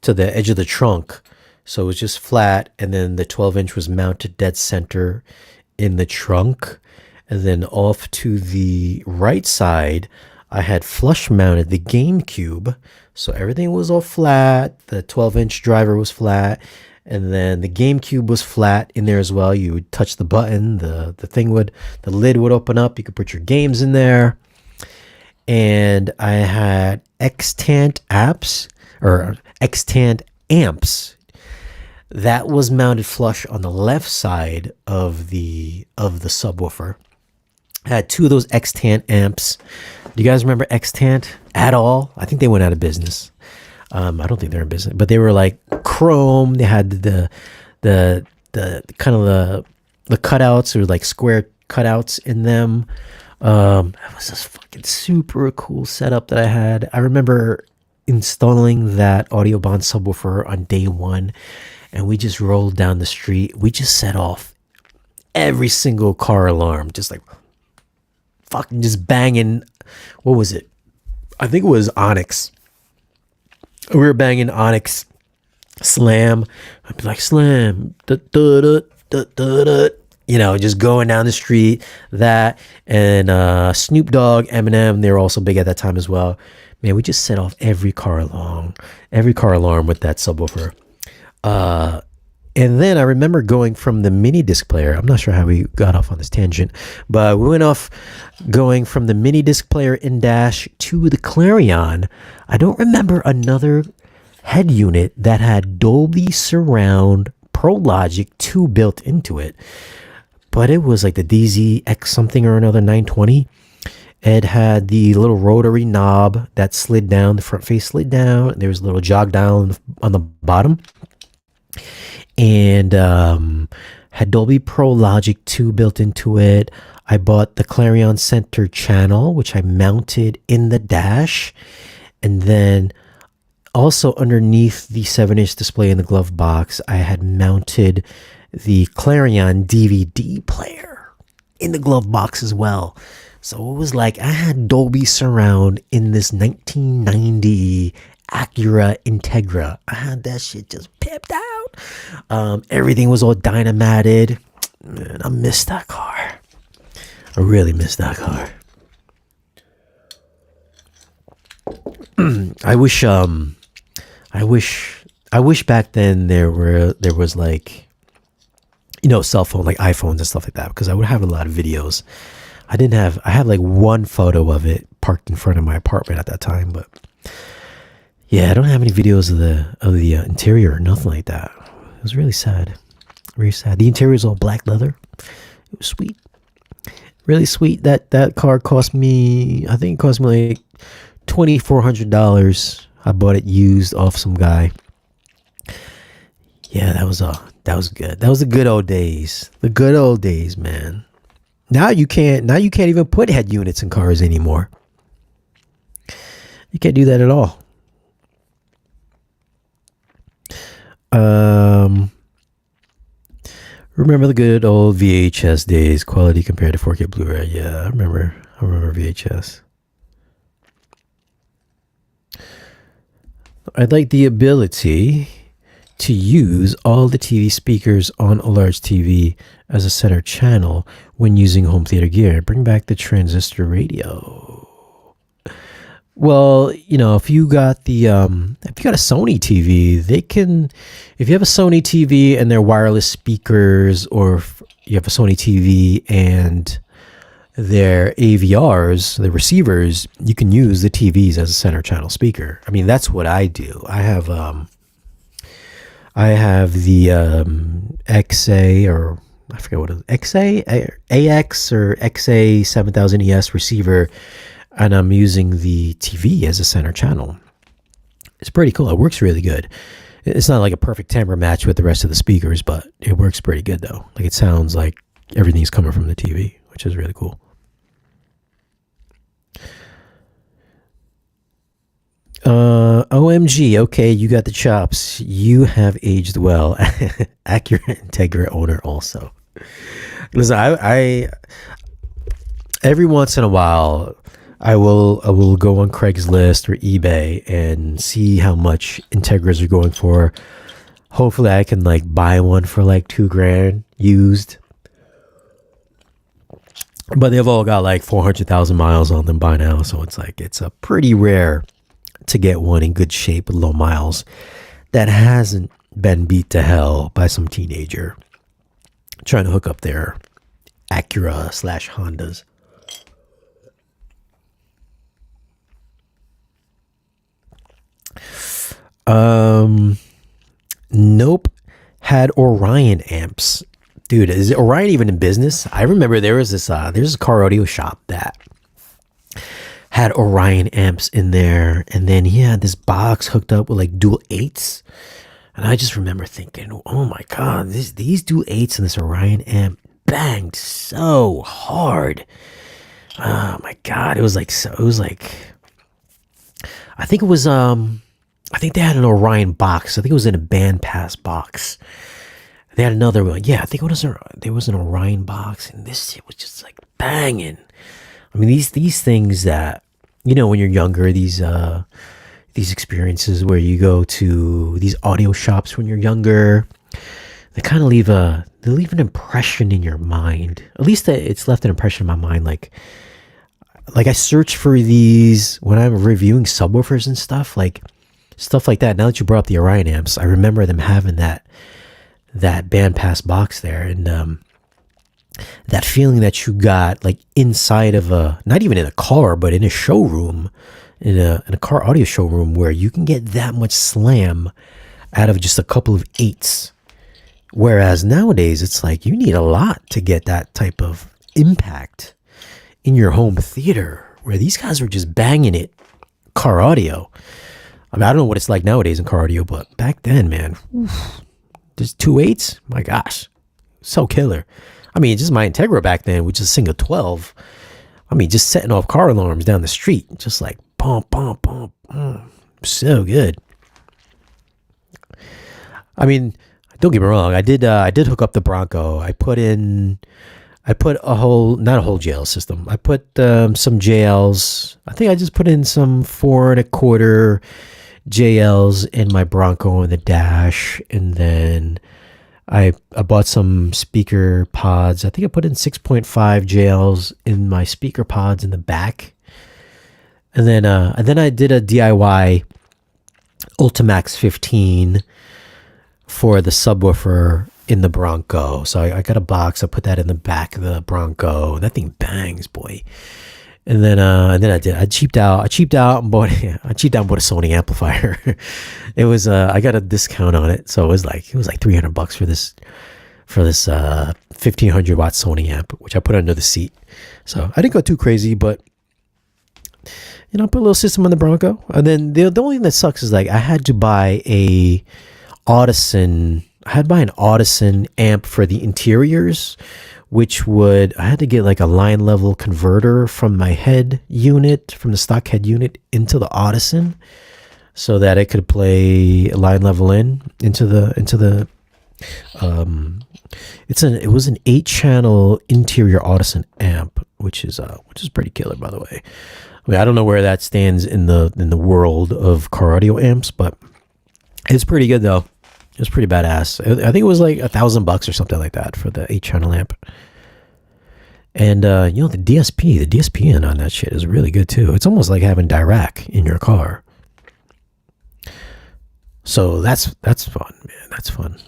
edge of the trunk, so it was just flat, and then the 12-inch was mounted dead center in the trunk, and then off to the right side, I had flush mounted the GameCube, so everything was all flat. The 12-inch driver was flat, and then the GameCube was flat in there as well. You would touch the button, the lid would open up. You could put your games in there. And I had extant amps that was mounted flush on the left side of the subwoofer. I had two of those extant amps. Do you guys remember extant at all? I think they went out of business. I don't think they're in business, but they were like chrome. They had the kind of the cutouts, or like square cutouts in them. That was this fucking super cool setup that I had. I remember installing that Audiobahn subwoofer on day one, and we just rolled down the street. We just set off every single car alarm, just like fucking just banging. What was it? I think it was Onyx. We were banging Onyx Slam. I'd be like, Slam, just going down the street. That and Snoop Dogg, Eminem, they were also big at that time as well. Man, we just set off every car alarm with that subwoofer. And then I remember going from the mini disc player. I'm not sure how we got off on this tangent, but we went off going from the mini disc player in dash to the Clarion. I don't remember another head unit that had Dolby Surround Pro Logic 2 built into it. But it was like the DZX something or another 920. It had the little rotary knob that slid down, the front face slid down. There was a little jog dial on the bottom. And had Dolby Pro Logic 2 built into it. I bought the Clarion Center channel, which I mounted in the dash. And then also underneath the 7-inch display in the glove box, I had mounted the Clarion DVD player in the glove box as well. So it was like I had Dolby Surround in this 1990 Acura Integra. I had that shit just pimped out. Everything was all dynamated. Man, I miss that car. I really miss that car. I wish I wish back then there was like, cell phone, like iPhones and stuff like that, because I would have a lot of videos. I had like one photo of it parked in front of my apartment at that time, but yeah, I don't have any videos of the interior or nothing like that. It was really sad. Really sad. The interior is all black leather. It was sweet. Really sweet. That car cost me, I think it cost me like $2,400. I bought it used off some guy. Yeah, that was good. That was the good old days. The good old days, man. Now you can't even put head units in cars anymore. You can't do that at all. Remember the good old VHS days, quality compared to 4K Blu-ray. Yeah, I remember VHS. I'd like the ability to use all the TV speakers on a large TV as a center channel when using home theater gear. Bring back the transistor radio. Well, if you got a Sony TV, they can. If you have a Sony TV and their wireless speakers, or if you have a Sony TV and their AVRs, the receivers, you can use the TVs as a center channel speaker. I mean, that's what I do. I have the XA, or I forget what it is, XA, AX or XA 7000 ES receiver, and I'm using the TV as a center channel. It's pretty cool. It works really good. It's not like a perfect timbre match with the rest of the speakers, but it works pretty good though. Like, it sounds like everything's coming from the TV, which is really cool. OMG, okay, you got the chops. You have aged well. Accurate Integra owner also. Listen, I every once in a while I will go on Craigslist or eBay and see how much Integras are going for. Hopefully I can like buy one for like $2,000 used. But they've all got like 400,000 miles on them by now, so it's a pretty rare to get one in good shape with low miles that hasn't been beat to hell by some teenager trying to hook up their Acura / Hondas. Nope. Had Orion amps. Dude, is Orion even in business? I remember there's a car audio shop that had Orion amps in there, and then he had this box hooked up with like dual 8s, and I just remember thinking, oh my god, these dual 8s and this Orion amp banged so hard. Oh my god, I think they had an Orion box. I think it was in a band pass box. They had another one. Yeah, I think there was an Orion box, and this shit was just like banging. I mean, these things that, when you're younger, these experiences where you go to these audio shops when you're younger, they kind of leave an impression in your mind. At least it's left an impression in my mind. Like I search for these when I'm reviewing subwoofers and stuff like that. Now that you brought up the Orion amps, I remember them having that band pass box there, and that feeling that you got like inside of not even in a car, but in a showroom, in a car audio showroom, where you can get that much slam out of just a couple of 8s. Whereas nowadays it's like you need a lot to get that type of impact in your home theater, where these guys are just banging it car audio. I mean, I don't know what it's like nowadays in car audio, but back then, man, there's 2 8s. My gosh, so killer. I mean, just my Integra back then, which is a single 12. I mean, just setting off car alarms down the street, just like pump, pump, pump. So good. I mean, don't get me wrong. I did hook up the Bronco. I put not a whole JL system. I put some JLs. I think I just put in some 4 1/4 JLs in my Bronco in the dash, and then I bought some speaker pods. I think I put in 6.5 JLs in my speaker pods in the back, and then I did a DIY Ultimax 15 for the subwoofer in the Bronco. So I got a box. I put that in the back of the Bronco. That thing bangs, boy. And then I cheaped out. And bought a Sony amplifier. It was I got a discount on it, so it was like $300 for this 1500 watt Sony amp, which I put under the seat. So I didn't go too crazy, but I put a little system on the Bronco. And then the only thing that sucks is like I had to buy an Audison amp for the interiors, which I had to get like a line level converter from my from the stock head unit into the Audison, so that it could play line level into the it was an 8-channel interior Audison amp, which is pretty killer, by the way. I mean, I don't know where that stands in the world of car audio amps, but it's pretty good though. It was pretty badass. I think it was like $1,000 or something like that for the 8-channel amp. And the DSP in on that shit is really good too. It's almost like having Dirac in your car. So that's fun, man. That's fun.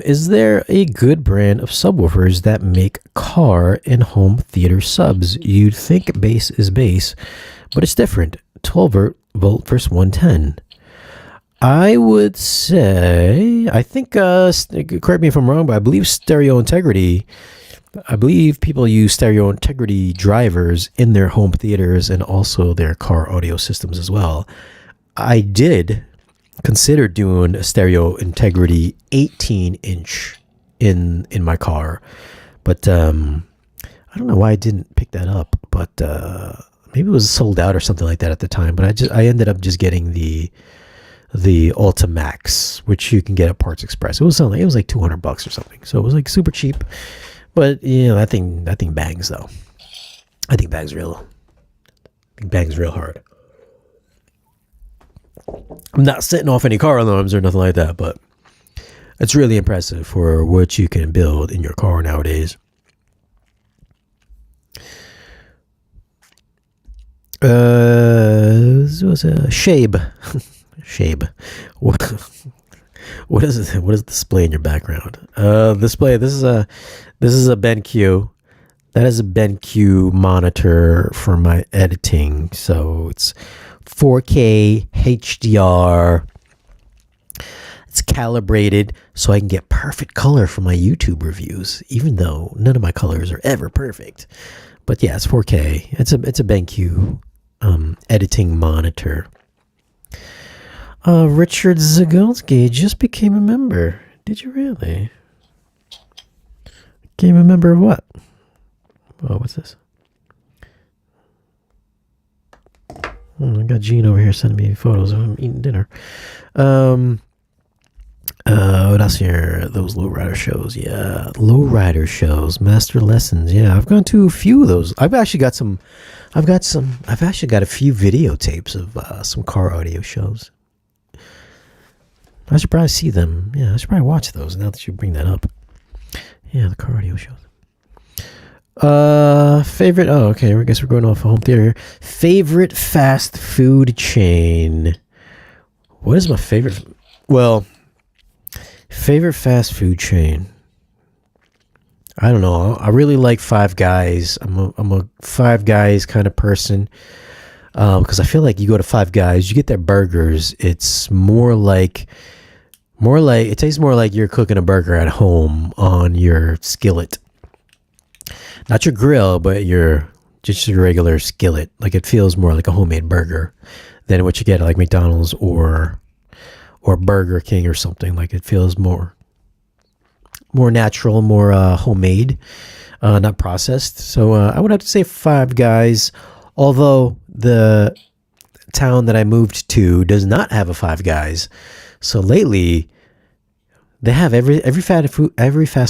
Is there a good brand of subwoofers that make car and home theater subs? You'd think bass is bass, but it's different. 12 volt versus 110. I would say, I think, correct me if I'm wrong, but I believe people use stereo integrity drivers in their home theaters and also their car audio systems as well. I did consider doing a stereo integrity 18-inch in my car, but I don't know why I didn't pick that up, but maybe it was sold out or something like that at the time. But I ended up just getting the Ultimax, which you can get at Parts Express. It was like $200 or something, so it was like super cheap. But that thing bangs though. I think bangs real hard. I'm not setting off any car alarms or nothing like that, but it's really impressive for what you can build in your car nowadays. This was a Shabe. Shabe. What is it? What is the display in your background? Display. This is a BenQ. That is a BenQ monitor for my editing. So it's 4K HDR. It's calibrated so I can get perfect color for my YouTube reviews, even though none of my colors are ever perfect. But yeah, it's 4K. It's a BenQ editing monitor. Richard Zagolsky just became a member. Did you really? Became a member of what? Oh, what's this? I got Gene over here sending me photos of him eating dinner. What else here? Those lowrider shows. Yeah, lowrider shows, master lessons. Yeah, I've gone to a few of those. I've actually got a few videotapes of some car audio shows. I should probably see them. Yeah, I should probably watch those now that you bring that up. Yeah, the car audio shows. Favorite. Oh, okay. I guess we're going off a home theater. Favorite fast food chain. What is my favorite? Well, favorite fast food chain. I don't know. I really like Five Guys. I'm a Five Guys kind of person. Because I feel like you go to Five Guys, you get their burgers. It's it tastes more like you're cooking a burger at home on your skillet. Not your grill, but just your regular skillet. Like it feels more like a homemade burger than what you get at like McDonald's or Burger King or something. Like it feels more natural, more homemade, not processed. So I would have to say Five Guys, although the town that I moved to does not have a Five Guys. So lately they have every fast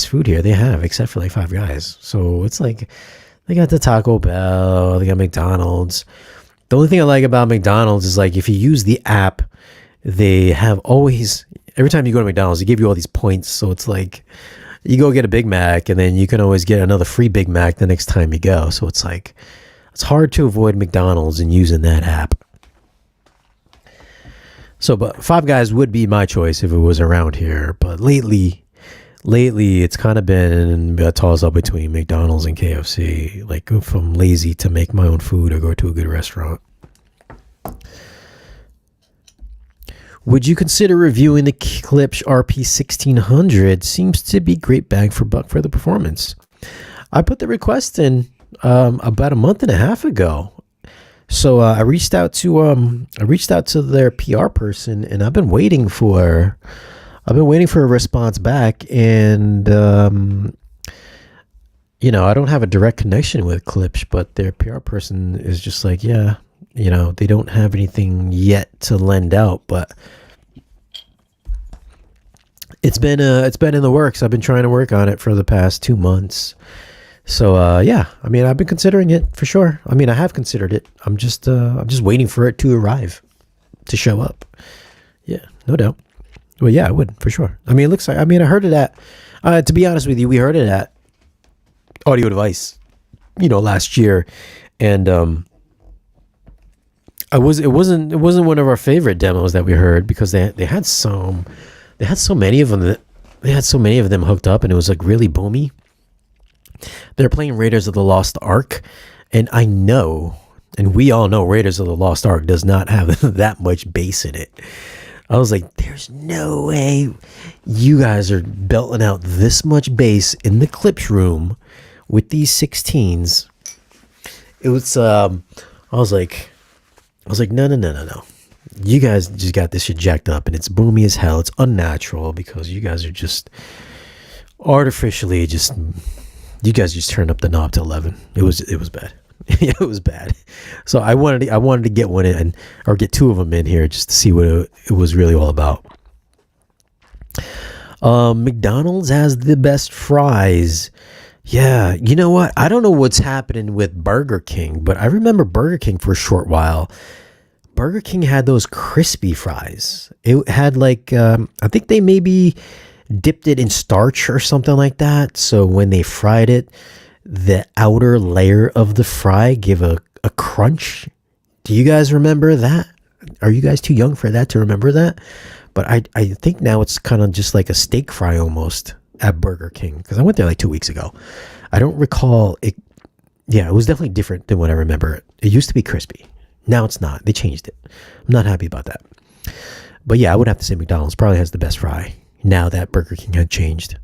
food here they have, except for like Five Guys. So it's like they got the Taco Bell, they got McDonald's. The only thing I like about McDonald's is like if you use the app, they have always every time you go to McDonald's, they give you all these points. So it's like you go get a Big Mac, and then you can always get another free Big Mac the next time you go. So it's like it's hard to avoid McDonald's and using that app. So, but Five Guys would be my choice if it was around here. But lately, it's kind of been a toss up between McDonald's and KFC. Like if I'm lazy to make my own food or go to a good restaurant. Would you consider reviewing the Klipsch RP1600? Seems to be great bang for buck for the performance. I put the request in about a month and a half ago. So I reached out to their PR person, and I've been waiting for a response back. And I don't have a direct connection with Klipsch, but their PR person is just like, yeah, they don't have anything yet to lend out, but it's been in the works. I've been trying to work on it for the past 2 months. So yeah, I mean, I've been considering it for sure. I mean, I have considered it. I'm just waiting for it to arrive, to show up. Yeah, no doubt. Well, yeah, I would for sure. I mean, it looks like. I mean, I heard it at. To be honest with you, we heard it at Audio Device, last year, and it wasn't one of our favorite demos that we heard because they had so many of them hooked up, and it was like really boomy. They're playing Raiders of the Lost Ark, and I know, and we all know Raiders of the Lost Ark does not have that much bass in it. I was like, there's no way you guys are belting out this much bass in the Klipsch room with these 16s. It was, I was like, no. You guys just got this shit jacked up, and it's boomy as hell. It's unnatural because you guys are just artificially you guys just turned up the knob to 11. It was bad. Yeah, it was bad. So I wanted to get one in, or get two of them in here just to see what it was really all about. McDonald's has the best fries. Yeah, you know what? I don't know what's happening with Burger King, but I remember Burger King for a short while. Burger King had those crispy fries. It had like, I think they maybe dipped it in starch or something like that. So when they fried it, the outer layer of the fry gave a crunch. Do you guys remember that? Are you guys too young for that to remember that? But I think now it's kind of just like a steak fry almost at Burger King, because I went there like 2 weeks ago. I don't recall it. Yeah, it was definitely different than what I remember it. It used to be crispy. Now it's not. They changed it. I'm not happy about that. But yeah, I would have to say McDonald's probably has the best fry now that Burger King had changed.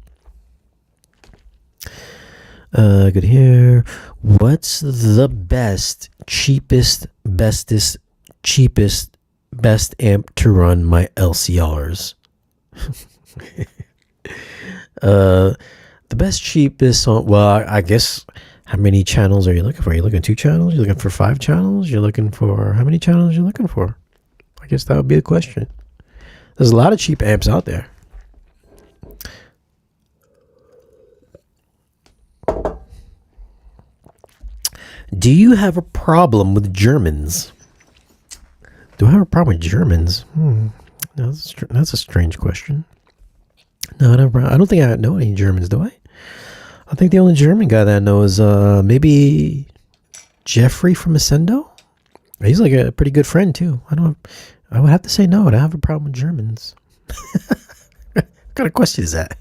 Good here. What's the best, cheapest, bestest, cheapest, best amp to run my LCRs? The best, cheapest, well, I guess, how many channels are you looking for? Are you looking at 2 channels? You're looking for 5 channels? You're looking for, how many channels are you looking for? I guess that would be the question. There's a lot of cheap amps out there. Do you have a problem with Germans? Do I have a problem with Germans? No, that's a strange question. No, I don't think I know any Germans, do I? I think the only German guy that I know is maybe Jeffrey from Ascendo. He's like a pretty good friend too. I would have to say no. I don't have a problem with Germans. What kind of question is that?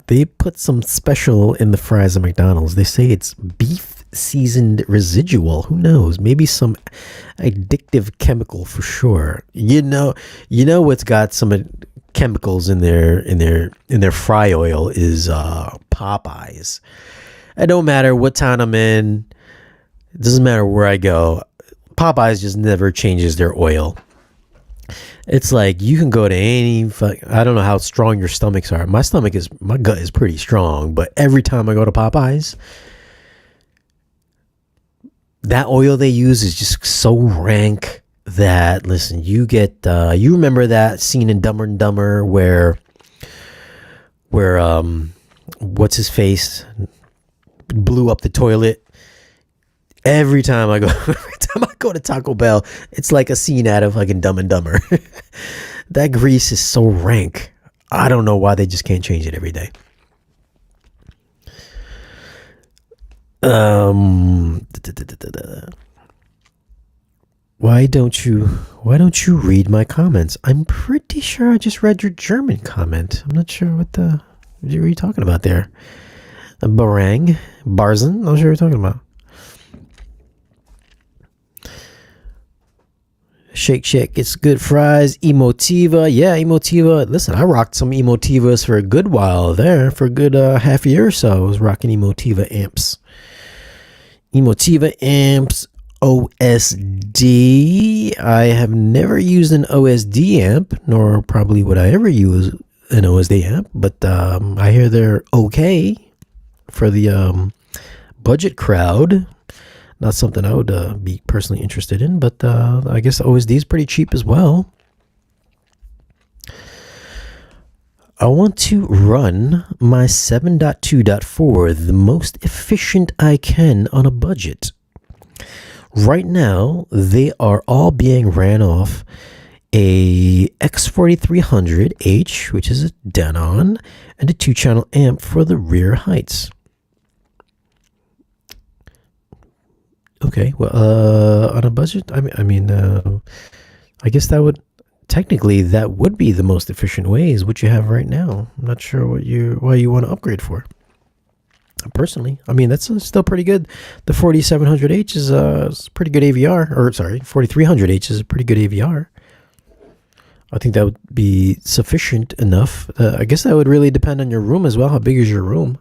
They put some special in the fries at McDonald's. They say it's beef seasoned residual. Who knows? Maybe some addictive chemical for sure. You know what's got some chemicals in their fry oil is Popeyes. It don't matter what town I'm in. It doesn't matter where I go. Popeyes just never changes their oil. It's like you can go to any. I don't know how strong your stomachs are. My gut is pretty strong, but every time I go to Popeyes, that oil they use is just so rank that, listen, you get. You remember that scene in Dumber and Dumber where what's his face blew up the toilet. Every time I go to Taco Bell, it's like a scene out of fucking Dumb and Dumber. That grease is so rank. I don't know why they just can't change it every day. Why don't you read my comments? I'm pretty sure I just read your German comment. I'm not sure what are you talking about there. Barang, Barzen, I'm not sure what you're talking about. Shake Shack, it's good fries. Emotiva, yeah, Emotiva. Listen, I rocked some Emotivas for a good while there. For a good half a year or so, I was rocking Emotiva amps. Emotiva amps, OSD. I have never used an OSD amp, nor probably would I ever use an OSD amp, but I hear they're okay for the budget crowd. Not something I would be personally interested in, but I guess OSD is pretty cheap as well. I want to run my 7.2.4 the most efficient I can on a budget. Right now, they are all being ran off a X4300H, which is a Denon, and a 2-channel amp for the rear heights. Okay, well, on a budget, I guess that would be the most efficient way is what you have right now. I'm not sure why you want to upgrade for. Personally, I mean, that's still pretty good. The 4700H is pretty good AVR, or sorry, 4300H is a pretty good AVR. I think that would be sufficient enough. I guess that would really depend on your room as well. How big is your room?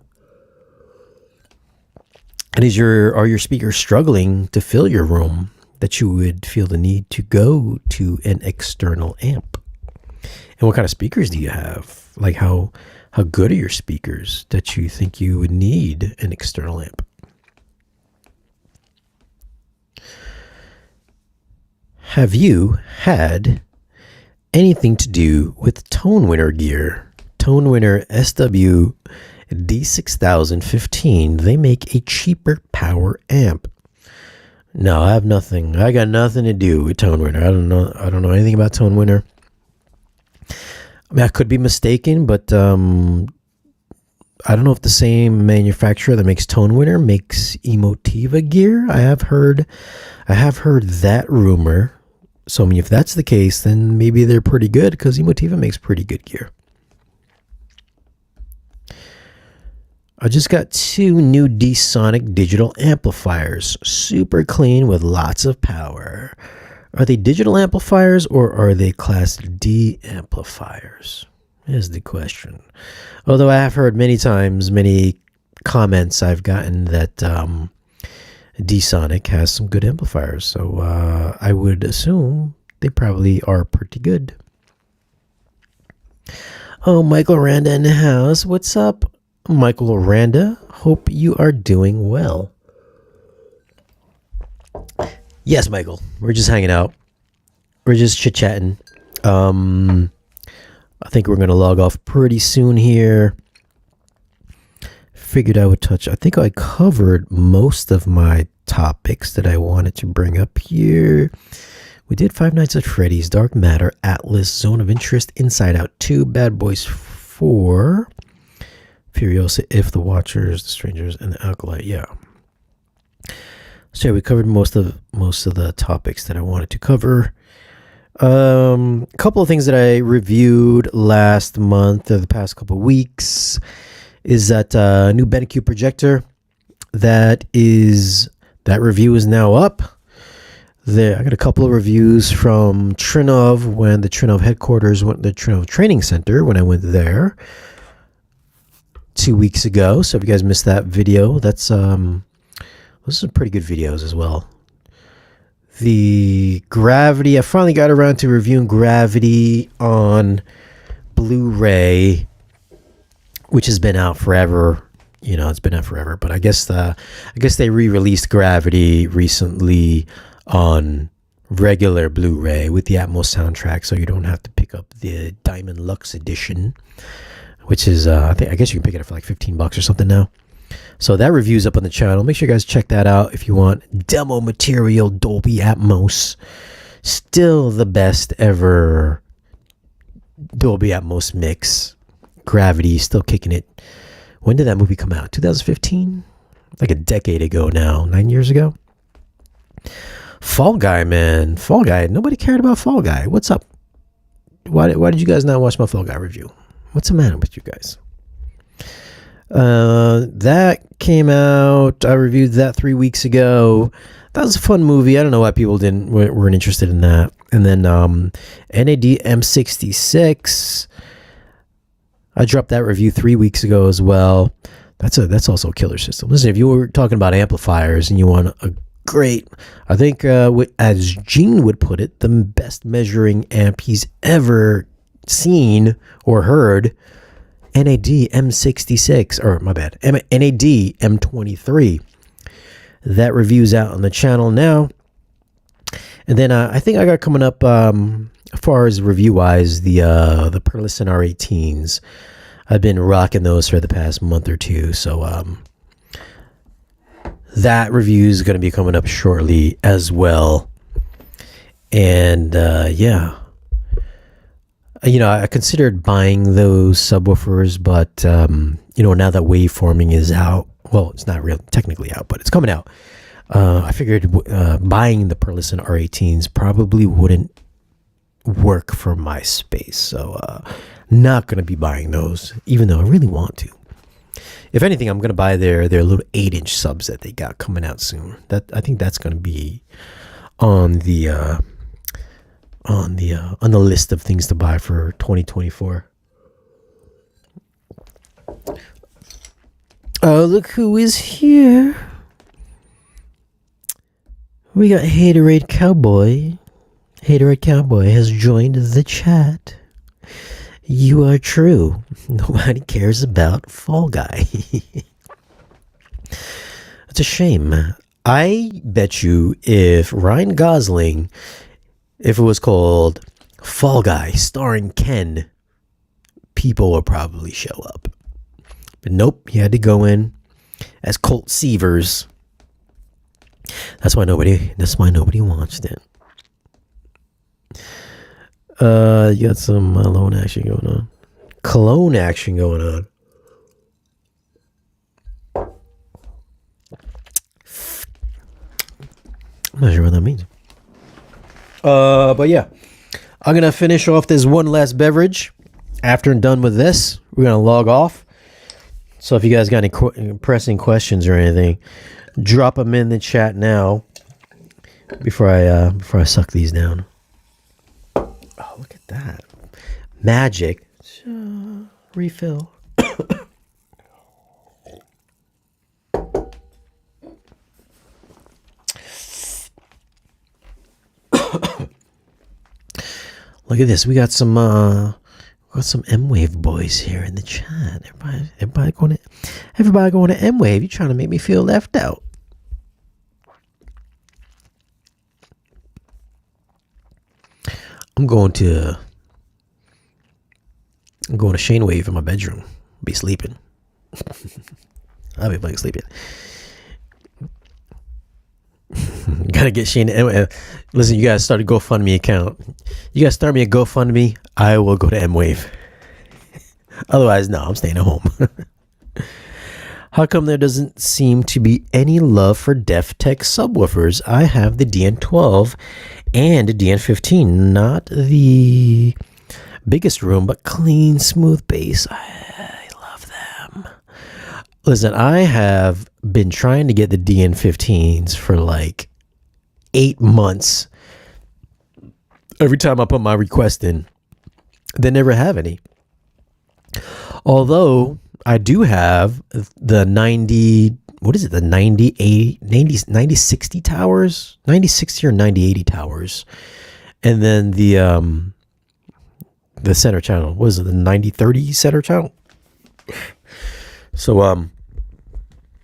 And are your speakers struggling to fill your room that you would feel the need to go to an external amp? And what kind of speakers do you have? Like how good are your speakers that you think you would need an external amp? Have you had anything to do with Tone Winner gear? Tone Winner SW D6015. They make a cheaper power amp. No, I have nothing. I got nothing to do with Tone Winner. I don't know anything about Tone Winner. I mean, I could be mistaken, but I don't know if the same manufacturer that makes Tone Winner makes Emotiva gear. I have heard that rumor. So I mean, if that's the case, then maybe they're pretty good because Emotiva makes pretty good gear. I just got 2 new D-Sonic digital amplifiers. Super clean with lots of power. Are they digital amplifiers or are they Class D amplifiers? Is the question. Although I have heard many comments I've gotten that D-Sonic has some good amplifiers. So I would assume they probably are pretty good. Oh, Michael Randa in the house. What's up, Michael Randa? Hope you are doing well. Yes, Michael. We're just hanging out. We're just chit-chatting. I think we're going to log off pretty soon here. Figured I would touch. I think I covered most of my topics that I wanted to bring up here. We did Five Nights at Freddy's, Dark Matter, Atlas, Zone of Interest, Inside Out 2, Bad Boys 4, Furiosa, If, The Watchers, The Strangers, and The Acolyte. Yeah. So yeah, we covered most of the topics that I wanted to cover. A couple of things that I reviewed last month or the past couple of weeks is that new BenQ projector. That review is now up. I got a couple of reviews from Trinov when the Trinov headquarters went the Trinov Training Center when I went there 2 weeks ago. So if you guys missed that video, those are pretty good videos as well. The Gravity, I finally got around to reviewing Gravity on Blu-ray, which has been out forever. You know, it's been out forever, but I guess they re-released Gravity recently on regular Blu-ray with the Atmos soundtrack, so you don't have to pick up the Diamond Lux edition, which is I guess you can pick it up for like $15 or something now. So that review's up on the channel. Make sure you guys check that out if you want demo material. Dolby Atmos, still the best ever Dolby Atmos mix. Gravity, still kicking it. When did that movie come out? 2015? Like a decade ago now. 9 years ago? Fall Guy, man. Fall Guy. Nobody cared about Fall Guy. What's up? Why did you guys not watch my Fall Guy review? What's the matter with you guys? That came out. I reviewed that 3 weeks ago. That was a fun movie. I don't know why people weren't interested in that. And then NAD M66. I dropped that review 3 weeks ago as well. That's also a killer system. Listen, if you were talking about amplifiers and you want a great, I think as Gene would put it, the best measuring amp he's ever seen or heard, NAD M66, or my bad, NAD M23. That review's out on the channel now. And then I think I got coming up, as far as review-wise, the Perlison R18s. I've been rocking those for the past month or two, so that review is going to be coming up shortly as well. And yeah, I considered buying those subwoofers, but now that waveforming is out, well, it's not real technically out, but it's coming out. I figured buying the Perlison R18s probably wouldn't work for my space, so not going to be buying those, even though I really want to. If anything, I'm going to buy their little 8-inch subs that they got coming out soon. I think that's going to be on the list of things to buy for 2024. Oh, look who is here. We got Haterade Cowboy. Haterade Cowboy has joined the chat. You are true. Nobody cares about Fall Guy. It's a shame. I bet you if Ryan Gosling, if it was called Fall Guy starring Ken, people would probably show up. But nope, he had to go in as Colt Seavers. That's why nobody watched it. You got some loan action going on. Cologne action going on. I'm not sure what that means. But yeah. I'm going to finish off this one last beverage. After I'm done with this, we're going to log off. So if you guys got any pressing questions or anything, drop them in the chat now before I suck these down. Oh, look at that. Magic. Refill. Look at this. We got some M-Wave boys here in the chat. Everybody going to M-Wave. You trying to make me feel left out. I'm going to Shane Wave in my bedroom. Be sleeping. I'll be fucking sleeping. Gotta get Shane. Listen, you guys start a GoFundMe account. You guys start me a GoFundMe, I will go to M-Wave. Otherwise, no, I'm staying at home. How come there doesn't seem to be any love for DefTech subwoofers? I have the DN12 and DN15. Not the biggest room, but clean, smooth bass. I love them. Listen, I have been trying to get the DN15s for like 8 months. Every time I put my request in, they never have any. Although I do have the 90, what is it? The 9060 towers, 9060 or 9080 towers. And then the center channel, what is it? The 9030 center channel. So,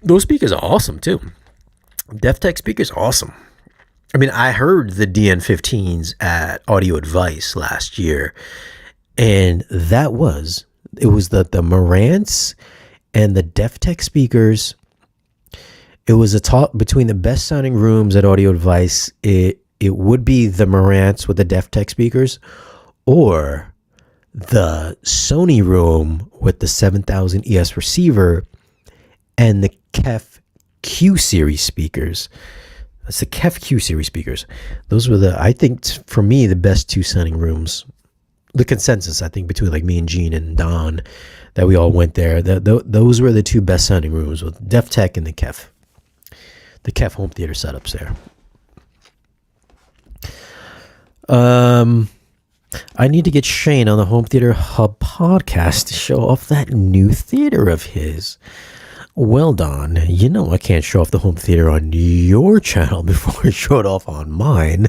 those speakers are awesome too. DefTech speakers are awesome. I mean, I heard the DN15s at Audio Advice last year, and it was the Marantz and the DefTech speakers. It was a top between the best sounding rooms at Audio Advice. It would be the Marantz with the DefTech speakers, or the Sony room with the 7000 ES receiver and the KEF Q series speakers. That's the KEF Q series speakers. Those were I think for me, the best two sounding rooms. The consensus, I think, between like me and Gene and Don, that we all went there. Those were the two best sounding rooms, with DefTech and the KEF home theater setups there. I need to get Shane on the Home Theater Hub podcast to show off that new theater of his. Well, Don, you know I can't show off the home theater on your channel before I show it off on mine.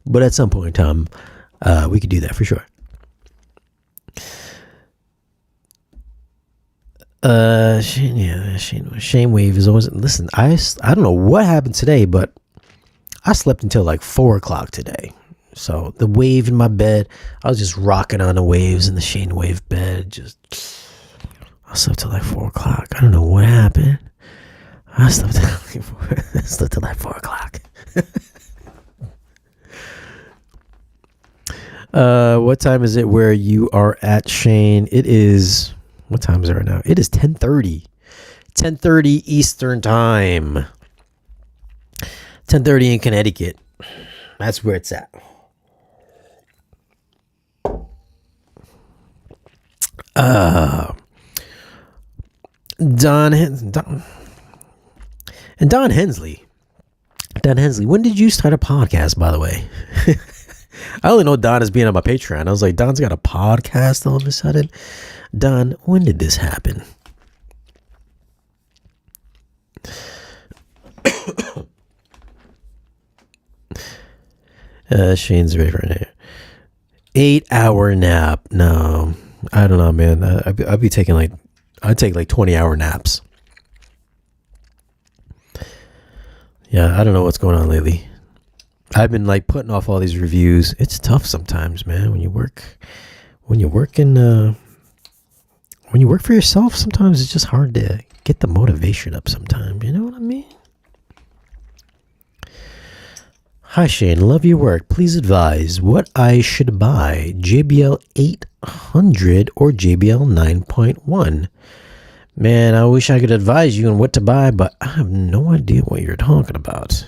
But at some point in time, we could do that for sure. Shane Wave is always... Listen, I don't know what happened today, but I slept until like 4 o'clock today. So the wave in my bed, I was just rocking on the waves in the Shane Wave bed. I slept till like 4 o'clock. I don't know what happened. I slept till like 4 o'clock. What time is it where you are at, Shane? It is... What time is it right now? It is 10:30. 10:30 Eastern Time. 10:30 in Connecticut. That's where it's at. Don Hensley. Don Hensley, when did you start a podcast, by the way? I only know Don as being on my Patreon. I was like, Don's got a podcast all of a sudden. Don, when did this happen? Shane's ready for an 8-hour nap. No, I don't know, man. I'd be taking I'd take 20-hour naps. Yeah, I don't know what's going on lately. I've been putting off all these reviews. It's tough sometimes, man. When you work for yourself, sometimes it's just hard to get the motivation up sometimes. You know what I mean? Hi, Shane. Love your work. Please advise what I should buy, JBL 800 or JBL 9.1. Man, I wish I could advise you on what to buy, but I have no idea what you're talking about.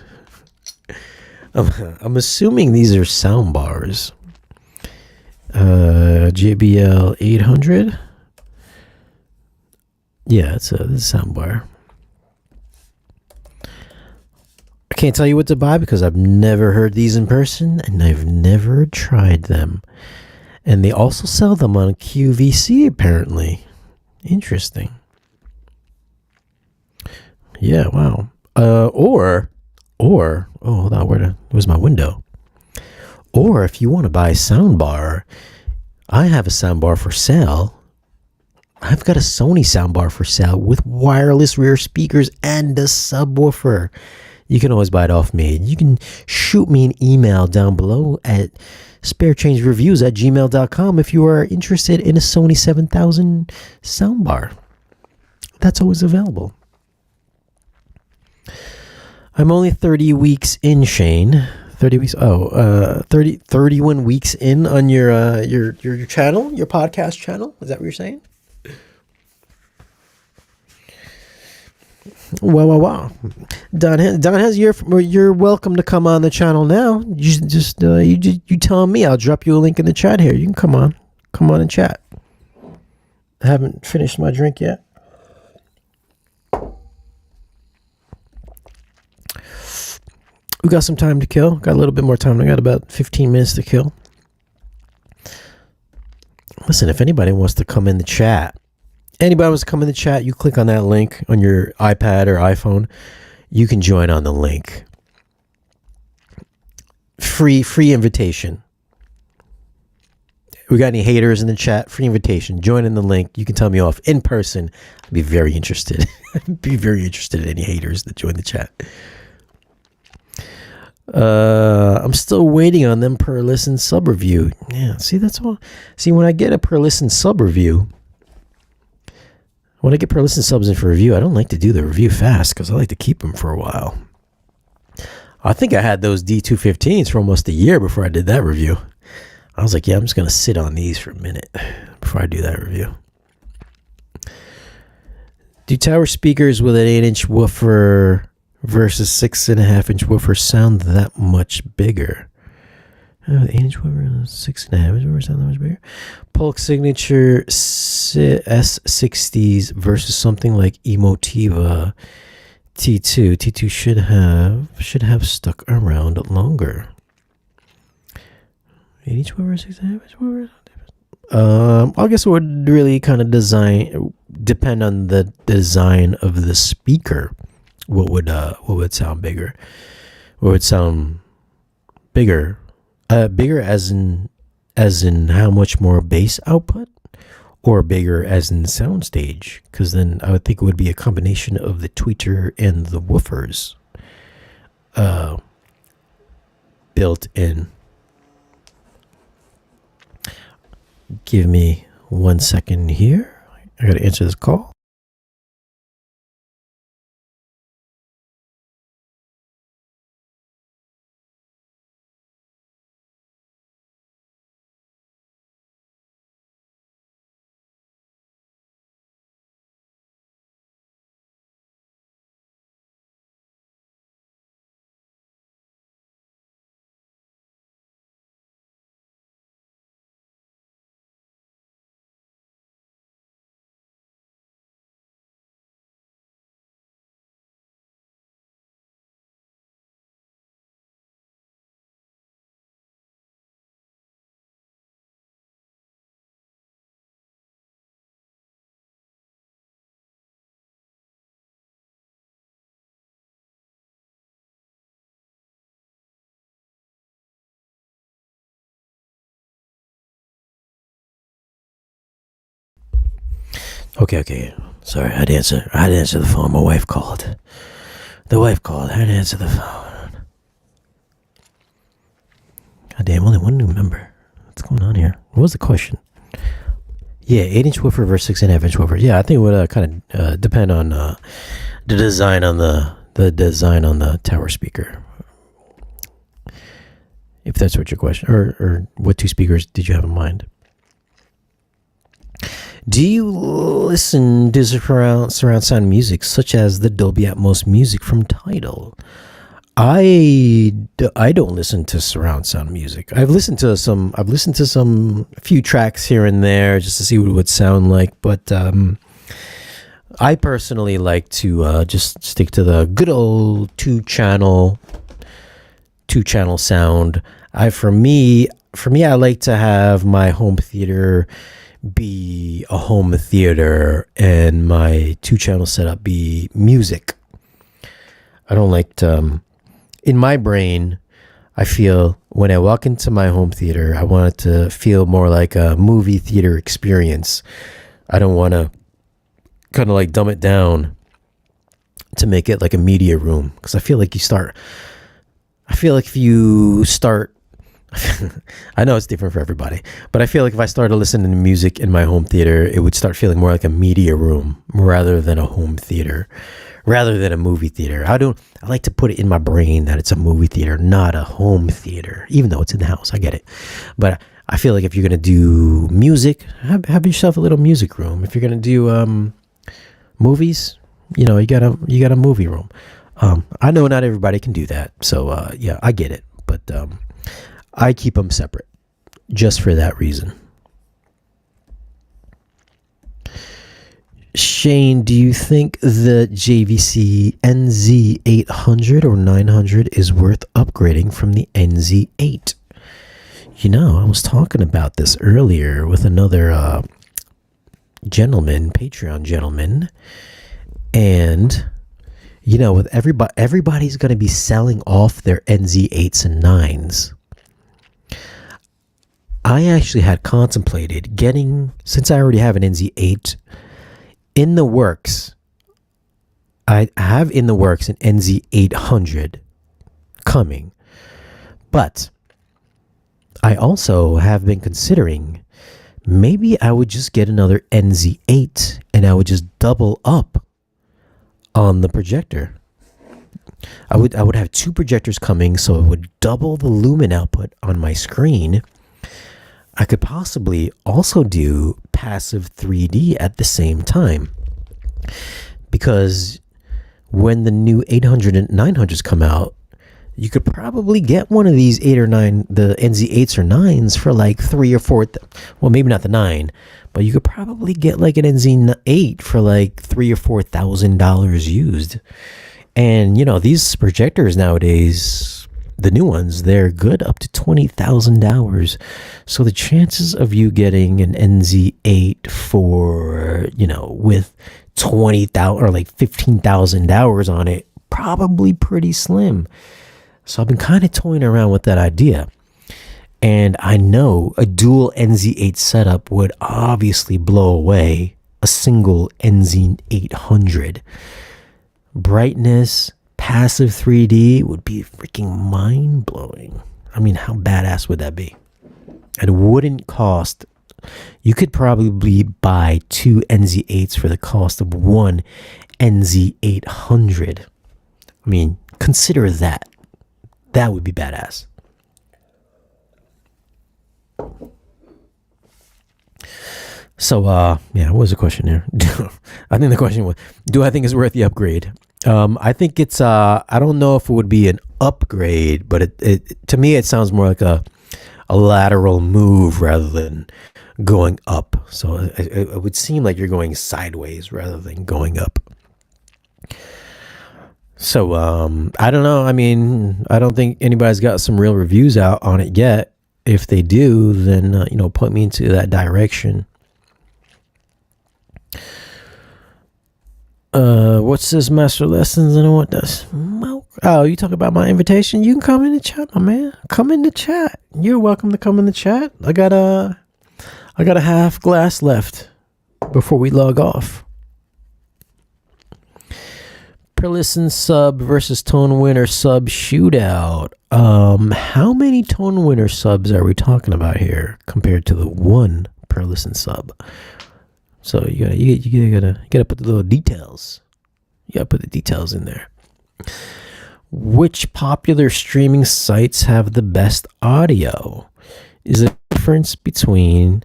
I'm assuming these are sound bars. JBL 800. Yeah, it's a sound bar. I can't tell you what to buy because I've never heard these in person and I've never tried them. And they also sell them on QVC apparently. Interesting. Yeah, wow. Or hold on, where's my window? Or if you want to buy a sound bar, I have a sound bar for sale. I've got a Sony soundbar for sale with wireless rear speakers and a subwoofer. You can always buy it off me. You can shoot me an email down below at sparechangereviews@gmail.com if you are interested in a Sony 7000 soundbar. That's always available. I'm only 30 weeks in, Shane. 30 weeks. 31 weeks in on your channel, your podcast channel. Is that what you're saying? Wow. Don has you're welcome to come on the channel now. You tell me. I'll drop you a link in the chat here. You can come on and chat. I haven't finished my drink yet. We got some time to kill. Got a little bit more time. I got about 15 minutes to kill. Listen, if anybody wants to come in the chat, you click on that link on your iPad or iPhone. You can join on the link. Free invitation. We got any haters in the chat? Free invitation. Join in the link. You can tell me off in person. I'd be very interested. In any haters that join the chat. I'm still waiting on them per listen sub review. Yeah, see, that's all. See, when I get a per listen sub review, when I get per listen subs in for review, I don't like to do the review fast because I like to keep them for a while. I think I had those D215s for almost a year before I did that review. I was like, yeah, I'm just going to sit on these for a minute before I do that review. Do tower speakers with an 8-inch woofer versus 6.5-inch woofer sound that much bigger? 8-inch woofer, 6.5-inch woofer sound that much bigger? Polk Signature S60s versus something like Emotiva T2. T2 should have stuck around longer. 8-inch woofer, 6.5-inch woofer. I guess it would really kind of depend on the design of the speaker. What would sound bigger? What would sound bigger? Bigger as in how much more bass output, or bigger as in soundstage? Because then I would think it would be a combination of the tweeter and the woofers built in. Give me 1 second here. I gotta answer this call. Okay. Sorry, I had to answer the phone. My wife called. I had to answer the phone. God damn, only one new member. What's going on here? What was the question? Yeah, 8-inch woofer versus 6.5-inch woofer. Yeah, I think it would kind of depend on the design on the tower speaker. If that's what your question, or what two speakers did you have in mind? Do you listen to surround sound music, such as the Dolby Atmos music from Tidal? I don't listen to surround sound music. I've listened to some few tracks here and there just to see what it would sound like, but I personally like to just stick to the good old two-channel sound. For me, I like to have my home theater be a home theater and my two-channel setup be music. I don't like to, in my brain, I feel when I walk into my home theater, I want it to feel more like a movie theater experience. I don't want to kind of like dumb it down to make it like a media room, because I feel like if you start I know it's different for everybody, but I feel like if I started listening to music in my home theater, it would start feeling more like a media room rather than a home theater, rather than a movie theater. I like to put it in my brain that it's a movie theater, not a home theater, even though it's in the house. I get it. But I feel like if you're going to do music, have yourself a little music room. If you're going to do movies, you got a movie room. I know not everybody can do that. So yeah, I get it. But I keep them separate just for that reason. Shane, do you think the JVC NZ800 or 900 is worth upgrading from the NZ8? I was talking about this earlier with another Patreon gentleman, and with everybody's going to be selling off their NZ8s and 9s. I actually had contemplated getting, since I already have an NZ8 in the works, I have in the works an NZ800 coming, but I also have been considering maybe I would just get another NZ8 and I would just double up on the projector. I would have two projectors coming, so it would double the lumen output on my screen. I could possibly also do passive 3D at the same time, because when the new 800 and 900s come out, you could probably get one of these 8 or 9, the NZ8s or 9s for like 3 or 4, well, maybe not the 9, but you could probably get like an NZ8 for like $3,000 or $4,000 used. And you know, these projectors nowadays, the new ones, they're good up to $20,000. So the chances of you getting an NZ8 for, you know, with 20,000 or like 15,000 hours on it, probably pretty slim. So I've been kind of toying around with that idea. And I know a dual NZ8 setup would obviously blow away a single NZ800. Brightness, passive 3D would be freaking mind-blowing. I mean, how badass would that be? And it wouldn't cost... You could probably buy 2 NZ8s for the cost of one NZ800. I mean, consider that. That would be badass. So, yeah, what was the question there? I think the question was, do I think it's worth the upgrade? I think it's, I don't know if it would be an upgrade, but it to me, it sounds more like a lateral move rather than going up. So it would seem like you're going sideways rather than going up. So, I don't know. I mean, I don't think anybody's got some real reviews out on it yet. If they do, then, you know, point me into that direction. What's this master lessons and what does? Oh, you talk about my invitation? You can come in the chat, my man. Come in the chat. You're welcome to come in the chat. I got a half glass left before we log off. Per listen sub versus tone winner sub shootout. How many tone winner subs are we talking about here compared to the one per listen sub? So you gotta put the little details. You gotta put the details in there. Which popular streaming sites have the best audio? Is the difference between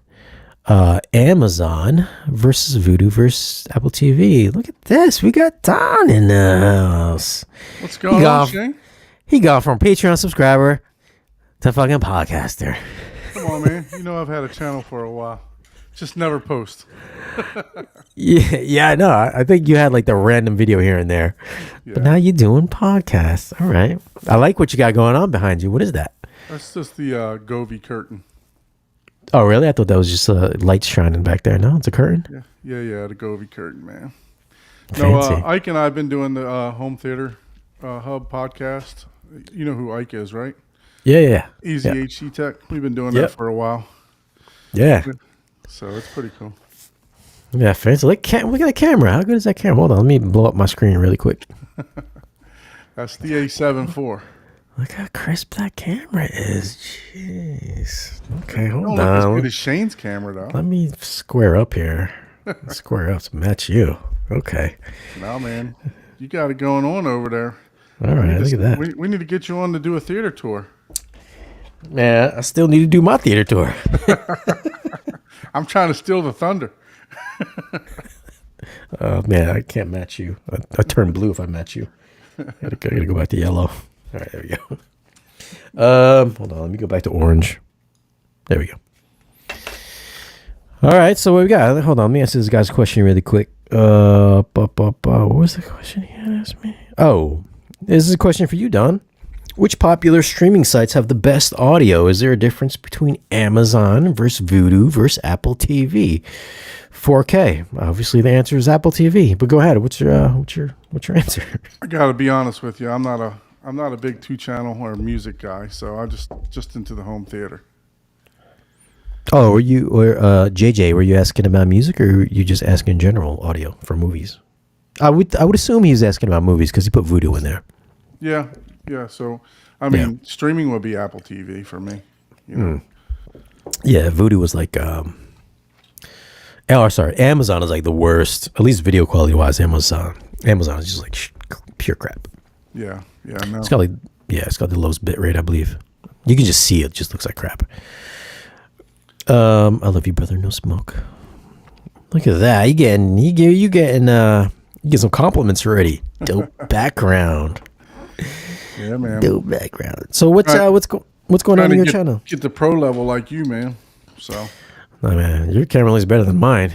Amazon versus Vudu versus Apple TV? Look at this. We got Don in the house. What's going on, Shane? He got from Patreon subscriber to fucking podcaster. Come on, man. You know I've had a channel for a while. Just never post. Yeah, I know. I think you had like the random video here and there. Yeah. But now you're doing podcasts. All right. I like what you got going on behind you. What is that? That's just the Govee curtain. Oh, really? I thought that was just lights shining back there. No, it's a curtain? Yeah, the Govee curtain, man. Fancy. No, Ike and I have been doing the Home Theater Hub podcast. You know who Ike is, right? Yeah. Easy HC Tech. We've been doing that for a while. Yeah. So it's pretty cool. Yeah, fancy. Look at that camera. How good is that camera? Hold on. Let me blow up my screen really quick. That's the A7 IV. Look how crisp that camera is. Jeez. Okay, hold on. Don't look as good as Shane's camera, though. Let me square up here. Square up to match you. Okay. No, man. You got it going on over there. All right, look at that. We need to get you on to do a theater tour. Man, I still need to do my theater tour. I'm trying to steal the thunder. Man, I can't match you. I turn blue if I match you. I gotta go back to yellow. All right, there we go. Hold on, let me go back to orange. There we go. All right, so what we got? Hold on, let me answer this guy's question really quick. What was the question he asked me? Oh, this is a question for you, Don. Which popular streaming sites have the best audio? Is there a difference between Amazon versus Vudu versus Apple TV? 4K. Obviously, the answer is Apple TV. But go ahead. What's your answer? I gotta be honest with you. I'm not a big 2-channel or music guy, so I just into the home theater. Oh, JJ? Were you asking about music, or were you just asking general audio for movies? I would assume he was asking about movies because he put Vudu in there. Yeah. So, I mean, streaming would be Apple TV for me. You know? Yeah, Vudu was like Oh, sorry, Amazon is like the worst. At least video quality wise, Amazon is just like pure crap. Yeah, no. It's got like it's got the lowest bit rate, I believe. You can just see it just looks like crap. I love you, brother. No smoke. Look at that. You getting some compliments already. Dope background. Yeah, man. Dope background. So what's going on in your channel? Get the pro level like you, man. So. Oh, man, your camera looks better than mine.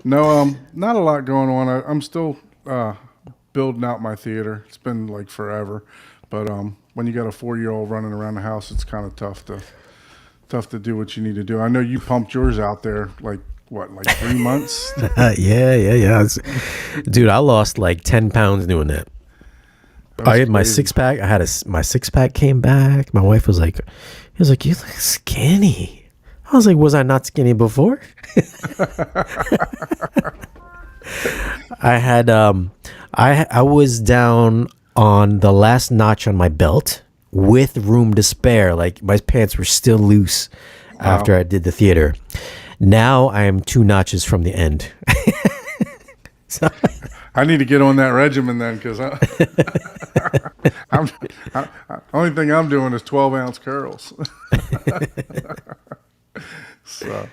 No, not a lot going on. I'm still building out my theater. It's been like forever, but when you got a 4-year-old running around the house, it's kind of tough to do what you need to do. I know you pumped yours out there like 3 months? Yeah. Dude, I lost like 10 pounds doing that. I had my six pack. My 6-pack came back. My wife was like, you look skinny. I was like, was I not skinny before? I was down on the last notch on my belt with room to spare. Like my pants were still loose after I did the theater. Now I am 2 notches from the end. So I need to get on that regimen then, because only thing I'm doing is 12-ounce curls. So,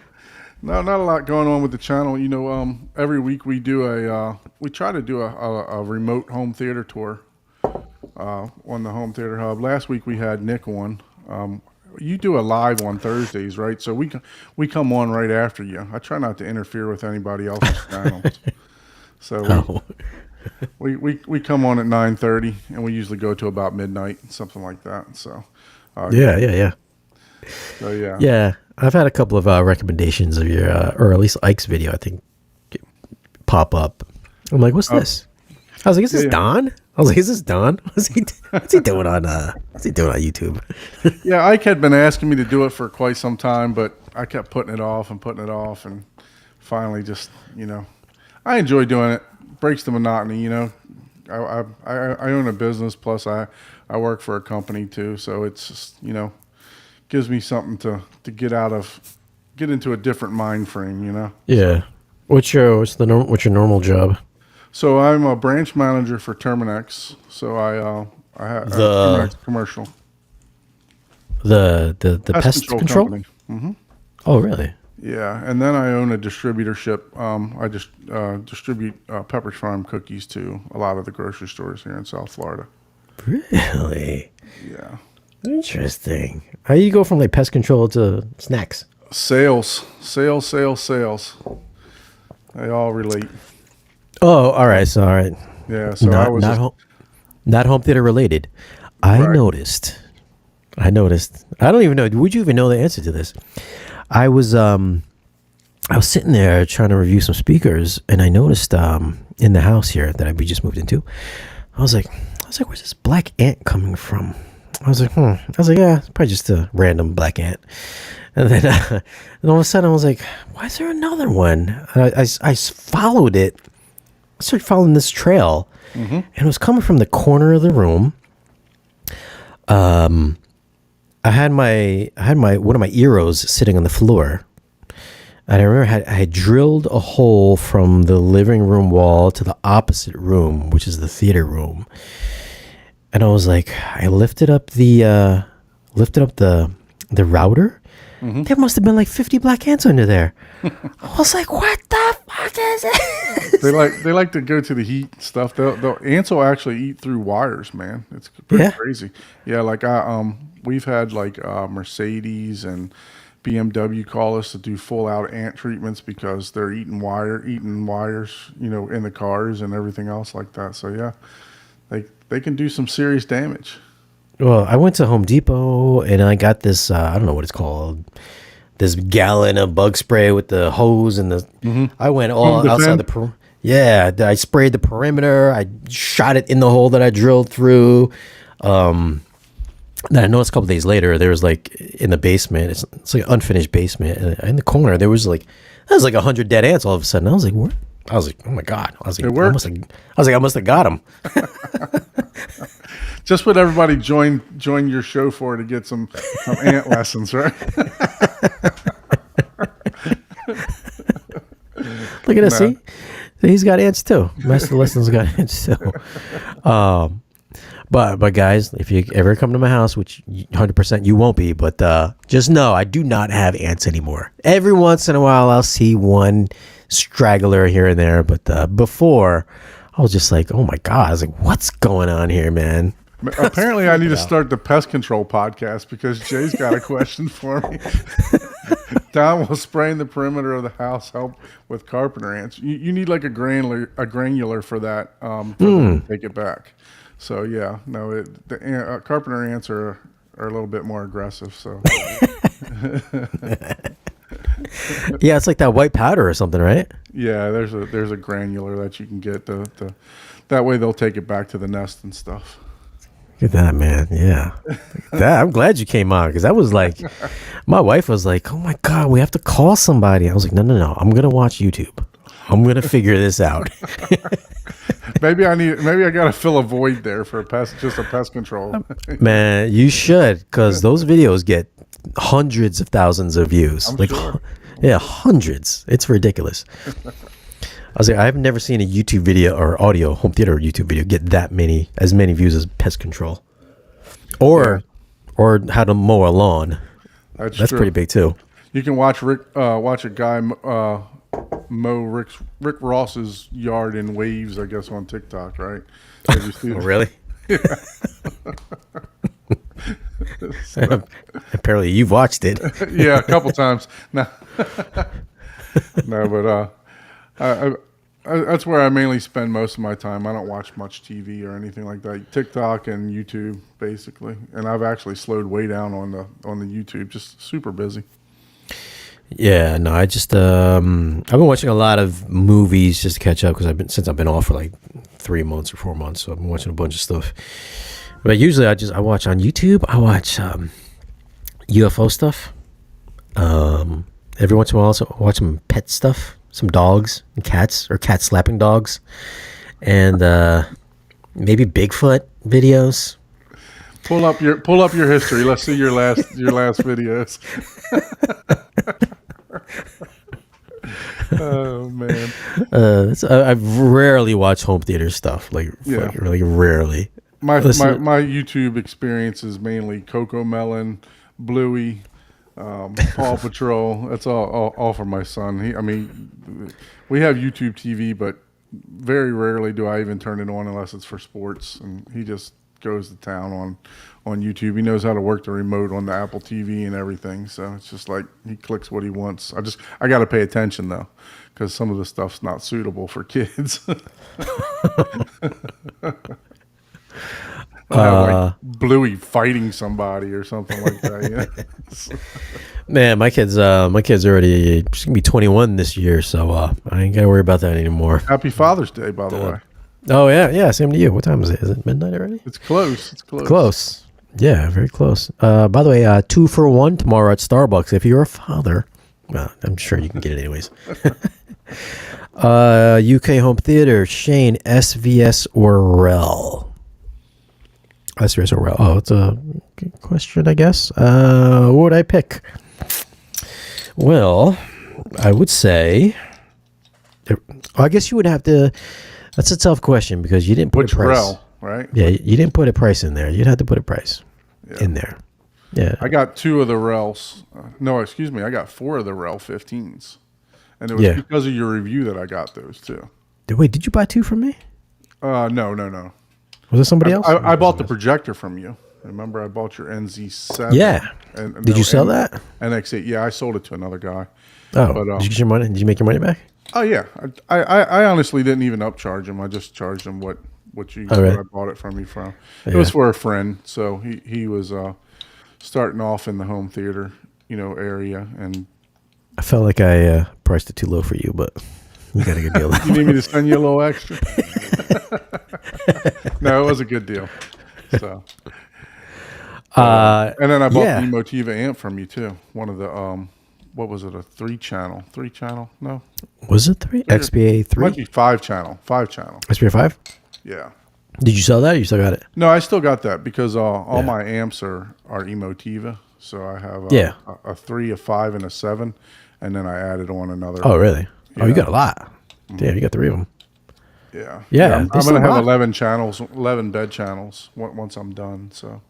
no, not a lot going on with the channel. You know, every week we try to do a remote home theater tour on the Home Theater Hub. Last week we had Nick on. You do a live on Thursdays, right? So we come on right after you. I try not to interfere with anybody else's channels. So we come on at 9:30, and we usually go to about midnight, something like that. So yeah. So yeah. Yeah, I've had a couple of recommendations of your, or at least Ike's video, I think, pop up. I'm like, what's this? I was like, is this Don? I was like, is this Don? What's he doing on YouTube? Yeah, Ike had been asking me to do it for quite some time, but I kept putting it off, and finally just, I enjoy doing it. Breaks the monotony, I own a business, plus I work for a company too, so it's just, gives me something to get into a different mind frame, Yeah. What's your normal job? So I'm a branch manager for Terminex. So I have Terminex commercial. The pest control company. Mm-hmm. Oh, really? Yeah, and then I own a distributorship. I just distribute Pepperidge Farm cookies to a lot of the grocery stores here in South Florida. Really? Yeah. Interesting. How do you go from like pest control to snacks? Sales. They all relate. Oh, all right. So, all right. Yeah. So not home theater related. I noticed. I don't even know. Would you even know the answer to this? I was sitting there trying to review some speakers, and I noticed in the house here that we just moved into, I was like, where's this black ant coming from? I was like, yeah, it's probably just a random black ant. And then and all of a sudden I was like, why is there another one? I followed it. I started following this trail, and it was coming from the corner of the room. I had my one of my Eros sitting on the floor. And I remember I had drilled a hole from the living room wall to the opposite room, which is the theater room. And I was like, I lifted up the router. Mm-hmm. There must have been like 50 black ants under there. I was like, what the fuck is it? They like to go to the heat stuff. The ants will actually eat through wires, man. It's pretty crazy. Yeah, like we've had like Mercedes and BMW call us to do full out ant treatments because they're eating wires, in the cars and everything else like that. So yeah, they can do some serious damage. Well, I went to Home Depot and I got this, I don't know what it's called, this gallon of bug spray with the hose and the, I went all outside the, I sprayed the perimeter. I shot it in the hole that I drilled through. Then I noticed a couple days later, there was like in the basement, it's like an unfinished basement. And in the corner, there was like 100 dead ants all of a sudden. I was like, what? I was like, oh my God. I was like, I must have got them. Just what everybody join your show for, to get some ant lessons, right? Look at this. No. See, he's got ants too. Master Lesson's got ants too. Um, but guys, if you ever come to my house, which 100% you won't be, but just know I do not have ants anymore. Every once in a while, I'll see one straggler here and there, but before I was just like, oh my god, I was like, what's going on here, man? Apparently, I need to start the pest control podcast because Jay's got a question for me. Don will spraying the perimeter of the house help with carpenter ants. You need like a granular for that for them to take it back. So yeah, no, carpenter ants are a little bit more aggressive. So Yeah, it's like that white powder or something, right? yeah, there's a granular that you can get that way they'll take it back to the nest and stuff. Look at that, man. Yeah. I'm glad you came on because that was like, my wife was like, oh my God, we have to call somebody. I was like, no. I'm going to watch YouTube. I'm going to figure this out. Maybe I got to fill a void there for just a pest control. Man, you should because those videos get hundreds of thousands of views. I'm like, sure. Yeah, hundreds. It's ridiculous. I was like, I've never seen a YouTube video or audio home theater YouTube video get as many views as pest control, or how to mow a lawn. That's true. pretty big too. You can watch a guy mow Rick Ross's yard in waves, I guess, on TikTok, right? Have you seen Oh, really? Apparently, you've watched it. Yeah, a couple times. No, but that's where I mainly spend most of my time. I don't watch much TV or anything like that. TikTok and YouTube, basically. And I've actually slowed way down on the YouTube. Just super busy. Yeah, no, I just I've been watching a lot of movies just to catch up because I've been off for like 3 months or 4 months, so I've been watching a bunch of stuff. But usually I watch on YouTube. I watch UFO stuff. Every once in a while, I also watch some pet stuff, some dogs and cats, or cat slapping dogs, and maybe Bigfoot videos. Pull up your history. Let's see your last videos. Oh man. I've rarely watched home theater stuff. Like really rarely. My YouTube experience is mainly Coco Melon, Bluey, Paw Patrol. That's all for my son. We have YouTube TV, but very rarely do I even turn it on unless it's for sports, and he just goes to town on YouTube. He knows how to work the remote on the Apple TV and everything, so it's just like he clicks what he wants. I got to pay attention though, because some of the stuff's not suitable for kids. Like Bluey fighting somebody or something like that. Yeah. Man, my kid's already she's gonna be 21 this year, so I ain't gotta worry about that anymore. Happy Father's Day, by the way. Oh yeah, same to you. What time is it? Is it midnight already? It's close. Close. Yeah, very close. By the way, 2 for 1 tomorrow at Starbucks. If you're a father, well, I'm sure you can get it anyways. UK home theater, Shane, SVS or REL? SVS or REL? Oh, it's a good question, I guess. What would I pick? Well, I would say, I guess you would have to. That's a tough question because you didn't put a price. REL, right? Yeah, you didn't put a price in there. You'd have to put a price in there. Yeah. I got 2 of the RELs. No, excuse me. I got 4 of the REL 15s. And it was because of your review that I got those too. Wait, did you buy 2 from me? No. Was it somebody else? I bought the projector from you. Remember, I bought your NZ7. Yeah. Did you sell that? NX8. Yeah, I sold it to another guy. Oh, but, did you get your money? Did you make your money back? Oh yeah, I honestly didn't even upcharge him. I just charged him what I bought it from you from. It was for a friend, so he was starting off in the home theater area, and I felt like I priced it too low for you, but you got a good deal. You need me to send you a little extra? No, it was a good deal. So, and then I bought the Emotiva amp from you too. One of the what was it? A 3-channel? 3-channel? No. Was it 3? XPA 3? Might be 5-channel. 5-channel. XPA 5? Yeah. Did you sell that or you still got it? No, I still got that because all my amps are Emotiva. So I have a 3, a 5, and a 7. And then I added on another. Oh, really? Yeah. Oh, you got a lot. Damn, you got 3 of them. Yeah, yeah. Yeah, I'm, they I'm still gonna have rock. 11 channels, 11 bed channels once I'm done. So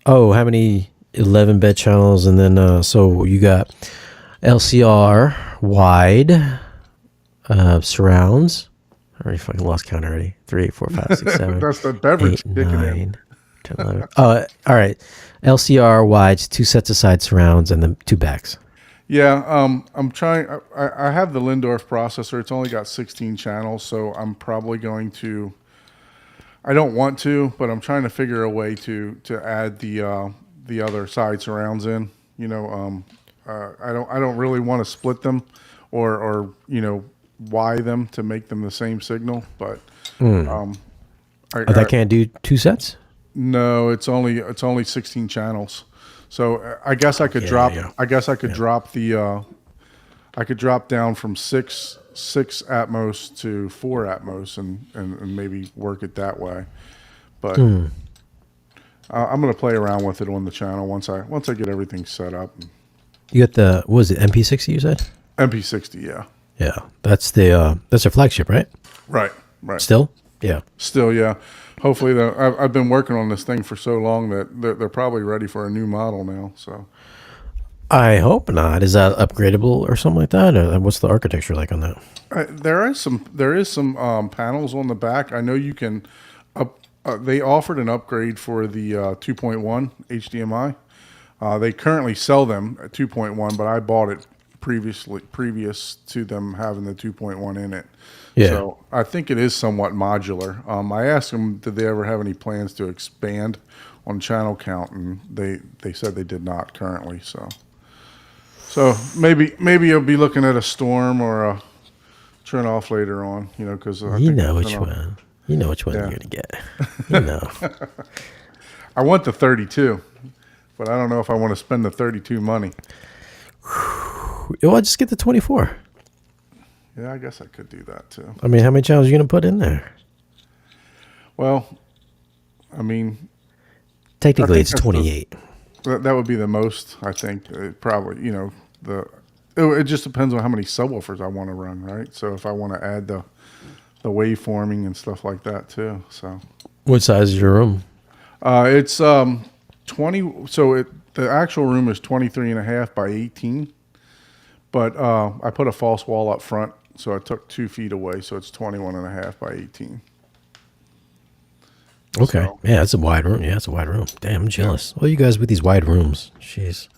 Oh, how many 11 bed channels? And then, so you got LCR wide surrounds. I already fucking lost count already. 3, 4, 5, 6, 7, that's the beverage 8, kicking in. 9, 10, 11. Oh, all right. LCR wides, 2 sets of side surrounds, and then 2 backs. Yeah, I'm trying. I have the Lindorf processor. It's only got 16 channels, so I'm probably going to. I don't want to, but I'm trying to figure a way to add the other side surrounds in. You know, I don't really want to split them, or Y them to make them the same signal. But Oh, I that can't do 2 sets? no, it's only 16 channels. So I guess I could Yeah, drop. yeah. I guess I could Yeah. drop the. I could drop down from six Atmos to 4 Atmos and maybe work it that way. But I'm gonna play around with it on the channel once I get everything set up. You got the, what was it, MP60 you said? MP60, yeah. Yeah. That's their flagship, right? Right, right. Still? Yeah. Still, yeah. Hopefully, I've been working on this thing for so long that they're probably ready for a new model now. So I hope not. Is that upgradable or something like that? Or what's the architecture like on that? there is some panels on the back. I know you can up. They offered an upgrade for the 2.1 HDMI. They currently sell them at 2.1, but I bought it previous to them having the 2.1 in it. Yeah. So I think it is somewhat modular. I asked them, did they ever have any plans to expand on channel count, and they said they did not currently. So maybe you'll be looking at a Storm or a turn off later on, because I You think know that's which gonna, one. You know which one yeah. you're going to get. You know. I want the 32, but I don't know if I want to spend the 32 money. Well, just get the 24. Yeah, I guess I could do that too. I mean, how many channels are you going to put in there? Well, I mean, I Technically, think it's 28. that would be the most. I think probably it just depends on how many subwoofers I want to run, right? So if I want to add the waveforming and stuff like that too. So What size is your room? it's 20. So the actual room is 23 and a half by 18, but I put a false wall up front, so I took 2 feet away, so it's 21 and a half by 18. Okay. So Yeah, that's a wide room. Yeah, that's a wide room. Damn, I'm jealous. Well, you guys with these wide rooms. Jeez.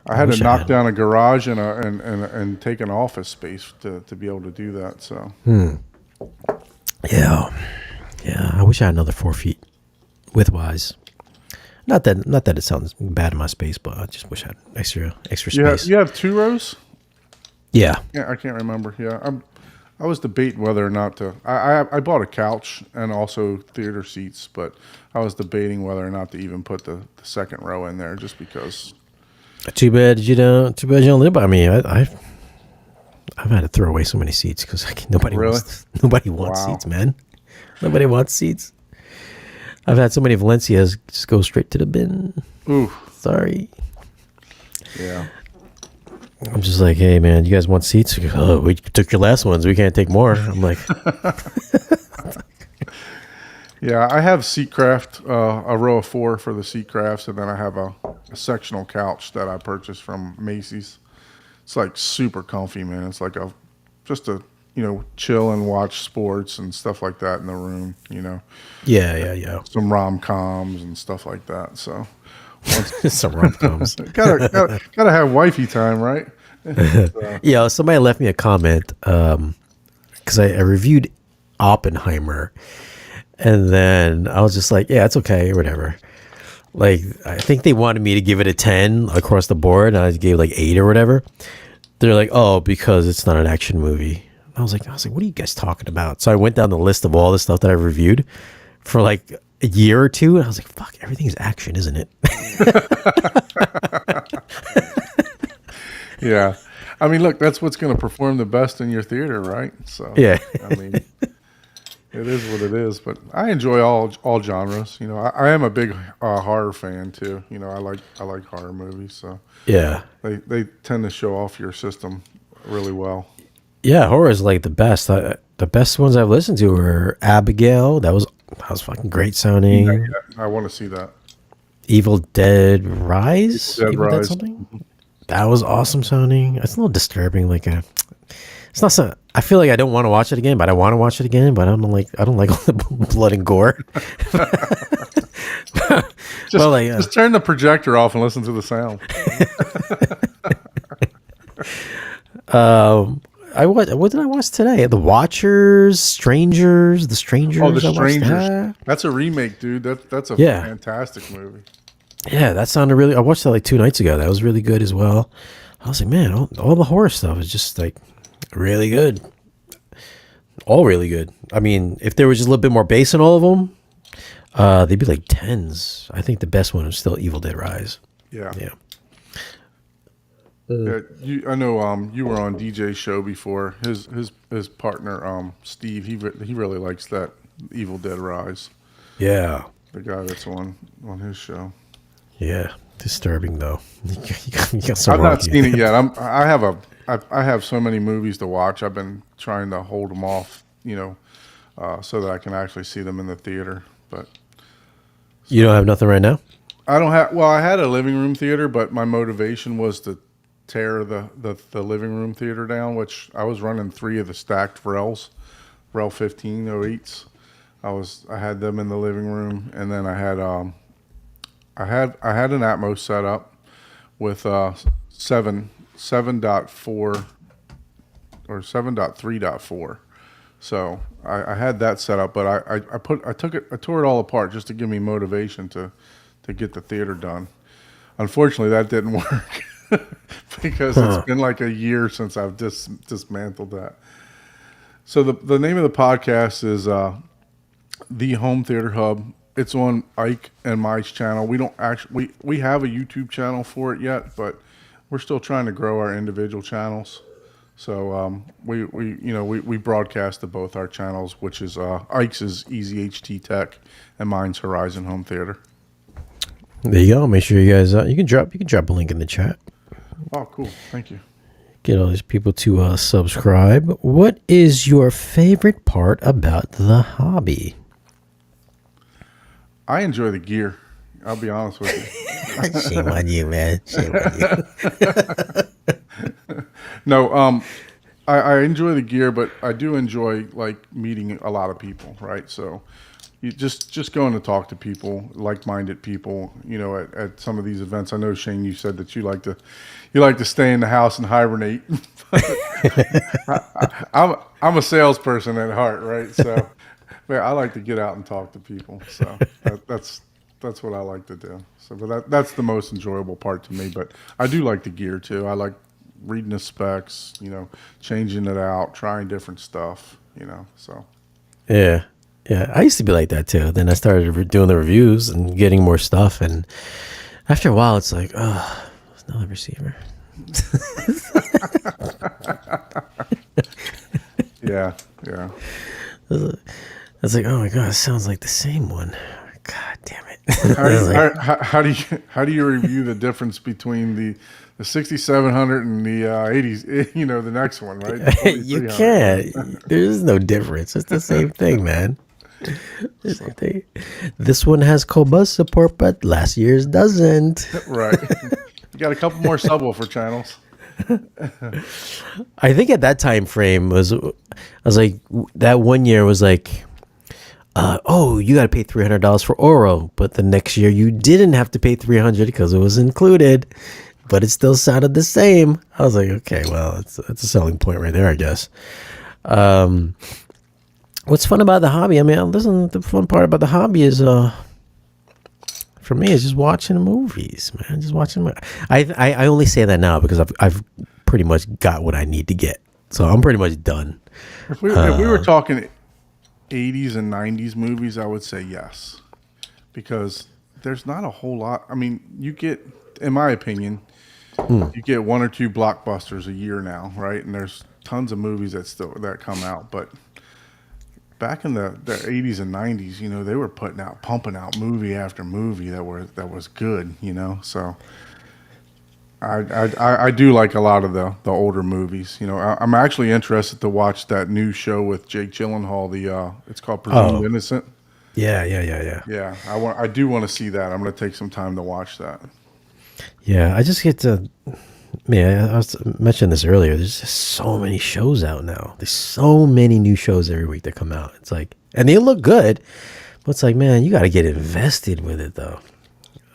I had to wish I knock had. down a garage and take an office space to be able to do that. So Yeah. Yeah, I wish I had another 4 feet widthwise. Not that it sounds bad in my space, but I just wish I had extra space. you have 2 rows. Yeah. Yeah, I can't remember. Yeah, I was debating whether or not to. I bought a couch and also theater seats, but I was debating whether or not to even put the second row in there, just because. Too bad you don't live by me. I've had to throw away so many seats because nobody Really? nobody wants Wow. seats, man. Nobody wants seats. I've had so many Valencias just go straight to the bin. Ooh, Sorry. yeah. I'm just like, hey man, you guys want seats? Oh, we took your last ones. We can't take more. I'm like, Yeah, I have Seatcraft, a row of 4 for the Seatcrafts, and then I have a sectional couch that I purchased from Macy's. It's like super comfy, man. It's like just a chill and watch sports and stuff like that in the room. yeah. Some rom-coms and stuff like that. So Some rom-coms. gotta have wifey time, right? Yeah, somebody left me a comment because I reviewed Oppenheimer, and then I was just like, yeah, it's okay, or whatever. Like, I think they wanted me to give it a 10 across the board, and I gave like 8 or whatever. They're like, oh, because it's not an action movie. I was like, what are you guys talking about? So I went down the list of all the stuff that I reviewed for like a year or two, and I was like, fuck, everything's action, isn't it? Yeah. I mean, look, that's what's going to perform the best in your theater, right? So, Yeah. I mean, it is what it is. But I enjoy all genres. I am a big horror fan too. I like horror movies, so Yeah. they tend to show off your system really well. Yeah, horror is like the best. The The best ones I've listened to were Abigail. That was fucking great Seen that sounding. yet. I want to see that. Evil Dead People Rise. Dead Evil Dead Rise. something. That was awesome sounding. It's a little disturbing. It's not so. I feel like I don't want to watch it again, but I want to watch it again. But I don't like all the blood and gore. Just Well, just turn the projector off and listen to the sound. what did I watch today? The Watchers, Strangers, The Oh, The Strangers. I watched Strangers. that. That's a remake, dude. That's a Yeah, fantastic movie. yeah, that sounded really. I watched that like 2 nights ago. That was really good as well. I was like, man, all the horror stuff is just like really good. All really good. I mean, if there was just a little bit more bass in all of them, they'd be like tens. I think the best one is still Evil Dead Rise. Yeah. Yeah. Yeah, I know. You were on DJ's show before. His partner, Steve. He really likes that Evil Dead Rise. Yeah. The guy that's on his show. Yeah. Disturbing though. You got some I've wrong not with seen you. it yet. I have so many movies to watch. I've been trying to hold them off, so that I can actually see them in the theater. But You don't have nothing right now? I don't have. Well, I had a living room theater, but my motivation was to tear the living room theater down, which I was running 3 of the stacked Rel 1508s. I had them in the living room, and then I had an Atmos set up with 7.4 or 7.3.4. So I had that set up, but I tore it all apart just to give me motivation to get the theater done. Unfortunately, that didn't work because it's been like a year since I've dismantled that. So the name of the podcast is The Home Theater Hub. It's on Ike and my channel. We don't actually we have a YouTube channel for it yet, but we're still trying to grow our individual channels. So we broadcast to both our channels, which is Ike's is Easy HT Tech and mine's Horizon Home Theater. There you go. Make sure you guys you can drop a link in the chat. Oh, cool. Thank you. Get all these people to subscribe. What is your favorite part about the hobby? I enjoy the gear. I'll be honest with you. Shame on you, man. Shame on you. No, I enjoy the gear, but I do enjoy like meeting a lot of people, right? So you just going to talk to people, like-minded people, at some of these events. I know, Shane, you said that you like to stay in the house and hibernate. I'm a salesperson at heart, right? So man, I like to get out and talk to people. So that's what I like to do. So, but that's the most enjoyable part to me. But I do like the gear too. I like reading the specs, changing it out, trying different stuff, So Yeah. Yeah. I used to be like that too. Then I started doing the reviews and getting more stuff. And after a while, it's like, oh, it's another receiver. yeah. I was like, oh my God, it sounds like the same one. God damn it. How do you, how do you review the difference between the 6700 and the 80s? The next one, right? The You 4300. can't. There's no difference. It's the same thing, man. It's the same thing. This one has Cobus support, but last year's doesn't. Right. You got a couple more subwoofer channels. I think at that time frame I was like, that one year was like, oh, you got to pay $300 for Oro, but the next year you didn't have to pay $300 because it was included, but it still sounded the same. I was like, okay, well, that's a selling point right there, I guess. What's fun about the hobby? I mean, listen, the fun part about the hobby is, for me, is just watching movies, man. Just watching. I only say that now because I've pretty much got what I need to get, so I'm pretty much done. If we were talking 80s and 90s movies, I would say yes, because there's not a whole lot. I mean, you get, in my opinion, you get 1 or 2 blockbusters a year now, right? And there's tons of movies that come out, but back in the 80s and 90s, they were pumping out movie after movie that was good, So I do like a lot of the older movies. You know, I'm actually interested to watch that new show with Jake Gyllenhaal. It's called Presumed Oh, Innocent. yeah, yeah, yeah, yeah. Yeah, I do want to see that. I'm going to take some time to watch that. Yeah, I just get to. Man, I was mentioning this earlier. There's just so many shows out now. There's so many new shows every week that come out. It's like, and they look good, but it's like, man, you got to get invested with it though.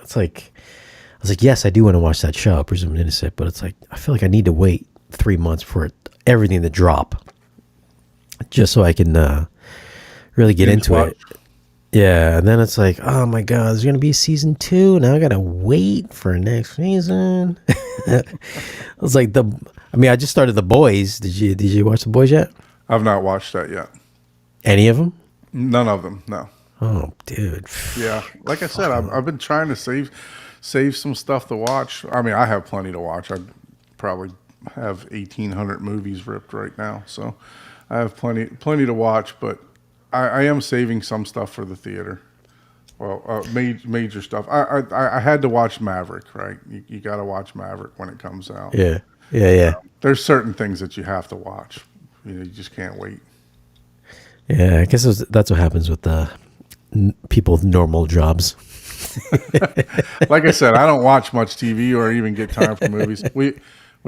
It's like, I was like, yes, I do want to watch that show, Presumed Innocent, but it's like, I feel like I need to wait 3 months for everything to drop, just so I can really get Binge into watch. it. Yeah, and then it's like, oh my god, there's gonna be season 2. Now I gotta wait for next season. I was like, I just started The Boys. Did you watch The Boys yet? I've not watched that yet. Any of them? None of them. No. Oh, dude. Yeah, like I said, I've been trying to save some stuff to watch. I mean, I have plenty to watch. I probably have 1,800 movies ripped right now, so I have plenty to watch. But I am saving some stuff for the theater. Well, major stuff. I had to watch Maverick, right? You got to watch Maverick when it comes out. Yeah, yeah, yeah, There's certain things that you have to watch. You know, you just can't wait. yeah. I guess that's what happens with the people with normal jobs. Like I said, I don't watch much TV or even get time for movies. We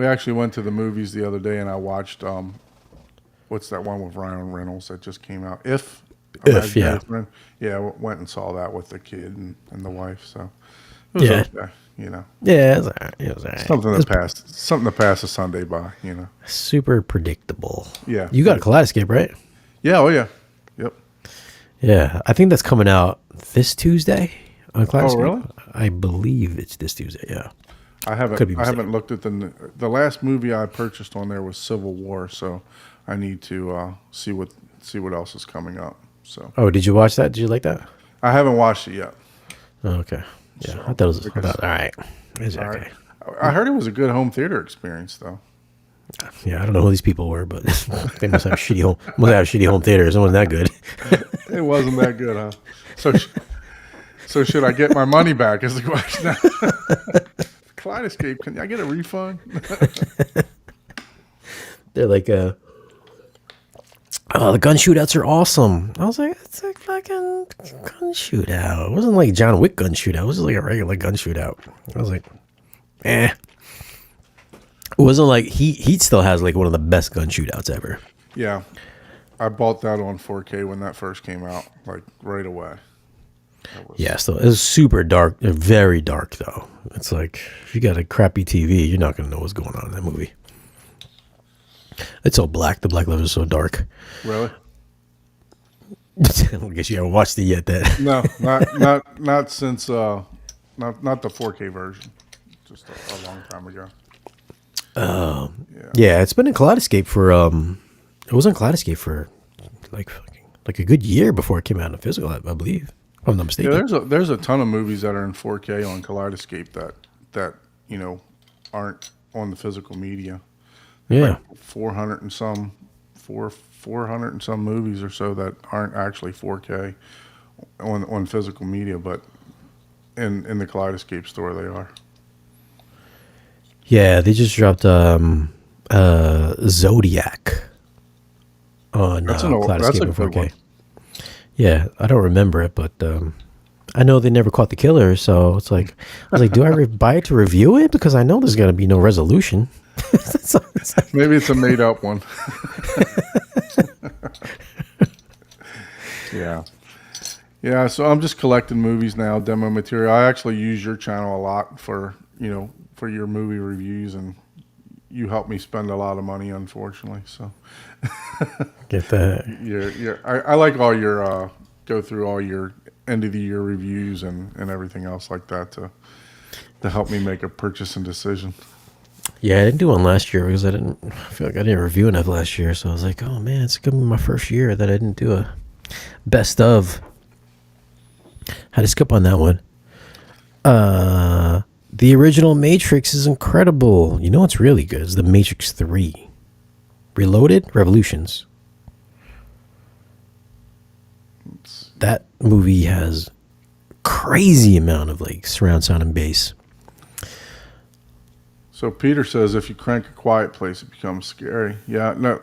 actually went to the movies the other day, and I watched what's that one with Ryan Reynolds that just came out? If, yeah. Imaginary Yeah, went and saw that with the kid and the wife. So it was Yeah. okay, you know. Yeah, it was all right. It was all right. Something to pass a Sunday by, you know. Super predictable. Yeah. You got a Kaleidoscape, right? Yeah, oh yeah. Yep. Yeah, I think that's coming out this Tuesday on Kaleidoscape. Oh, really? I believe it's this Tuesday. Yeah. I Could be haven't looked at the last movie I purchased on there was Civil War, so I need to see what else is coming up. So Oh, did you watch that? Did you like that? I haven't watched it yet. Oh, okay. Yeah, So, I thought it was because- all right. It's All okay. right. I heard it was a good home theater experience, though. Yeah, I don't know who these people were, but they must have shitty home theaters. It wasn't that good. It wasn't that good, huh? So should I get my money back? Is the question. Kaleidoscape, can I get a refund? They're like, oh, the gun shootouts are awesome. I was like, it's like fucking gun shootout. It wasn't like John Wick gun shootout. It was just like a regular gun shootout. I was like, eh. It wasn't like Heat still has like one of the best gun shootouts ever. Yeah, I bought that on 4K when that first came out, like right away. Yeah, still it was super dark, very dark though. It's like if you got a crappy TV, you're not gonna know what's going on in that movie. It's so black. The black level is so dark. Really? I guess you haven't watched it yet. That No, not since not the 4K version. Just a long time ago. yeah, it's been in Kaleidoscape for it was on Kaleidoscape for like a good year before it came out in the physical. I believe, if I'm not Yeah, mistaken. there's a ton of movies that are in 4K on Kaleidoscape that you know aren't on the physical media. Yeah, 400 and some 400 and some movies or so that aren't actually 4K on physical media, but in the Kaleidoscape store they are. yeah. They just dropped Zodiac on That's Kaleidoscape a in good 4K. one. Yeah, I don't remember it, but I know they never caught the killer, so it's like I was like, do I buy it to review it because I know there's gonna be no resolution. Maybe it's a made up one. Yeah. Yeah, so I'm just collecting movies now, demo material. I actually use your channel a lot for your movie reviews, and you help me spend a lot of money, unfortunately. So Get that? I like all your go through all your end of the year reviews and everything else like that to help me make a purchasing decision. Yeah, I didn't do one last year because I feel like I didn't review enough last year. So I was like, oh man, it's gonna be my first year that I didn't do a best of. Had to skip on that one. The original Matrix is incredible. You know what's really good is the Matrix 3. Reloaded Revolutions. That movie has crazy amount of like surround sound and bass. So Peter says if you crank a Quiet Place, it becomes scary. Yeah, no.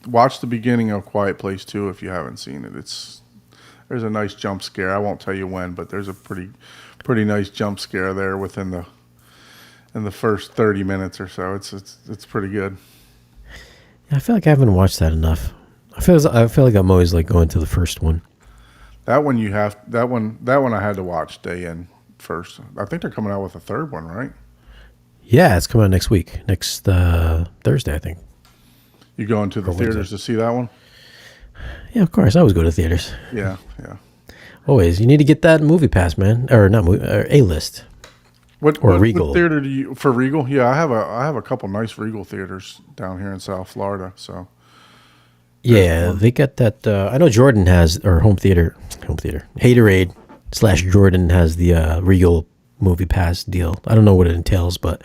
Watch the beginning of Quiet Place 2 if you haven't seen it. There's a nice jump scare. I won't tell you when, but there's a pretty nice jump scare there within the first 30 minutes or so. It's pretty good. Yeah, I feel like I haven't watched that enough. I feel like I'm always like going to the first one. That one I had to watch day in first. I think they're coming out with a third one, right? Yeah, it's coming out next week, next Thursday, I think. You going to the theaters to see that one? Yeah, of course. I always go to theaters. Yeah. Always. You need to get that movie pass, man, or not movie, or A-list. What Regal theater do you for Regal? Yeah, I have a couple nice Regal theaters down here in South Florida. So yeah, they got that. I know Jordan has or home theater, Haterade / Jordan has the Regal movie pass deal. I don't know what it entails, but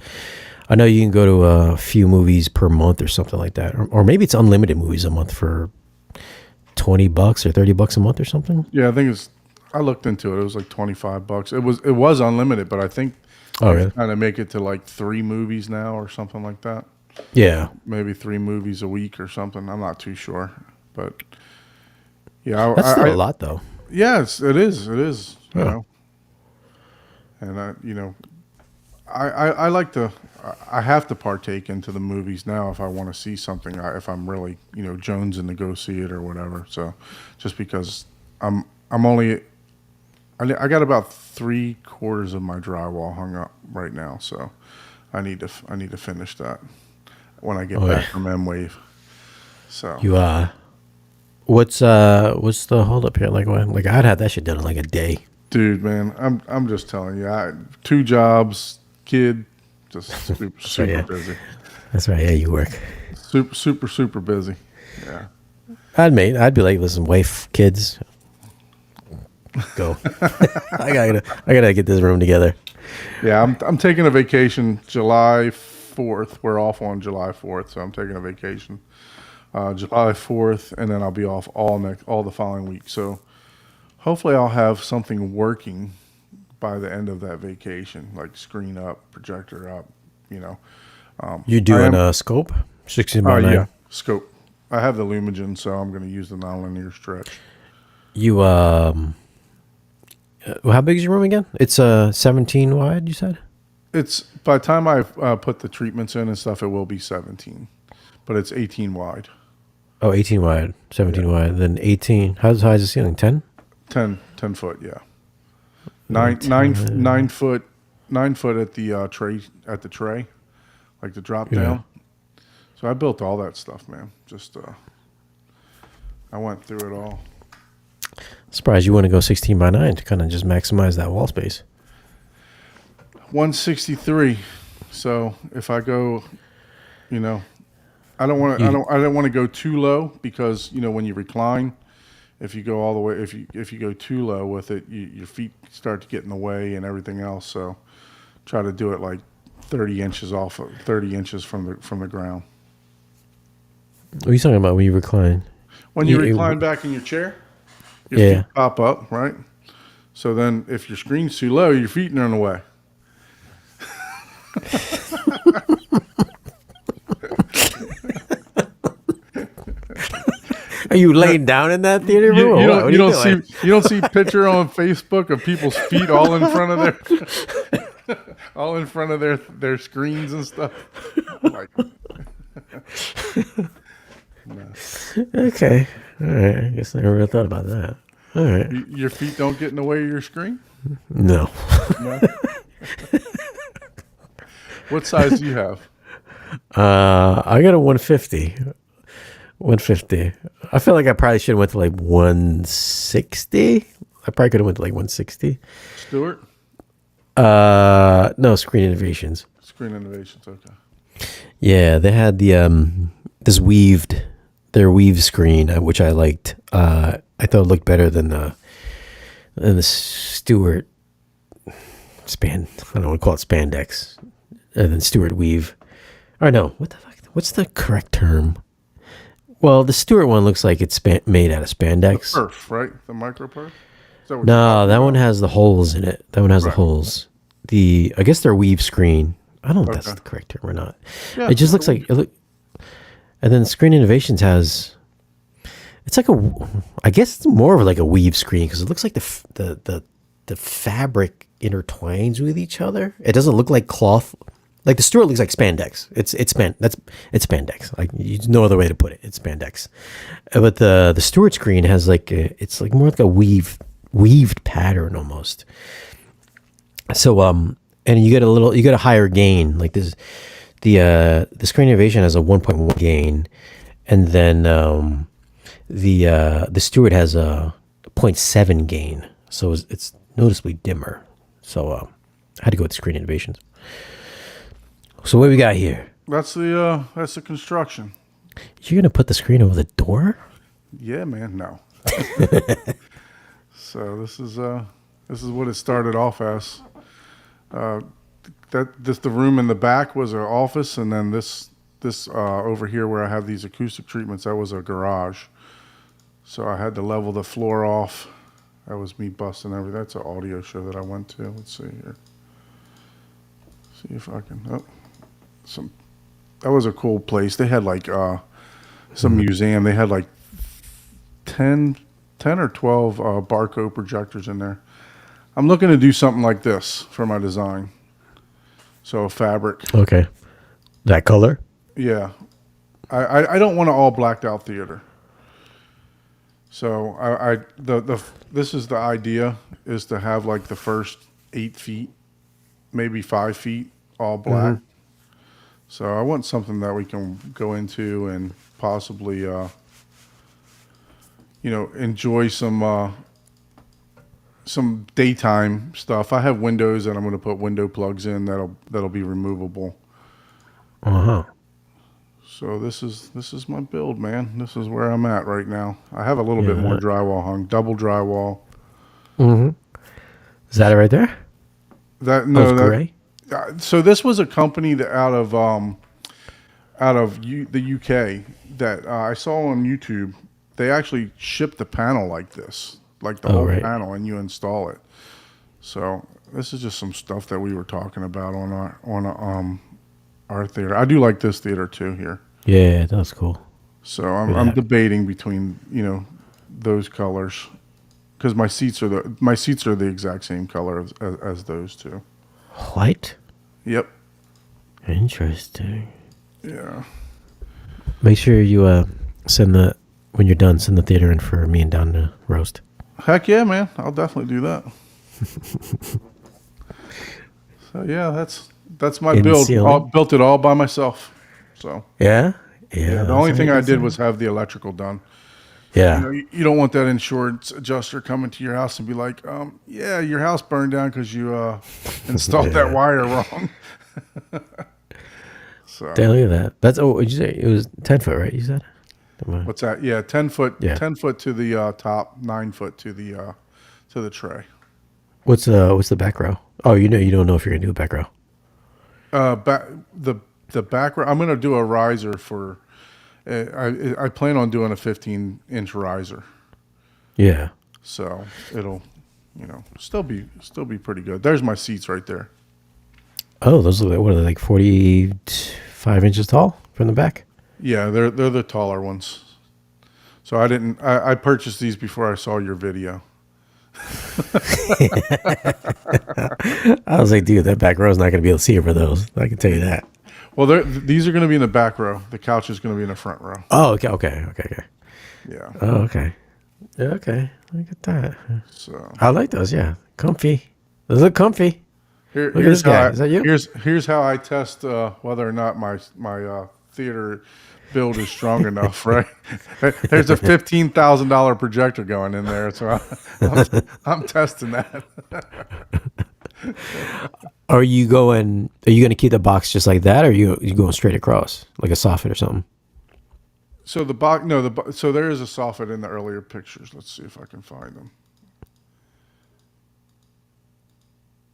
I know you can go to a few movies per month or something like that, or maybe it's unlimited movies a month for $20 or $30 a month or something. yeah, I think I looked into it. It was like $25. It was unlimited, but I think Really? trying to make it to like 3 movies now or something like that. Yeah. Maybe 3 movies a week or something. I'm not too sure, but yeah, That's still a lot, though. Yes, it is. It is. You Yeah. know, and I like to. I have to partake into the movies now if I want to see something. If I'm really jonesing to go see it or whatever. So, just because I'm only. I got about 3/4 of my drywall hung up right now, so I need to finish that when I get back from M-Wave. So You what's the holdup here? Like what? Like I'd have that shit done in like a day. dude, man, I'm just telling you, 2 jobs, kid, just super busy. That's right. Yeah, you work. Super busy. Yeah. I'd be like, listen, wife, kids, go. I gotta get this room together. Yeah, I'm taking a vacation July 4th. We're off on July 4th, so I'm taking a vacation July 4th, and then I'll be off all the following week. So hopefully I'll have something working by the end of that vacation, like screen up, projector up. You doing a scope? 16:9. Yeah, scope. I have the Lumigen, so I'm going to use the nonlinear stretch. You how big is your room again? It's 17 wide. You said. It's by the time I put the treatments in and stuff, it will be 17, but it's 18 wide. Oh, 18 wide, 17 wide, then 18. How high is the ceiling? 10? 10 foot, yeah. 9 foot at the tray, like the drop down. So I built all that stuff, man. Just I went through it all. Surprised you want to go 16:9 to kind of just maximize that wall space. 163. So if I go, I don't want to go too low because when you recline, if you go all the way, if you go too low with it, your feet start to get in the way and everything else. So try to do it like 30 inches from the ground. What are you talking about when you recline? When you recline back in your chair, your feet pop up, right? So then if your screen's too low, your feet are in the way. Are you laying down in that theater room? You don't see picture on Facebook of people's feet all in front of their screens and stuff. Like, no. Okay. All right. I guess I never really thought about that. All right. Your feet don't get in the way of your screen? No. No. What size do you have? I got a 150. 150. I feel like I probably should have went to like 160. I probably could have went to like 160. Stewart? No, Screen Innovations. Screen Innovations, okay. Yeah, they had their weave screen, which I liked. I thought it looked better than the Stewart span. I don't want to call it spandex. Than Stewart weave. Or no, what the fuck? What's the correct term? Well, the Stewart one looks like it's made out of spandex. The perf, right? The micro perf? No, that one has the holes in it. That one has the holes. I guess their weave screen. I don't know if that's Okay. the correct term or not. Yeah. It just looks like it look. And then Screen Innovations has. It's like I guess it's more of like a weave screen because it looks like the fabric intertwines with each other. It doesn't look like cloth. Like the Stuart looks like spandex. It's spandex. Like no other way to put it. It's spandex. But the Stuart screen has like it's like more like a weaved pattern almost. So and you get a higher gain. Like this the Screen Innovation has a 1.1 gain, and then the Stuart has a zero point 0.7 gain. So it's noticeably dimmer. So I had to go with Screen Innovations. So what we got here? That's the construction. You're gonna put the screen over the door? Yeah, man. No. So this is what it started off as. The room in the back was an office, and then this over here where I have these acoustic treatments, that was a garage. So I had to level the floor off. That was me busting everything. That's an audio show that I went to. Let's see here. See if I can. Oh, that was a cool place. They had like some museum. They had like 10 or 12 barcode projectors in there. I'm looking to do something like this for my design. So fabric. Okay. That color? Yeah. I don't want an all blacked out theater. So this is the idea, is to have like the first 8 feet, maybe 5 feet all black. Mm-hmm. So I want something that we can go into and possibly, enjoy some daytime stuff. I have windows that I'm going to put window plugs in that'll be removable. Uh-huh. So this is my build, man. This is where I'm at right now. I have a little bit more drywall hung, double drywall. Mm-hmm. Is that it right there? Gray. So this was a company that out of the UK that I saw on YouTube. They actually shipped the panel like this, like the whole panel, and you install it. So this is just some stuff that we were talking about on our theater. I do like this theater too here. Yeah, that's cool. So I'm debating between those colors because my seats are the exact same color as those two. White? Yep. Interesting. Yeah. Make sure you when you're done, send the theater in for me and Don to roast. Heck yeah, man. I'll definitely do that. So yeah, that's my build. Built it all by myself. So yeah. The only thing I did was have the electrical done. Yeah. You don't want that insurance adjuster coming to your house and be like, yeah, your house burned down because you installed that wire wrong. So Damn, look at that. That's what'd you say? It was 10 foot, right? You said. What's that? Yeah, 10 foot. Yeah. 10 foot to the top, 9 foot to the tray. What's the back row? Oh, you don't know if you're gonna do a back row. The back row. I'm gonna do a riser for. I plan on doing a 15-inch riser. Yeah. So it'll, still be pretty good. There's my seats right there. Oh, those look like, what are they, like 45 inches tall from the back? Yeah, they're the taller ones. So I purchased these before I saw your video. I was like, dude, that back row's not going to be able to see it for those. I can tell you that. Well, these are going to be in the back row. The couch is going to be in the front row. Oh, okay. Yeah. Oh, okay. Okay. Look at that. So I like those. Yeah, comfy. Those look comfy. Look at this guy. Is that you? Here's how I test whether or not my theater build is strong enough. Right? There's a $15,000 projector going in there, so I'm testing that. Are you going to keep the box just like that, or are you going straight across like a soffit or something? So the box, no, so there is a soffit in the earlier pictures. Let's see if I can find them.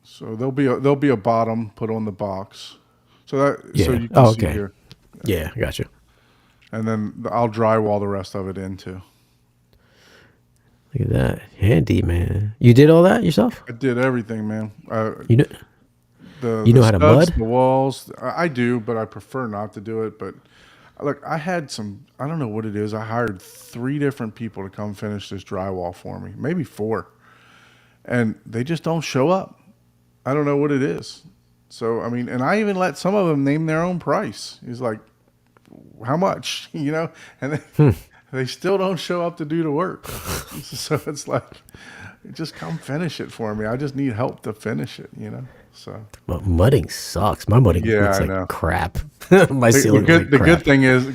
So there'll be a bottom put on the box. So you can see here. Yeah, I got you. And then I'll drywall the rest of it into. Look at that. Handy, man. You did all that yourself? I did everything, man. You know, You the know how to studs, mud? the walls. I do, but I prefer not to do it. But look, I had some. I don't know what it is. I hired 3 different people to come finish this drywall for me, maybe 4, and they just don't show up. I don't know what it is. So I mean, and I even let some of them name their own price. He's like, "How much?" And they still don't show up to do the work. So it's like, just come finish it for me. I just need help to finish it. So Well, mudding sucks. My mudding yeah, looks I like know. crap. My The, the ceiling looks good like the crap.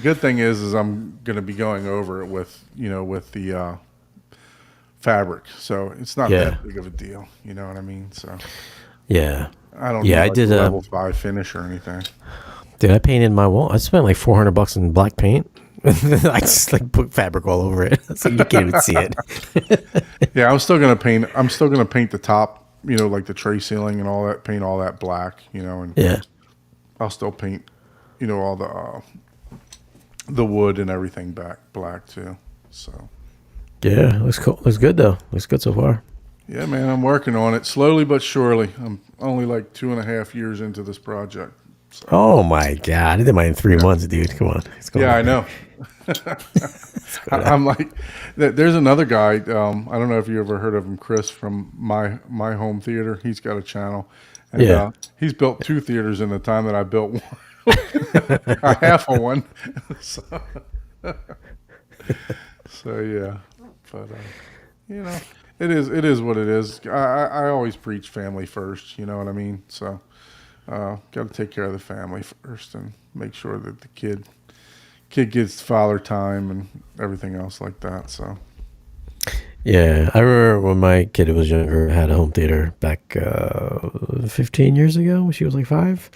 good thing is I'm going to be going over it with the fabric, so it's not Yeah. that big of a deal. You know what I mean? So Yeah. I don't Yeah, need I like did. a level 5 finish or anything. Dude, I painted my wall. I spent like $400 in black paint. I just like put fabric all over it. It's like you can't even see it. Yeah, I'm still gonna paint the top. Like the tray ceiling and all that. Paint all that black. And Yeah. I'll still paint. All the wood and everything back black too. So Yeah. Looks cool. Looks good though. Looks good so far. yeah, man, I'm working on it slowly but surely. I'm only like 2.5 years into this project. So Oh my god! I did mine in 3 yeah, months, dude. Come on, it's going yeah, I on. know. It's going on. I'm like, there's another guy. I don't know if you ever heard of him, Chris from my home theater. He's got a channel, and Yeah, he's built 2 theaters in the time that I built one, a half of one. So, so yeah, but you know, it is what it is. I always preach family first. You know what I mean? So got to take care of the family first and make sure that the kid gets father time and everything else like that. So yeah. I remember when my kid was younger, had a home theater back 15 years ago. When she was like 5.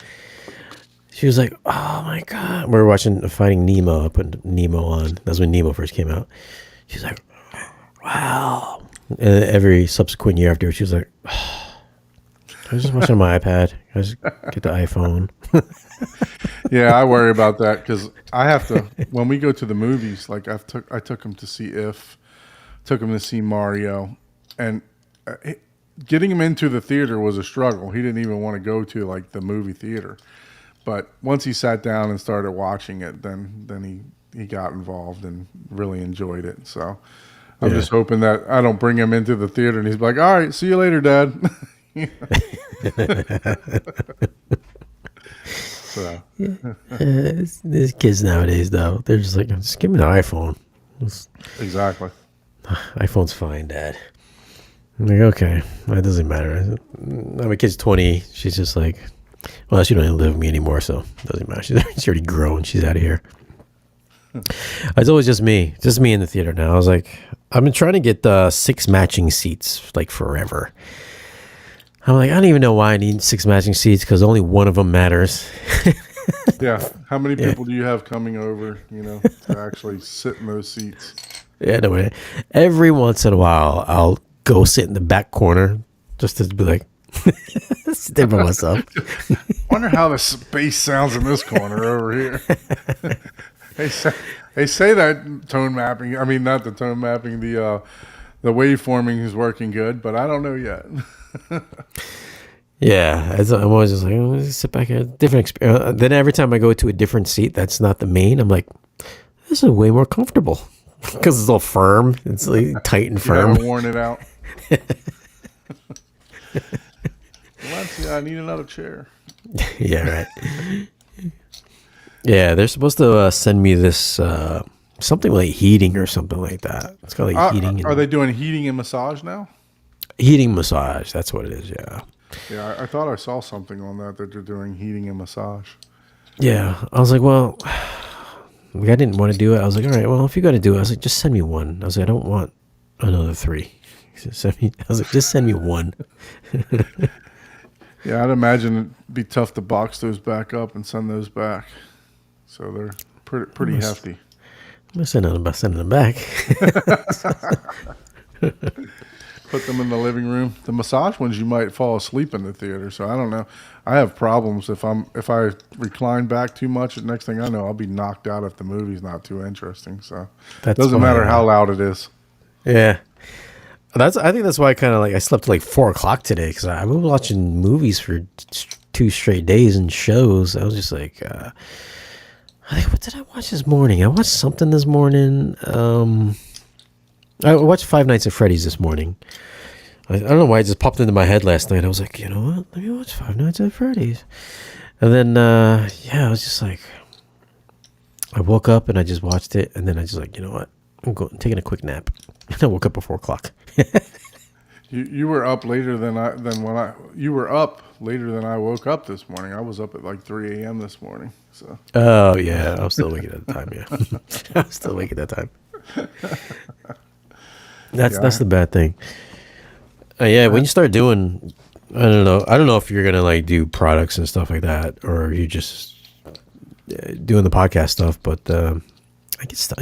She was like, "Oh my god!" We were watching Finding Nemo. I put Nemo on. That's when Nemo first came out. She's like, "Wow!" And every subsequent year after, she was like, "I was just watching on my iPad. I just get the iPhone." yeah, I worry about that because I have to when we go to the movies. Like I took him to see took him to see Mario, and getting him into the theater was a struggle. He didn't even want to go to like the movie theater. But once he sat down and started watching it, then he got involved and really enjoyed it. So I'm Yeah. just hoping that I don't bring him into the theater and he's like, "All right, see you later, Dad." So These kids nowadays, though, they're just like, "Just give me the iPhone. Just- exactly. iPhone's fine, Dad." I'm like, okay, that doesn't matter. My kid's 20. She's just like, well, she don't even live with me anymore, so it doesn't matter. She's already grown. She's out of here. It's always just me in the theater now. I was like, I've been trying to get 6 matching seats like forever. I'm like, I don't even know why I need 6 matching seats because only one of them matters. Yeah. How many Yeah, people do you have coming over, to actually sit in those seats? yeah. No way. Every once in a while, I'll go sit in the back corner just to be like, sit there by myself. Wonder how the space sounds in this corner over here. They say, they say that tone mapping. I mean, not the tone mapping. The waveforming is working good, but I don't know yet. Yeah, I'm always just like, oh, let's sit back here. Different experience. Then every time I go to a different seat that's not the main, I'm like, this is way more comfortable because it's all firm. It's like tight and You firm. haven't worn it out. Well, I need another chair. Yeah, right. Yeah, they're supposed to send me this something like heating or something like that. It's called like heating Are they and doing heating and massage now? heating massage. That's what it is. Yeah, Yeah, I thought I saw something on that they're doing heating and massage. yeah. I was like, well, like, I didn't want to do it. I was like, all right, well, if you got to do it, I was like, just send me one. I was like, I don't want another 3. I was like, just send me one. Yeah, I'd imagine it'd be tough to box those back up and send those back. So they're pretty hefty. I'm sending them back. Put them in the living room. The massage ones, you might fall asleep in the theater. So I don't know. I have problems if I recline back too much. The next thing I know, I'll be knocked out if the movie's not too interesting. So it That's doesn't why. matter how loud it is. Yeah, I think that's why I kind of like I slept till like 4 o'clock today because I was watching movies for 2 straight days in shows. I was just like, I think, what did I watch this morning? I watched something this morning. I watched Five Nights at Freddy's this morning. I don't know why it just popped into my head last night. I was like, you know what? Let me watch Five Nights at Freddy's. And then, I was just like, I woke up and I just watched it. And then I just like, you know what? I'm taking a quick nap. And I woke up before 4:00. You were up later you were up later than I woke up this morning. I was up at like 3 a.m. this morning. So. Oh, yeah. I was still awake at that time, yeah. I was still awake at that time. That's the bad thing. When you start doing, I don't know if you're gonna like do products and stuff like that, or you just doing the podcast stuff. But it gets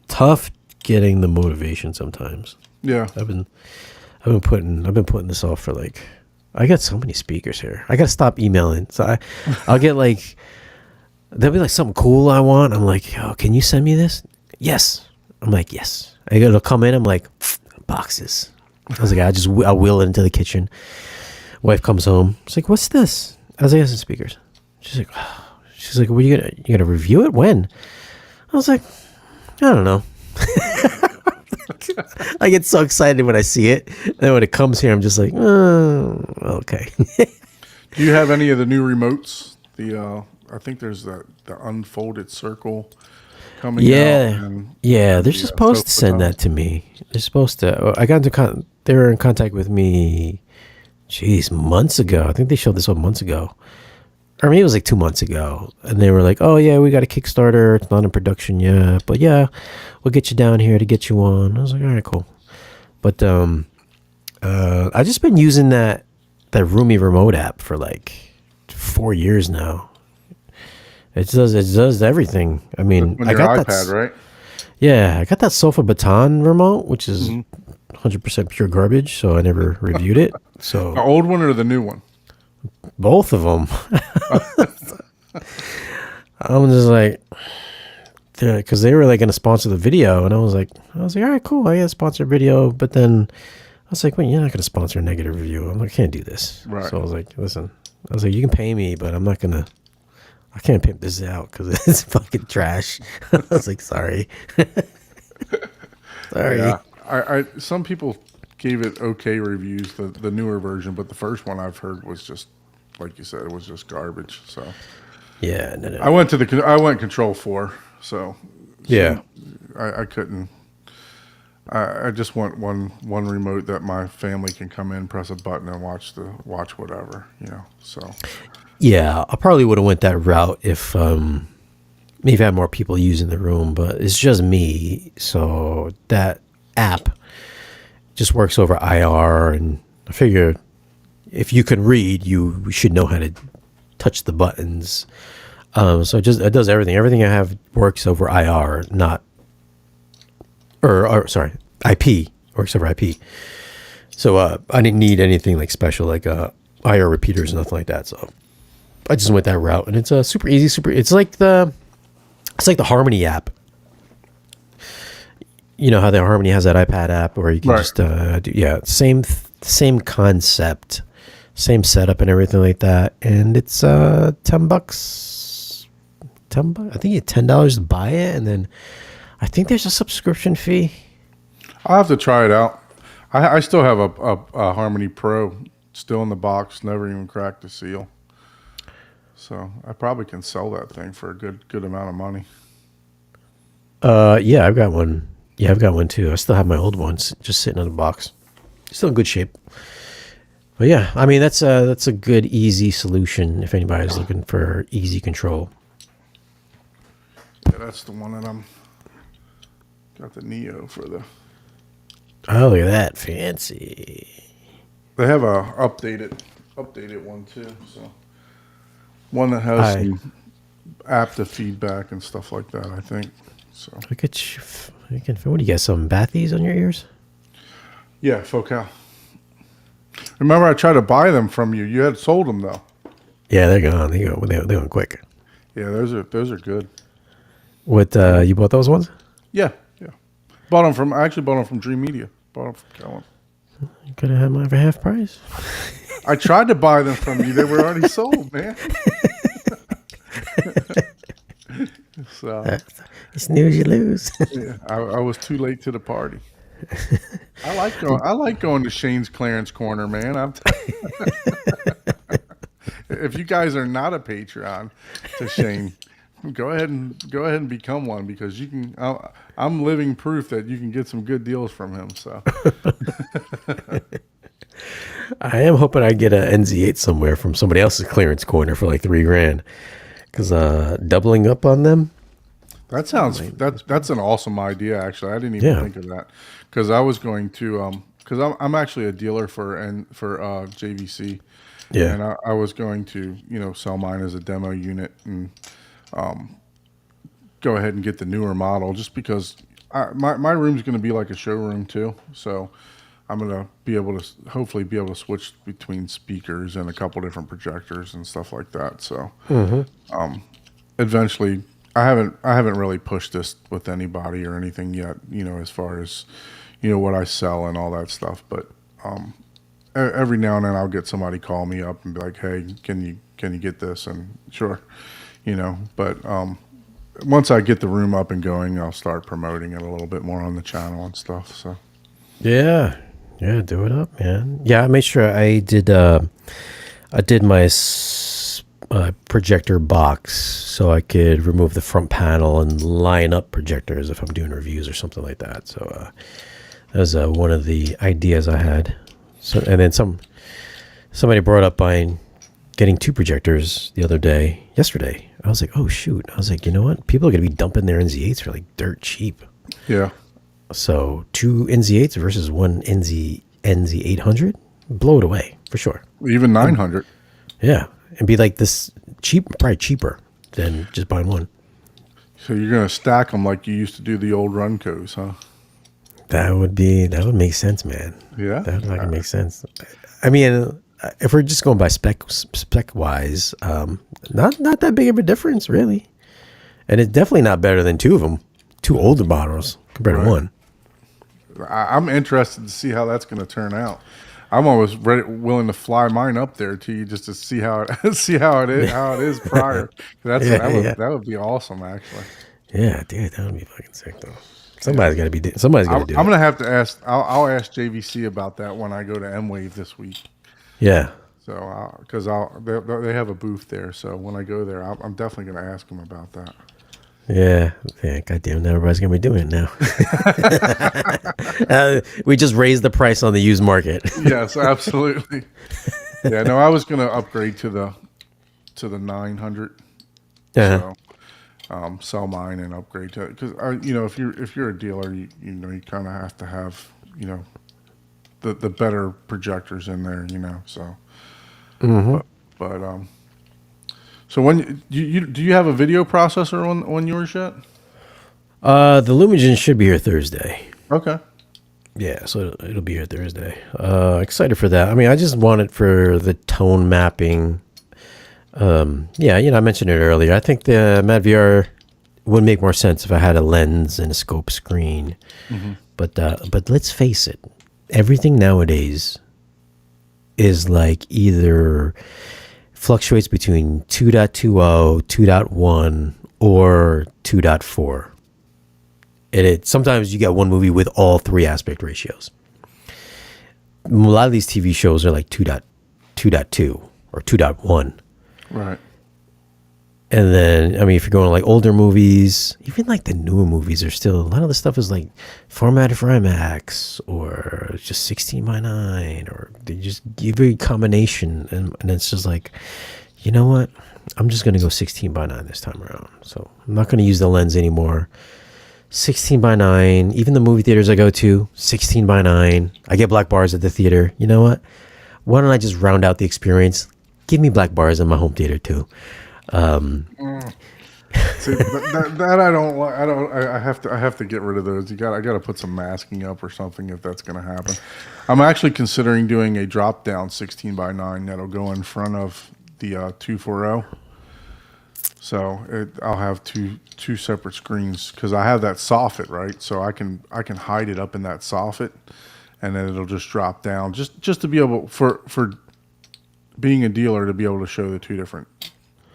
tough getting the motivation sometimes. Yeah, I've been putting this off for like, I got so many speakers here. I gotta stop emailing. So I'll get like, there'll be like something cool I want. I'm like, oh, can you send me this? Yes. I'm like, yes. It'll come in. I'm like, boxes. I was like, I'll wheel it into the kitchen. Wife comes home. She's like, what's this? I was like, it's speakers. She's like, well, you gonna review it? When? I was like, I don't know. I get so excited when I see it. And then when it comes here, I'm just like, oh, okay. Do you have any of the new remotes? I think there's the unfolded circle coming out. Yeah, they're supposed to send that to me. They're supposed to. I got into they were in contact with me, months ago. I think they showed this one months ago. Or maybe it was like 2 months ago. And they were like, oh, yeah, we got a Kickstarter. It's not in production yet. But yeah, we'll get you down here to get you on. I was like, all right, cool. But I've just been using that Roomy remote app for like 4 years now. It does everything. I mean, on your iPad, right? Yeah, I got that Sofa Baton remote, which is 100% pure garbage, so I never reviewed it. So the old one or the new one? Both of them. I'm just like, because they were like going to sponsor the video, and I was like, all right, cool, I got to sponsor a video, but then I was like, wait, you're not going to sponsor a negative review. I'm like, I can't do this. Right. So I was like, listen, you can pay me, but I can't pimp this out because it's fucking trash. I was like, sorry. Sorry. Yeah, I some people gave it okay reviews, the newer version, but the first one I've heard was just, like you said, it was just garbage. So yeah, no. I went Control 4, so yeah, I couldn't. I just want one remote that my family can come in, press a button, and watch whatever, So yeah, I probably would have went that route if maybe I had more people using the room, but it's just me, so that app just works over IR, and I figure if you can read, you should know how to touch the buttons. So it does everything. Everything I have works over IR, IP works over IP. So I didn't need anything like special, like IR repeaters, nothing like that. So I just went that route, and it's super easy. It's like the Harmony app. You know how the Harmony has that iPad app where you can just same concept, same setup and everything like that, and it's $10. I think you get $10 to buy it, and then I think there's a subscription fee. I'll have to try it out. I still have a Harmony Pro still in the box, never even cracked the seal. So I probably can sell that thing for a good amount of money. Yeah, I've got one. Yeah, I've got one too. I still have my old ones just sitting in a box. Still in good shape. But yeah, I mean that's a good easy solution if anybody's looking for easy control. Yeah, that's the one that I'm got the Neo for the. Oh, look at that, fancy. They have a updated one too, so one that has some aptive feedback and stuff like that, I think. So look at you. What do you got? Some Bathies on your ears? Yeah, Focal. Remember, I tried to buy them from you. You had sold them though. Yeah, they're gone. They went quick. Yeah, those are good. What you bought those ones? Yeah. I actually bought them from Dream Media. Bought them from Callan. You could have had mine for half price. I tried to buy them from you. They were already sold, man. So You snooze, you lose. yeah, I was too late to the party. I like going to Shane's Clearance Corner, man. If you guys are not a Patreon to Shane, go ahead and become one because you can. I'm living proof that you can get some good deals from him. So I am hoping I get a NZ8 somewhere from somebody else's clearance corner for like $3,000. Because doubling up on them. that's an awesome idea. Actually, I didn't even Yeah. think of that because I was going to because I'm actually a dealer for JVC. Yeah. And I was going to, sell mine as a demo unit and go ahead and get the newer model just because my room's going to be like a showroom too. So I'm going to be able to hopefully be able to switch between speakers and a couple different projectors and stuff like that. So eventually I haven't really pushed this with anybody or anything yet, as far as, what I sell and all that stuff. But every now and then I'll get somebody call me up and be like, "Hey, can you get this?" And sure, But once I get the room up and going, I'll start promoting it a little bit more on the channel and stuff. So Yeah. Yeah. Do it up, man. Yeah. I made sure I did my projector box so I could remove the front panel and line up projectors if I'm doing reviews or something like that. So that was one of the ideas I had. So, and then somebody brought up buying, getting 2 projectors yesterday. I was like, oh shoot. I was like, you know what? People are going to be dumping their NZ8s for like dirt cheap. yeah, So 2 NZ8s versus 1 NZ800, blow it away for sure. even 900. Yeah. And be like this probably cheaper than just buying one. So you're gonna stack them like you used to do the old Runcos, huh? That would make sense, man. Yeah, That would fucking make sense. I mean, if we're just going by spec wise, not that big of a difference, really. And it's definitely not better than 2 of them, 2 older models compared to one. I'm interested to see how that's going to turn out. I'm always willing to fly mine up there to you just to see how it is prior. That would be awesome, actually. Yeah, dude, that would be fucking sick though. Somebody's got to do it. I'm gonna have to ask. I'll ask JVC about that when I go to M Wave this week. Yeah. So because they have a booth there. So when I go there, I'm definitely gonna ask them about that. Yeah, goddamn, now everybody's gonna be doing it now. We just raised the price on the used market. Yes, absolutely. Yeah, no, I was gonna upgrade to the 900. Uh-huh. So sell mine and upgrade to it because if you're a dealer, you kind of have to have the better projectors in there, So, but so when do you have a video processor on yours yet? The Lumigen should be here Thursday. Okay. Yeah, so it'll be here Thursday. Excited for that. I mean, I just want it for the tone mapping. Yeah, I mentioned it earlier. I think the Mad VR would make more sense if I had a lens and a scope screen. Mm-hmm. But let's face it, everything nowadays is like either fluctuates between 2.20, 2.1, or 2.4. And sometimes you get one movie with all 3 aspect ratios. A lot of these TV shows are like 2.2 or 2.1. Right. And then, I mean, if you're going to like older movies, even like the newer movies are still, a lot of the stuff is like formatted for IMAX or just 16:9, or they just give you a combination. And it's just like, you know what? I'm just going to go 16:9 this time around. So I'm not going to use the lens anymore. 16:9, even the movie theaters I go to, 16:9. I get black bars at the theater. You know what? Why don't I just round out the experience? Give me black bars in my home theater too. See, that I don't like. I have to get rid of those. I got to put some masking up or something if that's going to happen. I'm actually considering doing a drop down 16:9 that'll go in front of the 240. So I'll have two separate screens because I have that soffit, right? So I can hide it up in that soffit, and then it'll just drop down just to be able for being a dealer to be able to show the two different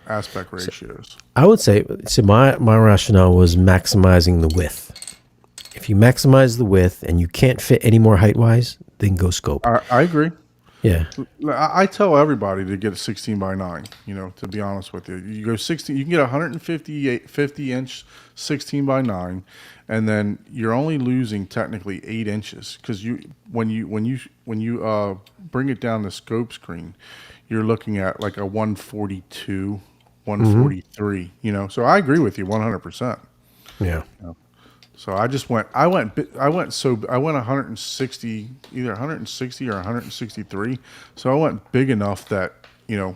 aspect ratios. I would say, so my rationale was maximizing the width. If you maximize the width and you can't fit any more height wise, then go scope. I agree. Yeah. I tell everybody to get a 16 by 9, to be honest with you. You go 16, you can get a 50 inch 16 by 9, and then you're only losing technically 8 inches because when you bring it down the scope screen, you're looking at like a 142, 143, So I agree with you 100%. Yeah. So I went 160, either 160 or 163. So I went big enough that, a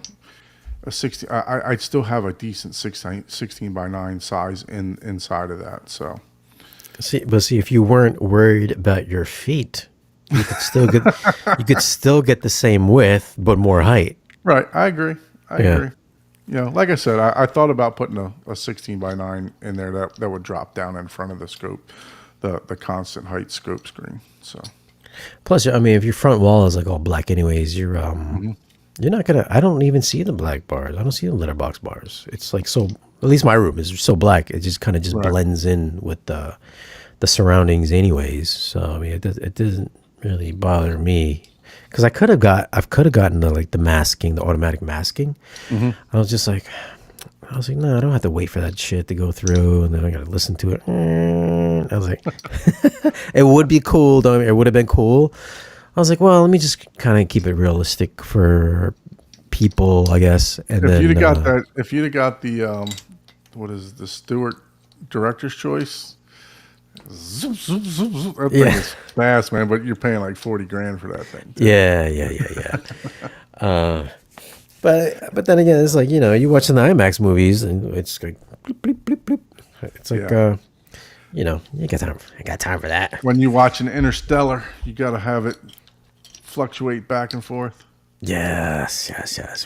60, I'd still have a decent 16 by 9 size inside of that. So see, if you weren't worried about your feet, you could still get the same width, but more height. right. I agree. I agree. Like I said, I thought about putting a 16 by 9 in there that would drop down in front of the scope, the constant height scope screen. So Plus, I mean, if your front wall is like all black anyways, you're not gonna. I don't even see the black bars. I don't see the letterbox bars. It's like so. At least my room is so black. It just kind of Right. blends in with the surroundings anyways. So I mean, it doesn't really bother me. Because I've could have gotten the masking, the automatic masking. I was like, no, I don't have to wait for that shit to go through, and then I gotta listen to it. I was like, it would be cool, though. It would have been cool. I was like, well, let me just kind of keep it realistic for people, I guess. And if then you'd have got that, if you'd have got the what is it, the Stewart Director's Choice, zoop, zoop, zoop, zoop. That thing Yeah. is fast, man. But you're paying like 40 grand for that thing. yeah. But then again, it's like you watching the IMAX movies, and it's like bloop, bloop, bloop, bloop. It's like you got time. I got time for that. When you watch an Interstellar, you got to have it fluctuate back and forth. Yes.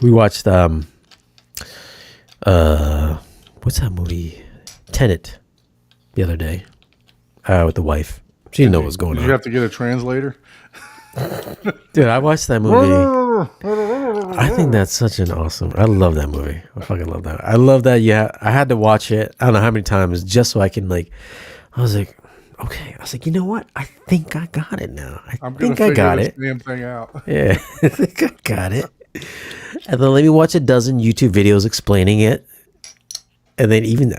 We watched what's that movie? Tenet the other day with the wife. She didn't know what was going Did on. you have to get a translator? Dude, I watched that movie. I think that's such an awesome. I love that movie. I fucking love that. I love that. Yeah, I had to watch it. I don't know how many times just so I can I was like, okay. I was like, you know what? I think I got it now. I'm think gonna I got figure it. this damn thing out. Yeah, I think I got it. And then let me watch a dozen YouTube videos explaining it. And then even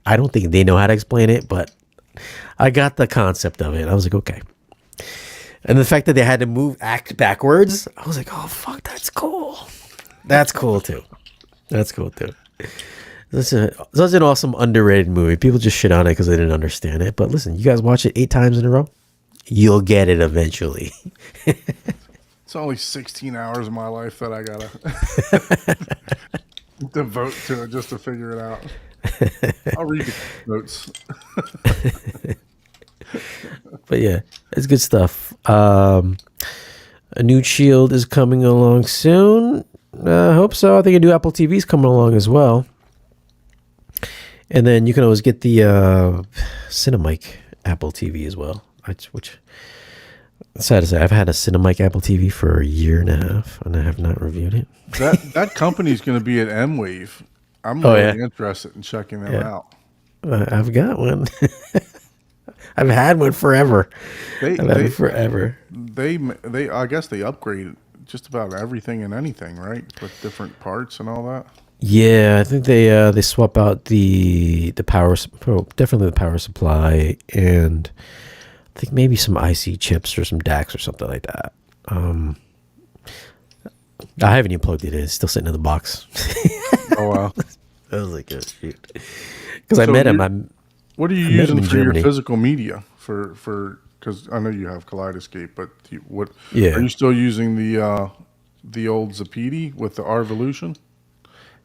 I don't think they know how to explain it, but I got the concept of it. I was like, okay. And the fact that they had to act backwards, I was like, oh, fuck, that's cool. That's cool, too. This is such an awesome, underrated movie. People just shit on it because they didn't understand it. But listen, you guys watch it 8 times in a row, you'll get it eventually. It's only 16 hours of my life that I gotta devote to it just to figure it out. I'll read the notes. But yeah, it's good stuff. A new Shield is coming along soon. I hope so. I think a new Apple TV is coming along as well. And then you can always get the Cinemic Apple TV as well. Which, sad to say, I've had a Cinemic Apple TV for a year and a half, and I have not reviewed it. That company's going to be at M-Wave. I'm Oh, really yeah. interested in checking them Yeah. out. I've got one. I've had one forever. I've had it forever. They I guess they upgraded just about everything and anything, right? With different parts and all that. Yeah, I think they swap out the power, definitely the power supply, and I think maybe some IC chips or some DACs or something like that. I haven't even plugged it in; it's still sitting in the box. Oh wow! I was like, oh, shoot, because I met him. What are you I met him using in for your Germany. physical media? For because I know you have Kaleidoscape, but what? Yeah. Are you still using the old Zapiti with the Arvolution?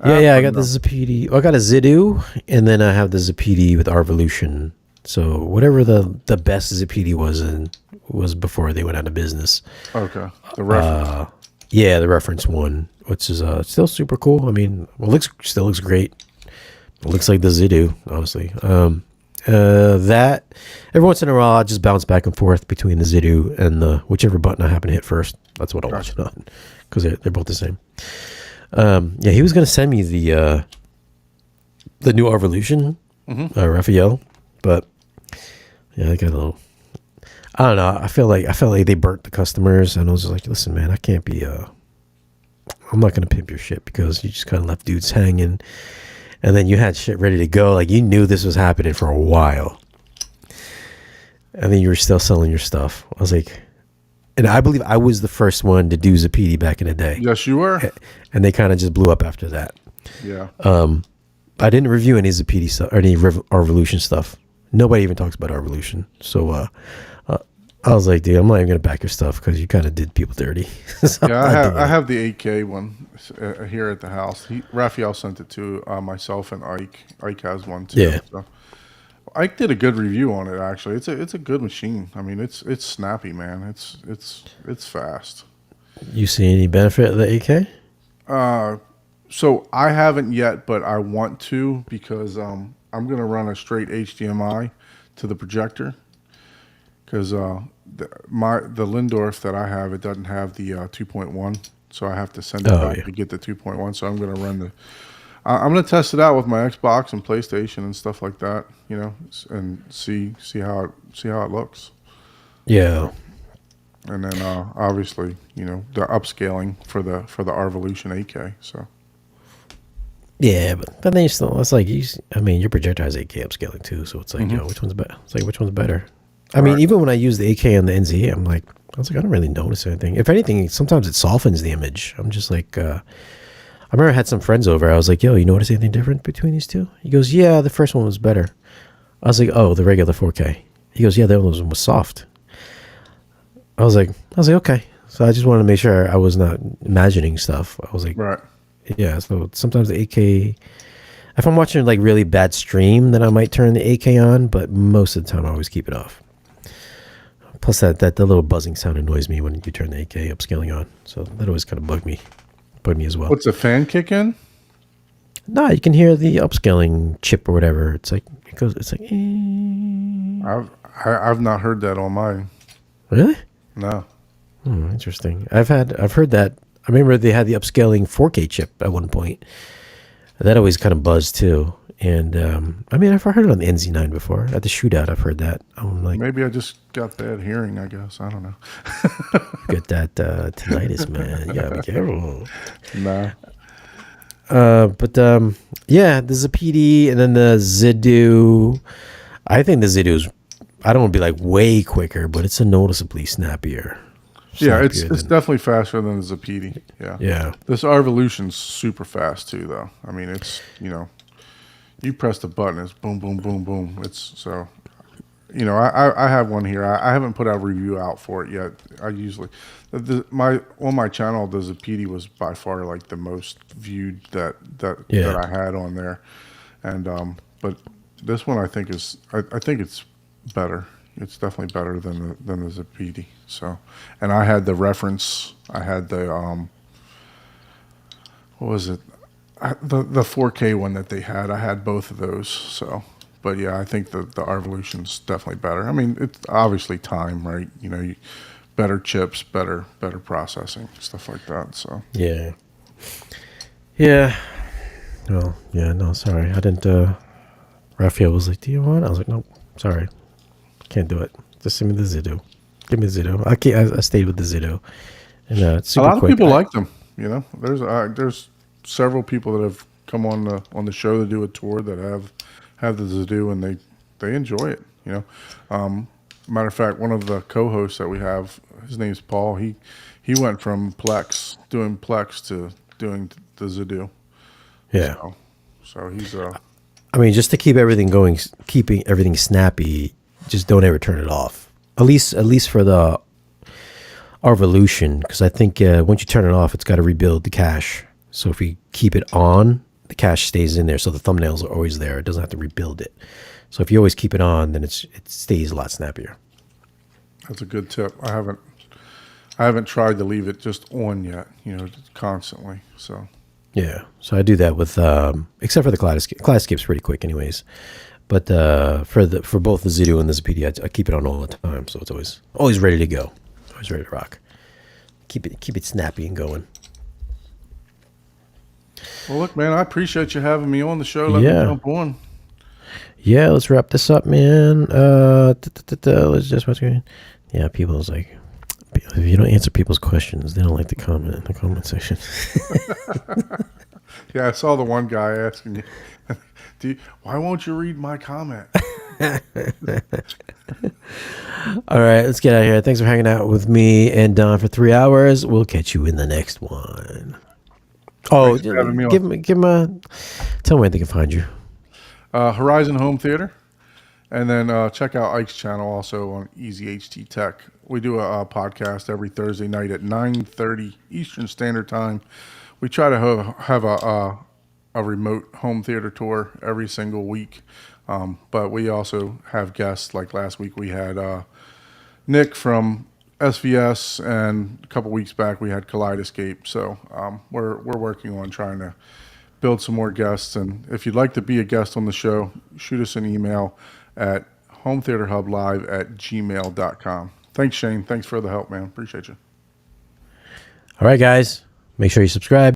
Yeah, I got the Zapiti. I got a Zidu, and then I have the Zapiti with Arvolution. So whatever the best Zapiti was before they went out of business. Okay, the reference. Yeah, the reference one, which is still super cool. I mean, still looks great. It looks like the Zidu, honestly. That every once in a while, I just bounce back and forth between the Zidu and the whichever button I happen to hit first. That's what I'll watch it on because they're both the same. Yeah, he was gonna send me the new Evolution, Raphael, but yeah, I got a little. I don't know. I felt like they burnt the customers, and I was just like, listen, man, I can't be. I'm not gonna pimp your shit because you just kind of left dudes hanging, and then you had shit ready to go. Like you knew this was happening for a while, and then you were still selling your stuff. I was like, and I believe I was the first one to do Zapiti back in the day. Yes, you were. And they kind of just blew up after that. Yeah. I didn't review any Zapiti stuff or any Revolution stuff. Nobody even talks about Revolution. So I was like, dude, I'm not even gonna back your stuff because you kind of did people dirty. So Yeah, I have the 8K one here at the house. Raphael sent it to myself and Ike. Ike has one too. Yeah. So. Ike did a good review on it. Actually, it's a good machine. I mean, it's snappy, man. It's fast. You see any benefit of the AK? So I haven't yet, but I want to because I'm gonna run a straight HDMI to the projector because the Lindorf that I have, it doesn't have the 2.1, so I have to send it back to get the 2.1. So I'm gonna run I'm gonna test it out with my Xbox and PlayStation and stuff like that, you know, and see how it looks. Yeah. And then obviously, you know, the upscaling for the Revolution 8K. So. Yeah, but then you still, it's like I mean, your projector has 8K upscaling too, so it's like, yo, which one's better? It's like, which one's better? I mean, even when I use the 8K on the NZ, I was like, I don't really notice anything. If anything, sometimes it softens the image. I'm just like, I remember I had some friends over. I was like, yo, you notice anything different between these two? He goes, yeah, the first one was better. I was like, oh, the regular 4K. He goes, yeah, the other one was soft. I was like, okay. So I just wanted to make sure I was not imagining stuff. I was like, right. Yeah. So sometimes the 8K, if I'm watching like really bad stream, then I might turn the 8K on, but most of the time I always keep it off. Plus that the little buzzing sound annoys me when you turn the 8K upscaling on. So that always kind of bugged me as well. What's a fan kick in? No, you can hear the upscaling chip or whatever. It's like it goes. It's like. I've not heard that on mine. Really? No. Interesting. I've heard that. I remember they had the upscaling 4K chip at one point. That always kind of buzzed too. And I mean, I've heard it on the NZ9 before. At the shootout, I've heard that. I'm like, maybe I just got bad hearing. I guess I don't know. Get that tinnitus, man. You gotta be careful. Nah. But yeah, there's a PD and then the Zidu. I think the Zidu is, I don't want to be like way quicker, but it's a noticeably snappier. Yeah, it's definitely faster than the Zapiti. Yeah. Yeah. This Revolution's super fast too, though. I mean, it's, you know, you press the button, it's boom, boom, boom, boom. It's so, you know, I have one here. I haven't put a review out for it yet. I usually, on my channel, the Zapiti was by far like the most viewed that I had on there, and but this one I think it's better. It's definitely better than the Zapiti. So, and I had the reference. I had the what was it? The 4K one that they had. I had both of those. So, but yeah, I think the Revolution's definitely better. I mean, it's obviously time, right? You know, better chips, better processing, stuff like that. So yeah. Well, yeah, no, sorry, I didn't. Raphael was like, "Do you want?" I was like, "Nope, sorry, can't do it. Just send me the Zidu. Give me the Zidu." I stayed with the Zidu, and it's super a lot of quick. people like them. You know, there's several people that have come on the show to do a tour that have the Zidu and they enjoy it. You know, matter of fact, one of the co-hosts that we have, his name's Paul. He went from doing Plex to doing the Zidu. Yeah. So he's I mean, just to keep everything going, keeping everything snappy, just don't ever turn it off. At least for the Revolution, because I think once you turn it off, it's got to rebuild the cache. So if you keep it on, the cache stays in there, so the thumbnails are always there. It doesn't have to rebuild it. So if you always keep it on, then it stays a lot snappier. That's a good tip. I haven't tried to leave it just on yet. You know, constantly. So yeah, so I do that with except for the Kaleidoscape. Kaleidoscape's pretty quick, anyways. But for both the Zidu and the Zapedia, I keep it on all the time, so it's always ready to go, always ready to rock. Keep it snappy and going. Well, look, man, I appreciate you having me on the show. Let me jump on. Yeah, let's wrap this up, man. Let's just watch it. Yeah, people's like, if you don't answer people's questions, they don't like to comment in the comment section. Yeah, I saw the one guy asking you, why won't you read my comment? All right, let's get out of here. Thanks for hanging out with me and Don for 3 hours. We'll catch you in the next one. Oh, give him a. Tell me where they can find you. Horizon Home Theater, and then check out Ike's channel also on Easy HT Tech. We do a podcast every Thursday night at 9:30 Eastern Standard Time. We try to have a remote home theater tour every single week, but we also have guests. Like last week, we had Nick from SVS, and a couple weeks back we had Kaleidoscape. So we're working on trying to build some more guests. And if you'd like to be a guest on the show, shoot us an email at hometheaterhublive@gmail.com. Thanks, Shane. Thanks for the help, man. Appreciate you. All right, guys. Make sure you subscribe.